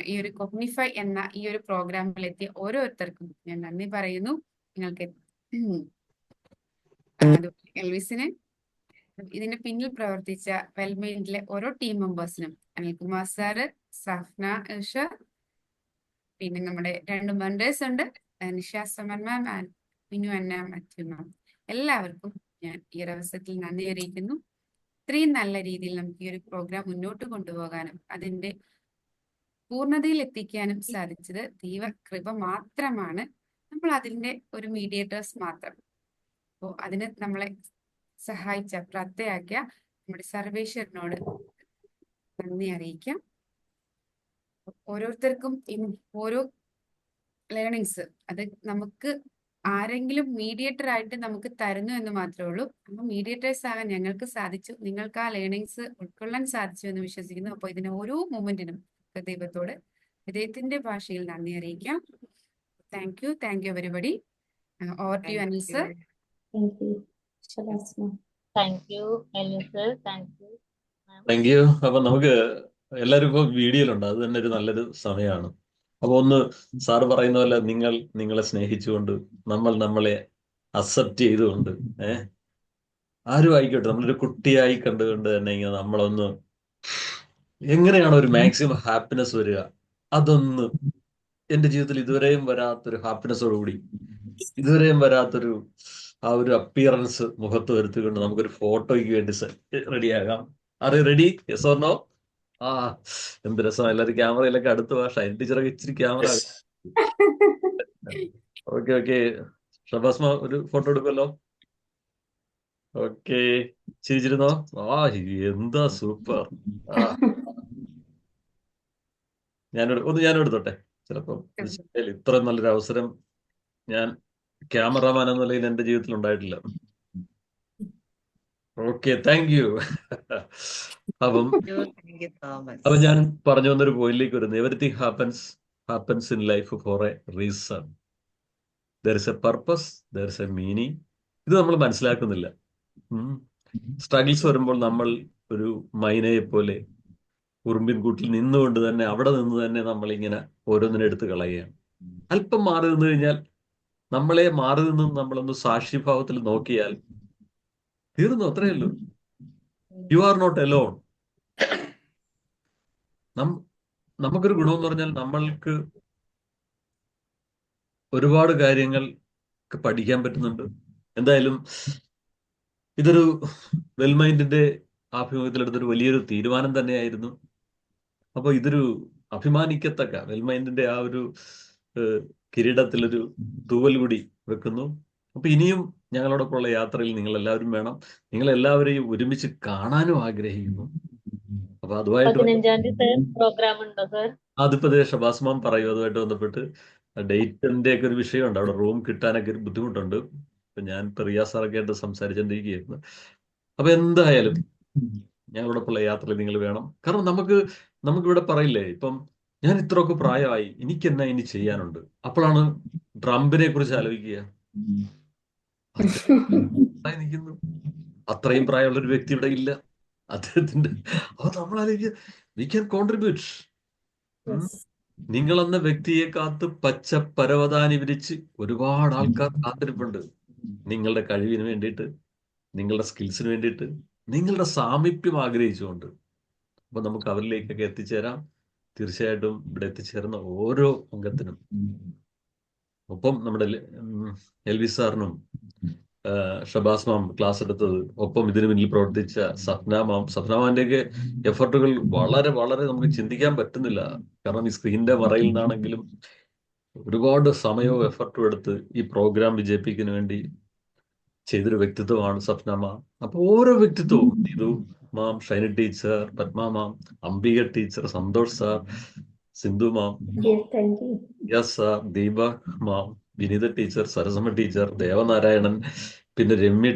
ഈ ഒരു കോഗ്നിഫൈ എന്ന ഈ ഒരു പ്രോഗ്രാമിലെത്തിയ ഓരോരുത്തർക്കും ഞാൻ നന്ദി പറയുന്നു. നിങ്ങൾക്ക് എൽവിസിന്, ഇതിന്റെ പിന്നിൽ പ്രവർത്തിച്ച വെൽമൈൻഡിലെ ഓരോ ടീം മെമ്പേഴ്സിനും, അനിൽകുമാർ സാറ്, സഫ്ന ഇർഷ, പിന്നെ നമ്മുടെ 2 മെമ്പേഴ്സ് ഉണ്ട്, നിഷ സമർ മാം, മിനു അന്ന മാത്യു മാം, എല്ലാവർക്കും ഞാൻ ഈ ഒരു അവസരത്തിൽ നന്ദി അറിയിക്കുന്നു. ഇത്രയും നല്ല രീതിയിൽ നമുക്ക് ഈ ഒരു പ്രോഗ്രാം മുന്നോട്ട് കൊണ്ടുപോകാനും അതിന്റെ പൂർണ്ണതയിൽ എത്തിക്കാനും സാധിച്ചത് ദൈവകൃപ മാത്രമാണ്. നമ്മൾ അതിന്റെ ഒരു മീഡിയേറ്റേഴ്സ് മാത്രം. അപ്പോൾ അതിന് നമ്മളെ സഹായിച്ച പ്രാപ്തയാക്കിയ നമ്മുടെ സർവേശ്വരനോട് നന്ദി അറിയിക്കാം. ഓരോരുത്തർക്കും ഓരോ ലേണിങ്സ് അത് നമുക്ക് ആരെങ്കിലും മീഡിയേറ്റർ ആയിട്ട് നമുക്ക് തരുന്നു എന്ന് മാത്രമേ ഉള്ളൂ. അപ്പോൾ മീഡിയേറ്റേഴ്സ് ആകാൻ ഞങ്ങൾക്ക് സാധിച്ചു, നിങ്ങൾക്ക് ആ ലേണിങ്സ് ഉൾക്കൊള്ളാൻ സാധിച്ചു എന്ന് വിശ്വസിക്കുന്നു. അപ്പോൾ ഇതിന് ഓരോ മൂമെന്റിനും ദൈവത്തോട് ഹൃദയത്തിന്റെ ഭാഷയിൽ നന്ദി അറിയിക്കാം. Thank you everybody. Over to you Anil sir. Thank you Anil sir. Thank you. അപ്പൊ നമുക്ക് എല്ലാവരും ഇപ്പൊ വീഡിയോയിലുണ്ട്, അത് തന്നെ ഒരു നല്ലൊരു സമയമാണ്. അപ്പൊ ഒന്ന് സാറ് പറയുന്ന പോലെ നിങ്ങളെ സ്നേഹിച്ചുകൊണ്ട് നമ്മൾ നമ്മളെ അക്സെപ്റ്റ് ചെയ്തുകൊണ്ട് ആരും ആയിക്കോട്ടെ നമ്മളൊരു കുട്ടിയായി കണ്ടുകൊണ്ട് തന്നെ ഇങ്ങനെ നമ്മളൊന്ന് എങ്ങനെയാണ് ഒരു മാക്സിമം ഹാപ്പിനെസ് വരിക, അതൊന്ന് എന്റെ ജീവിതത്തിൽ ഇതുവരെയും വരാത്തൊരു ഹാപ്പിനെസ്സോടുകൂടി ഇതുവരെയും വരാത്തൊരു ആ ഒരു അപ്പിയറൻസ് മുഖത്ത് വരുത്തിക്കൊണ്ട് നമുക്കൊരു ഫോട്ടോയ്ക്ക് വേണ്ടി റെഡിയാകാം. ആറ് റെഡി? Yes or no? ആ എന്ത് രസം, എല്ലാവരും ക്യാമറയിലൊക്കെ അടുത്ത് വാ. ഷൈൻ ടീച്ചറൊക്കെ ഇച്ചിരി ക്യാമറ. ഓക്കെ ഷബാസ്മ ഒരു ഫോട്ടോ എടുക്കുമല്ലോ. ഓക്കെ, ചിരിച്ചിരുന്നോ? ആ എന്താ സൂപ്പർ. ആ ഞാൻ എടുത്തോട്ടെ. ചിലപ്പം ഇത് ശരിയായില്ല. ഇത്ര നല്ലൊരു അവസരം ഞാൻ ക്യാമറമാൻ എന്ന നിലയിൽ എൻ്റെ ജീവിതത്തിൽ ഉണ്ടായിട്ടില്ല. Okay, thank you. അപ്പം Thank you so much. അപ്പൊ ഞാൻ പറഞ്ഞു വന്നൊരു പോയിന്റിലേക്ക് വരുന്നു. Everything happens in life for A reason. There is A purpose, there is A meaning. ഇത് നമ്മൾ മനസ്സിലാക്കുന്നില്ല. സ്ട്രഗിൾസ് വരുമ്പോൾ നമ്മൾ ഒരു മൈനയെ പോലെ ഉറുമ്പിൻ കൂട്ടിൽ നിന്നുകൊണ്ട് തന്നെ അവിടെ നിന്ന് തന്നെ നമ്മളിങ്ങനെ ഓരോന്നിനെ എടുത്ത് കളയുകയാണ്. അല്പം മാറി നിന്ന് കഴിഞ്ഞാൽ, നമ്മളെ മാറി നിന്നും നമ്മളൊന്ന് സാക്ഷിഭാവത്തിൽ നോക്കിയാൽ തീർന്നു, അത്രയേ ഉള്ളൂ. You are not alone. നമുക്കൊരു ഗുണമെന്ന് പറഞ്ഞാൽ നമ്മൾക്ക് ഒരുപാട് കാര്യങ്ങൾ പഠിക്കാൻ പറ്റുന്നുണ്ട്. എന്തായാലും ഇതൊരു വെൽമൈൻഡിന്റെ ആഭിമുഖ്യത്തിൽ എടുത്തൊരു വലിയൊരു തീരുമാനം തന്നെയായിരുന്നു. അപ്പോൾ ഇതൊരു അഭിമാനിക്കത്തക്ക വെൽമൈൻഡിന്റെ ആ ഒരു കിരീടത്തിലൊരു തൂവൽ കൂടി വെക്കുന്നു. അപ്പൊ ഇനിയും ഞങ്ങളോടൊപ്പമുള്ള യാത്രയിൽ നിങ്ങൾ എല്ലാവരും വേണം. നിങ്ങളെല്ലാവരെയും ഒരുമിച്ച് കാണാനും ആഗ്രഹിക്കുന്നു. അപ്പൊ അതുമായിട്ട് 15-ാം തീയതി പ്രോഗ്രാം ഉണ്ടോ സർ? അതിപ്പോ ഷബാസ്മാൻ പറയും. അതുമായിട്ട് ബന്ധപ്പെട്ട് ഡേറ്റിന്റെ ഒക്കെ ഒരു വിഷയമുണ്ട്. അവിടെ റൂം കിട്ടാനൊക്കെ ഒരു ബുദ്ധിമുട്ടുണ്ട്. ഇപ്പൊ ഞാൻ റിയാസ് സാറൊക്കെ ആയിട്ട് സംസാരിച്ചുകൊണ്ടിരിക്കുകയായിരുന്നു. അപ്പൊ എന്തായാലും ഞങ്ങളോടൊപ്പമുള്ള യാത്രയിൽ നിങ്ങൾ വേണം. കാരണം നമുക്കിവിടെ പറയില്ലേ, ഇപ്പം ഞാൻ ഇത്രയൊക്കെ പ്രായമായി, എനിക്കെന്നാ ഇനി ചെയ്യാനുണ്ട്. അപ്പോഴാണ് ട്രംപിനെ കുറിച്ച് ആലോചിക്കുക. നിൽക്കുന്നു, അത്രയും പ്രായമുള്ള ഒരു വ്യക്തി ഇവിടെ ഇല്ല. അദ്ദേഹത്തിന്റെ അപ്പൊ നമ്മൾ ആലോചിക്കുക, വി ക്യാൻ കോൺട്രിബ്യൂട്ട്. നിങ്ങളെന്ന വ്യക്തിയെ കാത്ത് പച്ച പരവതാനി വിരിച്ച് ഒരുപാട് ആൾക്കാർ കാത്തിരിപ്പുണ്ട്. നിങ്ങളുടെ കഴിവിന് വേണ്ടിയിട്ട്, നിങ്ങളുടെ സ്കിൽസിന് വേണ്ടിയിട്ട്, നിങ്ങളുടെ സാമീപ്യം ആഗ്രഹിച്ചുകൊണ്ട്. അപ്പൊ നമുക്ക് അവരിലേക്കൊക്കെ എത്തിച്ചേരാം. തീർച്ചയായിട്ടും ഇവിടെ എത്തിച്ചേർന്ന ഓരോ അംഗത്തിനും, ഒപ്പം നമ്മുടെ എൽവി സാറിനും ഷബാസ് മാം ക്ലാസ് എടുത്തത്, ഒപ്പം ഇതിനു മുന്നിൽ പ്രവർത്തിച്ച സഫ്നാമാന്റെയൊക്കെ എഫർട്ടുകൾ വളരെ വളരെ നമുക്ക് ചിന്തിക്കാൻ പറ്റുന്നില്ല. കാരണം ഈ സ്ക്രീനിന്റെ മറയിൽ നിന്നാണെങ്കിലും ഒരുപാട് സമയവും എഫർട്ടും എടുത്ത് ഈ പ്രോഗ്രാം വിജയിപ്പിക്കുന്നതിന് വേണ്ടി ചെയ്തൊരു വ്യക്തിത്വമാണ് സഫ്ന മാം. അപ്പൊ ഓരോ വ്യക്തിത്വവും, ഇതു മാം, ഷൈനി ടീച്ചർ, പത്മ മാം, അംബിക ടീച്ചർ, സന്തോഷ് സാർ, സിന്ധു മാം, യെസ് സാർ, ദീപ മാം, വിനീത ടീച്ചർ, സരസമ്മ ടീച്ചർ, ദേവനാരായണൻ, പിന്നെ രമ്യ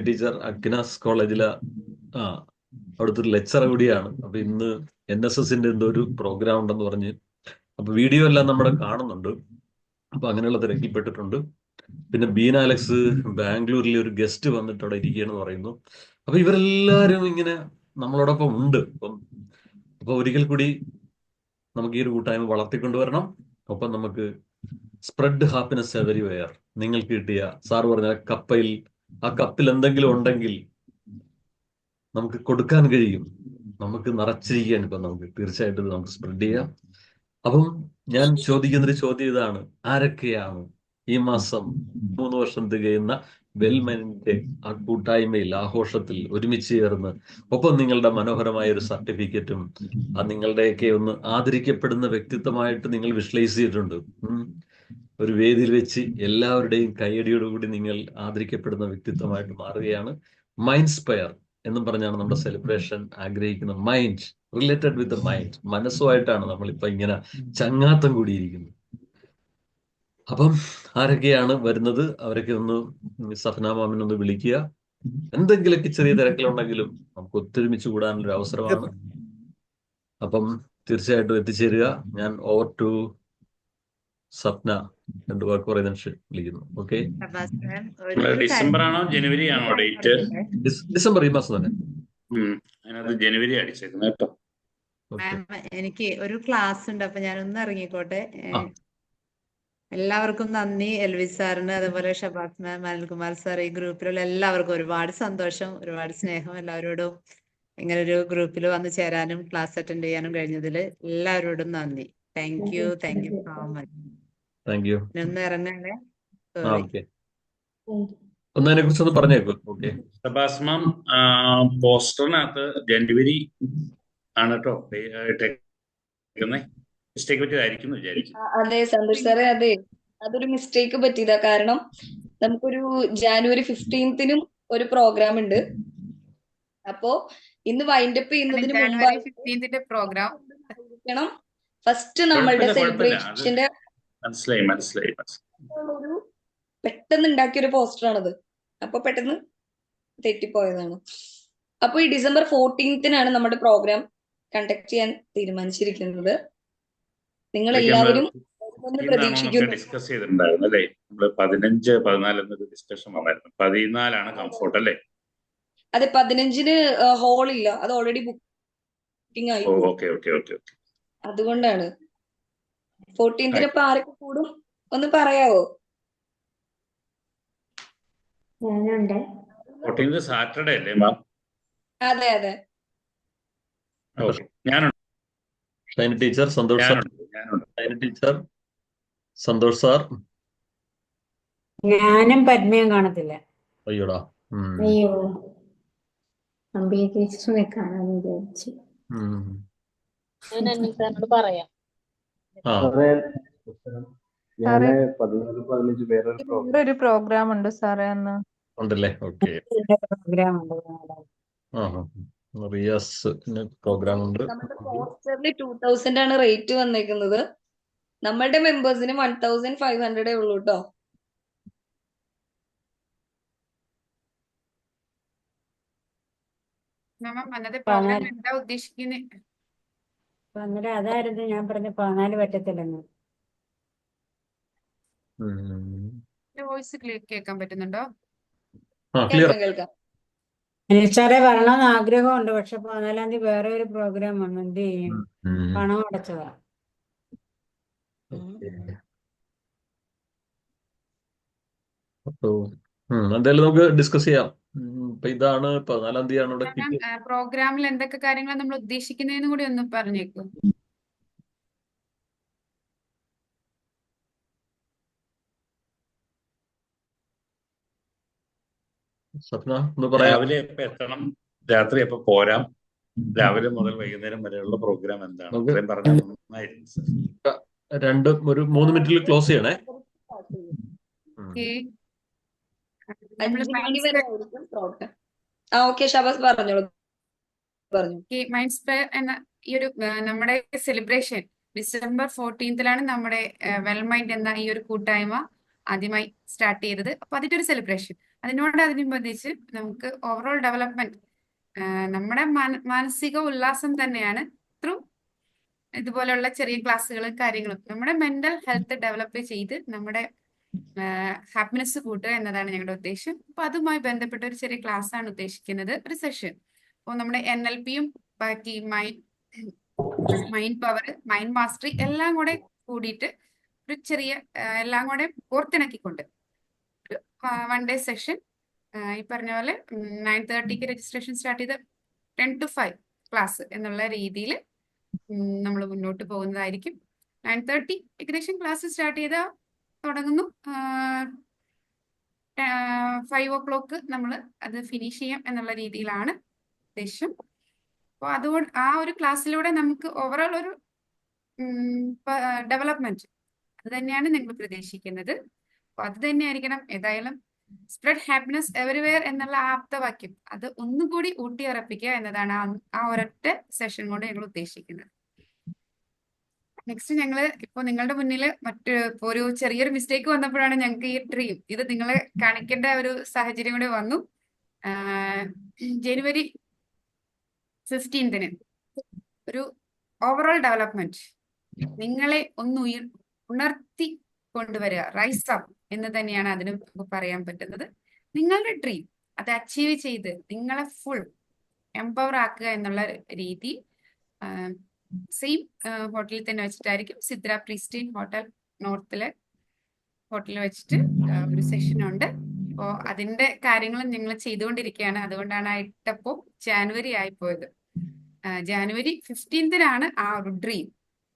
ടീച്ചർ അഗ്നാസ് കോളേജിലെ അവിടുത്തെ ഒരു ലെക്ചർ കൂടിയാണ്. അപ്പൊ ഇന്ന് NSSന്റെ എന്തോ ഒരു പ്രോഗ്രാം ഉണ്ടെന്ന് പറഞ്ഞ്, അപ്പൊ വീഡിയോ എല്ലാം നമ്മുടെ കാണുന്നുണ്ട്. അപ്പൊ അങ്ങനെയുള്ള തിരക്കിൽപ്പെട്ടിട്ടുണ്ട്. പിന്നെ ബീന അലക്സ് ബാംഗ്ലൂരിലെ ഒരു ഗസ്റ്റ് വന്നിട്ട് അവിടെ ഇരിക്കുകയെന്ന് പറയുന്നു. അപ്പൊ ഇവരെല്ലാരും ഇങ്ങനെ നമ്മളോടൊപ്പം ഉണ്ട്. അപ്പൊ ഒരിക്കൽ കൂടി നമുക്ക് ഈ ഒരു കൂട്ടായ്മ വളർത്തിക്കൊണ്ടുവരണം. ഒപ്പം നമുക്ക് സ്പ്രെഡ് ഹാപ്പിനെസ് എവരിവെയർ. നിങ്ങൾക്ക് കിട്ടിയ സാർ പറഞ്ഞ ആ കപ്പിൽ എന്തെങ്കിലും ഉണ്ടെങ്കിൽ നമുക്ക് കൊടുക്കാൻ കഴിയും. നമുക്ക് നിറച്ചിരിക്കുകയാണ് ഇപ്പൊ. നമുക്ക് തീർച്ചയായിട്ടും നമുക്ക് സ്പ്രെഡ് ചെയ്യാം. അപ്പം ഞാൻ ചോദിക്കുന്നൊരു ചോദ്യം ഇതാണ്: ആരൊക്കെയാണ് ഈ മാസം 3 വർഷം തികയുന്ന വെൽമൈൻഡിന്റെ ആ കൂട്ടായ്മയിൽ, ആഘോഷത്തിൽ ഒരുമിച്ച് ചേർന്ന്, ഒപ്പം നിങ്ങളുടെ മനോഹരമായ ഒരു സർട്ടിഫിക്കറ്റും നിങ്ങളുടെയൊക്കെ ഒന്ന് ആദരിക്കപ്പെടുന്ന വ്യക്തിത്വമായിട്ട് നിങ്ങൾ വിഷ്വലൈസ് ചെയ്തിട്ടുണ്ട്. ഒരു വേദിയിൽ വെച്ച് എല്ലാവരുടെയും കൈയടിയോടുകൂടി നിങ്ങൾ ആദരിക്കപ്പെടുന്ന വ്യക്തിത്വമായിട്ട് മാറുകയാണ്. മൈൻഡ്സ്പയർ എന്നും പറഞ്ഞാണ് നമ്മുടെ സെലിബ്രേഷൻ ആഗ്രഹിക്കുന്ന. Mind related with the mind, മനസ്സുമായിട്ടാണ് നമ്മളിപ്പോ ഇങ്ങനെ ചങ്ങാത്തം കൂടിയിരിക്കുന്നത്. അപ്പം ആരൊക്കെയാണ് വരുന്നത് അവരൊക്കെ ഒന്ന് സഫ്ന മാമിനൊന്ന് വിളിക്കുക. എന്തെങ്കിലുമൊക്കെ ചെറിയ തിരക്കിലുണ്ടെങ്കിലും നമുക്ക് ഒത്തൊരുമിച്ച് കൂടാനുള്ളൊരു അവസരമാണ്. അപ്പം തീർച്ചയായിട്ടും എത്തിച്ചേരുക. ഞാൻ ഓവർ ടു സപ്ന 2 വാക്ക് പറയുന്ന വിളിക്കുന്നു. ഓക്കെ, ഡിസംബർ ആണോ ജനുവരി ആണോ ഡേറ്റ്? ഡിസംബർ, ഈ മാസം തന്നെ. അതിനകത്ത് ജനുവരി അടിച്ചേക്കുന്നത് കേട്ടോ. എനിക്ക് ഒരു ക്ലാസ് ഉണ്ട്, അപ്പൊ ഞാനൊന്ന് ഇറങ്ങിക്കോട്ടെ. എല്ലാവർക്കും നന്ദി. എൽവി സാറിന്, അതുപോലെ ഷബാസ് മാം, അനിൽകുമാർ സാർ, ഈ ഗ്രൂപ്പിലുള്ള എല്ലാവർക്കും ഒരുപാട് സന്തോഷം, ഒരുപാട് സ്നേഹം. എല്ലാവരോടും ഇങ്ങനെ ഒരു ഗ്രൂപ്പിൽ വന്ന് ചേരാനും ക്ലാസ് അറ്റൻഡ് ചെയ്യാനും കഴിഞ്ഞതിൽ എല്ലാവരോടും നന്ദി. Thank you so much. Thank you. ഒന്ന് ഇറങ്ങാനേ, ഒന്നതിനെ കുറിച്ചൊന്ന് പറഞ്ഞേക്കൂ. ഓക്കെ, ഷബാസ് മാം, പോസ്റ്ററിനകത്ത് ജനുവരി ആണ് കേട്ടോ മിസ്റ്റേക്ക് പറ്റിയതായിരിക്കും എന്ന് വിചാരിക്കും. അതെ സന്തോഷ് സാറേ, അതെ, അതൊരു മിസ്റ്റേക്ക് പറ്റിയതാ. കാരണം നമുക്കൊരു ജാനുവരി 15-നും ഒരു പ്രോഗ്രാം ഉണ്ട്. അപ്പോ ഇന്ന് വൈൻഡപ്പ് ചെയ്യുന്നതിന് മുമ്പായിരിക്കണം ഫസ്റ്റ് നമ്മളുടെ കുഴപ്പമില്ല അത് സെലിബ്രേഷന്റെ മനസ്സിലായി ഒരു പെട്ടെന്ന് ഉണ്ടാക്കിയ ഒരു പോസ്റ്ററാണത്. അപ്പൊ പെട്ടെന്ന് തെറ്റിപ്പോയതാണ്. അപ്പൊ ഈ ഡിസംബർ 14th നമ്മുടെ പ്രോഗ്രാം കണ്ടക്ട് ചെയ്യാൻ തീരുമാനിച്ചിരിക്കുന്നത്. നിങ്ങൾ ഇതൊക്കെ നമ്മള് എല്ലാവരും ഒന്ന് 14 പ്രതീക്ഷിക്കുന്നു. ഡിസ്കസ് ചെയ്തിട്ടുണ്ടായിരുന്നു അല്ലേ? നമ്മള് 15, 14 എന്നൊരു ഡിസ്കഷൻ വന്നായിരുന്നു. 14 കംഫോർട്ട് അല്ലേ? അതെ, 15 ഹോൾ ഇല്ല, അത് ഓൾറെഡി ബുക്കിംഗ് ആയി. ഓക്കെ. അതുകൊണ്ടാണ് 14th ഇപ്പൊ ആരൊക്കെ കൂടും ഒന്ന് പറയാവോ? ഞാനുണ്ട്. 14 സാറ്റർഡേ അല്ലേ മാം? അതെ. ഓക്കെ, ഞാനുണ്ട്. Shiny teacher, Santhosh sir. ഞാനുണ്ട്. Shiny teacher, Santhosh sir. ഞാനും പത്മയും കാണത്തില്ല. അയ്യോടാ. അയ്യോ, അമ്പിയ ടീച്ചറിനെ കാണാൻ വിചാരിച്ചു. ഞാൻ അനിൽ സാറിനോട് പറയാം. ആ ഞാന് 14-15 വേറൊരു പ്രോഗ്രാം ഉണ്ട് സാറേ അന്ന്. ഉണ്ടല്ലേ? ഓക്കെ. പ്രോഗ്രാം ഉണ്ട്. റിയാസ് പ്രോഗ്രാം ഉണ്ട്. നമ്മുടെ പോസ്റ്ററിൽ 2000 ആണ് റേറ്റ് വന്നേക്കുന്നത്. നമ്മളുടെ മെമ്പേഴ്സിന് 1500 ഉള്ളൂ കേട്ടോ. അന്നത്തെ പ്രോഗ്രാം എന്താ ഉദ്ദേശിക്കുന്നത്? അന്നേരം അതായിരുന്നു ഞാൻ പറഞ്ഞ 14 പറ്റത്തില്ലെന്ന്. വോയിസ് കേൾക്കാൻ പറ്റുന്നുണ്ടോ? കേൾക്കാം. അനിൽ സാറേ വരണമെന്ന് ആഗ്രഹമുണ്ട്, പക്ഷെ 14-ാം തീയതി വേറെ ഒരു പ്രോഗ്രാം വന്നു. എന്ത് ചെയ്യും? പണം അടച്ചതാ. എന്തായാലും നമുക്ക് ഡിസ്കസ് ചെയ്യാം. ഇപ്പൊ ഇതാണ് 14-ാം തീയതിയാണ് ഇവിടെ പ്രോഗ്രാമിൽ എന്തൊക്കെ കാര്യങ്ങളാണ് നമ്മൾ ഉദ്ദേശിക്കുന്നതെന്ന് കൂടി ഒന്ന് പറഞ്ഞേക്കൂ. സ്വപ്ന ഒന്ന് പറയാം. രാവിലെ എപ്പോ എത്തണം, രാത്രി എപ്പോ പോരാം, രാവിലെ മുതൽ വൈകുന്നേരം വരെയുള്ള പ്രോഗ്രാം എന്താണ്? ഇത്രയും പറഞ്ഞാൽ നന്നായിരുന്നു സർ. 3 മിനിറ്റിൽ ക്ലോസ് ചെയ്യണേ. 5 മണി വരെ ആയിരിക്കും പ്രോഗ്രാം. ഓക്കെ, ഷബാസ് പറഞ്ഞു. മൈൻഡ് സ്പെയർ എന്ന ഈ ഒരു നമ്മുടെ സെലിബ്രേഷൻ ഡിസംബർ 14th നമ്മുടെ വെൽ മൈൻഡ് എന്ന ഈ ഒരു കൂട്ടായ്മ ആദ്യമായി സ്റ്റാർട്ട് ചെയ്തത്. അപ്പൊ അതിന്റെ ഒരു സെലിബ്രേഷൻ, അതിനോടനുബന്ധിച്ച് നമുക്ക് ഓവറോൾ ഡെവലപ്മെന്റ്, നമ്മുടെ മാനസിക ഉല്ലാസം തന്നെയാണ് ത്രൂ ഇതുപോലെയുള്ള ചെറിയ ക്ലാസ്സുകളും കാര്യങ്ങളും നമ്മുടെ മെന്റൽ ഹെൽത്ത് ഡെവലപ്പ് ചെയ്ത് നമ്മുടെ ഹാപ്പിനെസ് കൂട്ടുക എന്നതാണ് ഞങ്ങളുടെ ഉദ്ദേശം. അപ്പൊ അതുമായി ബന്ധപ്പെട്ട ഒരു ചെറിയ ക്ലാസ് ആണ് ഉദ്ദേശിക്കുന്നത്, ഒരു സെഷൻ. അപ്പോൾ നമ്മുടെ NLPയും ബാക്കി മൈൻഡ് പവർ, മൈൻഡ് മാസ്റ്ററി എല്ലാം കൂടെ കൂടിയിട്ട് ഒരു ചെറിയ എല്ലാം കൂടെ കോർത്തിണക്കിക്കൊണ്ട് ഒരു 1 day സെഷൻ. ഈ പറഞ്ഞ പോലെ 9:30 രജിസ്ട്രേഷൻ സ്റ്റാർട്ട് ചെയ്ത് 10 to 5 ക്ലാസ് എന്നുള്ള രീതിയിൽ നമ്മൾ മുന്നോട്ട് പോകുന്നതായിരിക്കും. 9:30 ഏകദേശം ക്ലാസ് സ്റ്റാർട്ട് ചെയ്ത തുടങ്ങുന്നു. 5 o'clock നമ്മൾ അത് ഫിനിഷ് ചെയ്യാം എന്നുള്ള രീതിയിലാണ് ഉദ്ദേശം. അപ്പോൾ അതുകൊണ്ട് ആ ഒരു ക്ലാസ്സിലൂടെ നമുക്ക് ഓവറോൾ ഒരു ഡെവലപ്മെന്റ് അത് തന്നെയാണ് നിങ്ങൾ പ്രതീക്ഷിക്കുന്നത്. അപ്പൊ അത് തന്നെയായിരിക്കണം ഏതായാലും. സ്പ്രെഡ് ഹാപ്പിനെസ് എവരിവെയർ എന്നുള്ള ആപ്തവാക്യം അത് ഒന്നുകൂടി ഊട്ടിയുറപ്പിക്കുക എന്നതാണ് ആ ഒരൊറ്റ സെഷൻ കൊണ്ട് ഞങ്ങൾ ഉദ്ദേശിക്കുന്നത്. നെക്സ്റ്റ് ഞങ്ങള് ഇപ്പൊ നിങ്ങളുടെ മുന്നിൽ ഒരു ചെറിയൊരു മിസ്റ്റേക്ക് വന്നപ്പോഴാണ് ഞങ്ങൾക്ക് ഈ ഡ്രീം ഇത് നിങ്ങളെ കാണിക്കേണ്ട ഒരു സാഹചര്യം കൂടെ വന്നു. ജനുവരി 15 ഒരു ഓവറോൾ ഡെവലപ്മെന്റ്, നിങ്ങളെ ഒന്ന് ഉണർത്തി കൊണ്ടുവരിക, റൈസ് അപ്പ് എന്ന് തന്നെയാണ് അതിന് പറയാൻ പറ്റുന്നത്. നിങ്ങളുടെ ഡ്രീം അത് അച്ചീവ് ചെയ്ത് നിങ്ങളെ ഫുൾ എംപവർ ആക്കുക എന്നുള്ള രീതി സെയിം ഹോട്ടലിൽ തന്നെ വെച്ചിട്ടായിരിക്കും. സിദ്ര പ്രീസ്റ്റീൻ ഹോട്ടൽ നോർത്തിലെ ഹോട്ടലിൽ വെച്ചിട്ട് ഒരു സെഷൻ ഉണ്ട്. അപ്പോൾ അതിന്റെ കാര്യങ്ങളും ഞങ്ങൾ ചെയ്തുകൊണ്ടിരിക്കുകയാണ്. അതുകൊണ്ടാണ് ഇട്ടപ്പോൾ ജാനുവരി ആയിപ്പോയത്. ജാനുവരി 15 ആ ഒരു ഡ്രീം,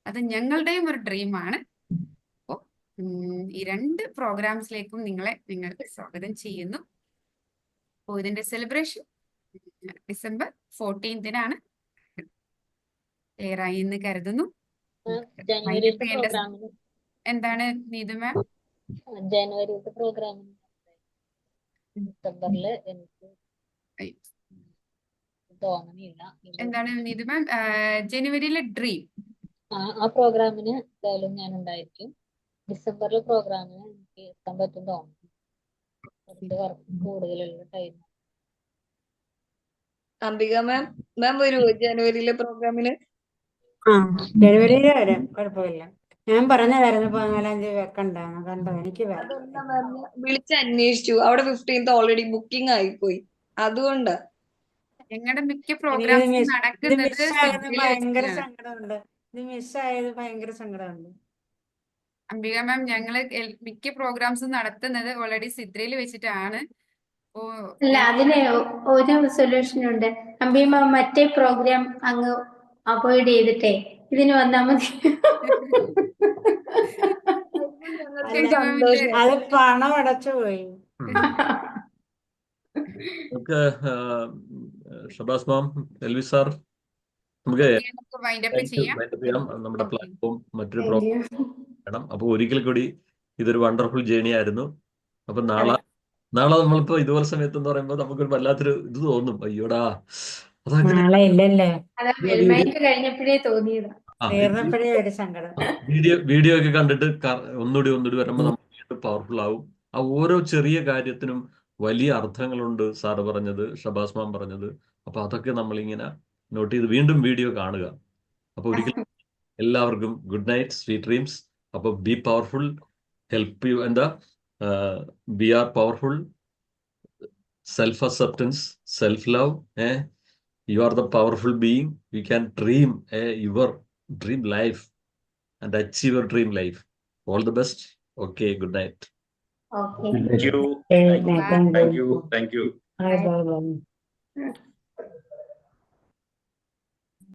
അത് ഞങ്ങളുടെയും ഒരു ഡ്രീമാണ്. അപ്പോൾ ഈ 2 പ്രോഗ്രാംസിലേക്കും നിങ്ങൾ സ്വാഗതം ചെയ്യുന്നു. അപ്പോൾ ഇതിന്റെ സെലിബ്രേഷൻ ഡിസംബർ 14 ക്ലിയർ ആയി എന്ന് കരുതുന്നു. എന്താണ് നീതു മാം? ജനുവരിയിലത്തെ പ്രോഗ്രാം ഡിസംബറിൽ എനിക്ക് തോന്നണില്ല. എന്താണ് നീതു മാം? ജനുവരിയിലെ ഡ്രീം ആ പ്രോഗ്രാമിന് എന്തായാലും ഞാൻ ഉണ്ടായിരിക്കും. ഡിസംബറിൽ പ്രോഗ്രാമിന് എനിക്ക് എത്താൻ പറ്റും തോന്നുന്നു. കുറച്ച് വർക്ക് കൂടുതലുള്ള ടൈം. അംബിക മാം വരുമോ ജനുവരിയിലെ പ്രോഗ്രാമിന്? ആ ജനുവരിയിൽ വരാം, കുഴപ്പമില്ല. ഞാൻ പറഞ്ഞതായിരുന്നു 14-ാം തീയതി വെക്കണ്ടെന്ന്. കണ്ടോ, എനിക്ക് വരാം. അതല്ല മാം, വിളിച്ച് അന്വേഷിച്ചു. അവിടെ 15th ഓൾറെഡി ബുക്കിംഗ് ആയിപ്പോയി. അതുകൊണ്ടാ. ഞങ്ങളുടെ മിക്ക എനിക്കിത് പ്രോഗ്രാംസും ഇത് നടക്കുന്നത് മിസ്സായത് സിഡ്നിയിൽ ഭയങ്കര വെച്ചിട്ടാണ്. സങ്കടമുണ്ട്. ഇത് മിസ്സായത് ഭയങ്കര സങ്കടമുണ്ട്. അംബിക മാം, ഞങ്ങള് മിക്ക പ്രോഗ്രാംസും നടത്തുന്നത് ഓൾറെഡി സിദ്രയിൽ വെച്ചിട്ടാണ്. അപ്പോ അല്ല, അതിന് ഒരു സൊല്യൂഷൻ ഉണ്ട്. അമ്പിയമ്മ മറ്റേ പ്രോഗ്രാം അങ്ങ് അവോയ്ഡ് ചെയ്തിട്ടേ ഇതിന് വന്നാൽ മതി. അല്ല, സന്തോഷം. അത് പണം അടച്ചു പോയി. നമുക്ക് ഷബാസ് മാം, എൽവിസ് സാർ, നമുക്ക് വൈൻഡപ്പ് ചെയ്യാം. നമ്മുടെ Okay. പ്ലാറ്റ്ഫോം മറ്റൊരു Thank പ്രോഗ്രാം you. വേണം. അപ്പൊ ഒരിക്കൽ കൂടി ഇതൊരു വണ്ടർഫുൾ ജേണി ആയിരുന്നു. അപ്പൊ അതെ. നാളെ നമ്മളിപ്പോ ഇതുപോലെ സമയത്ത് എന്ന് പറയുമ്പോൾ നമുക്കൊരു വല്ലാത്തൊരു ഇത് തോന്നും, അയ്യോടാ അതങ്ങനെ നാളെ ഇല്ലല്ലേ, അതാ വെൽമൈൻഡ് കഴിഞ്ഞപ്പോഴേ തോന്നിയതാ. തീർന്നപ്പോഴേ ഒരു സങ്കടം. വീഡിയോ ഒക്കെ കണ്ടിട്ട് ഒന്നുകൂടി വരുമ്പോൾ നമ്മൾ വീണ്ടും പവർഫുൾ ആവും. ആ ഓരോ ചെറിയ കാര്യത്തിനും വലിയ അർത്ഥങ്ങളുണ്ട്. സാറ് പറഞ്ഞത്, ഷബാസ് മാം പറഞ്ഞത്. അപ്പൊ അതൊക്കെ നമ്മളിങ്ങനെ നോട്ട് ചെയ്ത് വീണ്ടും വീഡിയോ കാണുക. അപ്പൊ ഒരിക്കലും എല്ലാവർക്കും ഗുഡ് നൈറ്റ്, സ്വീറ്റ് ഡ്രീംസ്. അപ്പൊ ബി പവർഫുൾ, ഹെൽപ്പ് യു, എന്താ B are powerful, self acceptance, self love. You are the powerful being. You can dream your dream life and achieve your dream life. All the best. Okay, good night. Okay. Thank you. Good Thank you. night. Thank you. Thank you. Bye bye bye.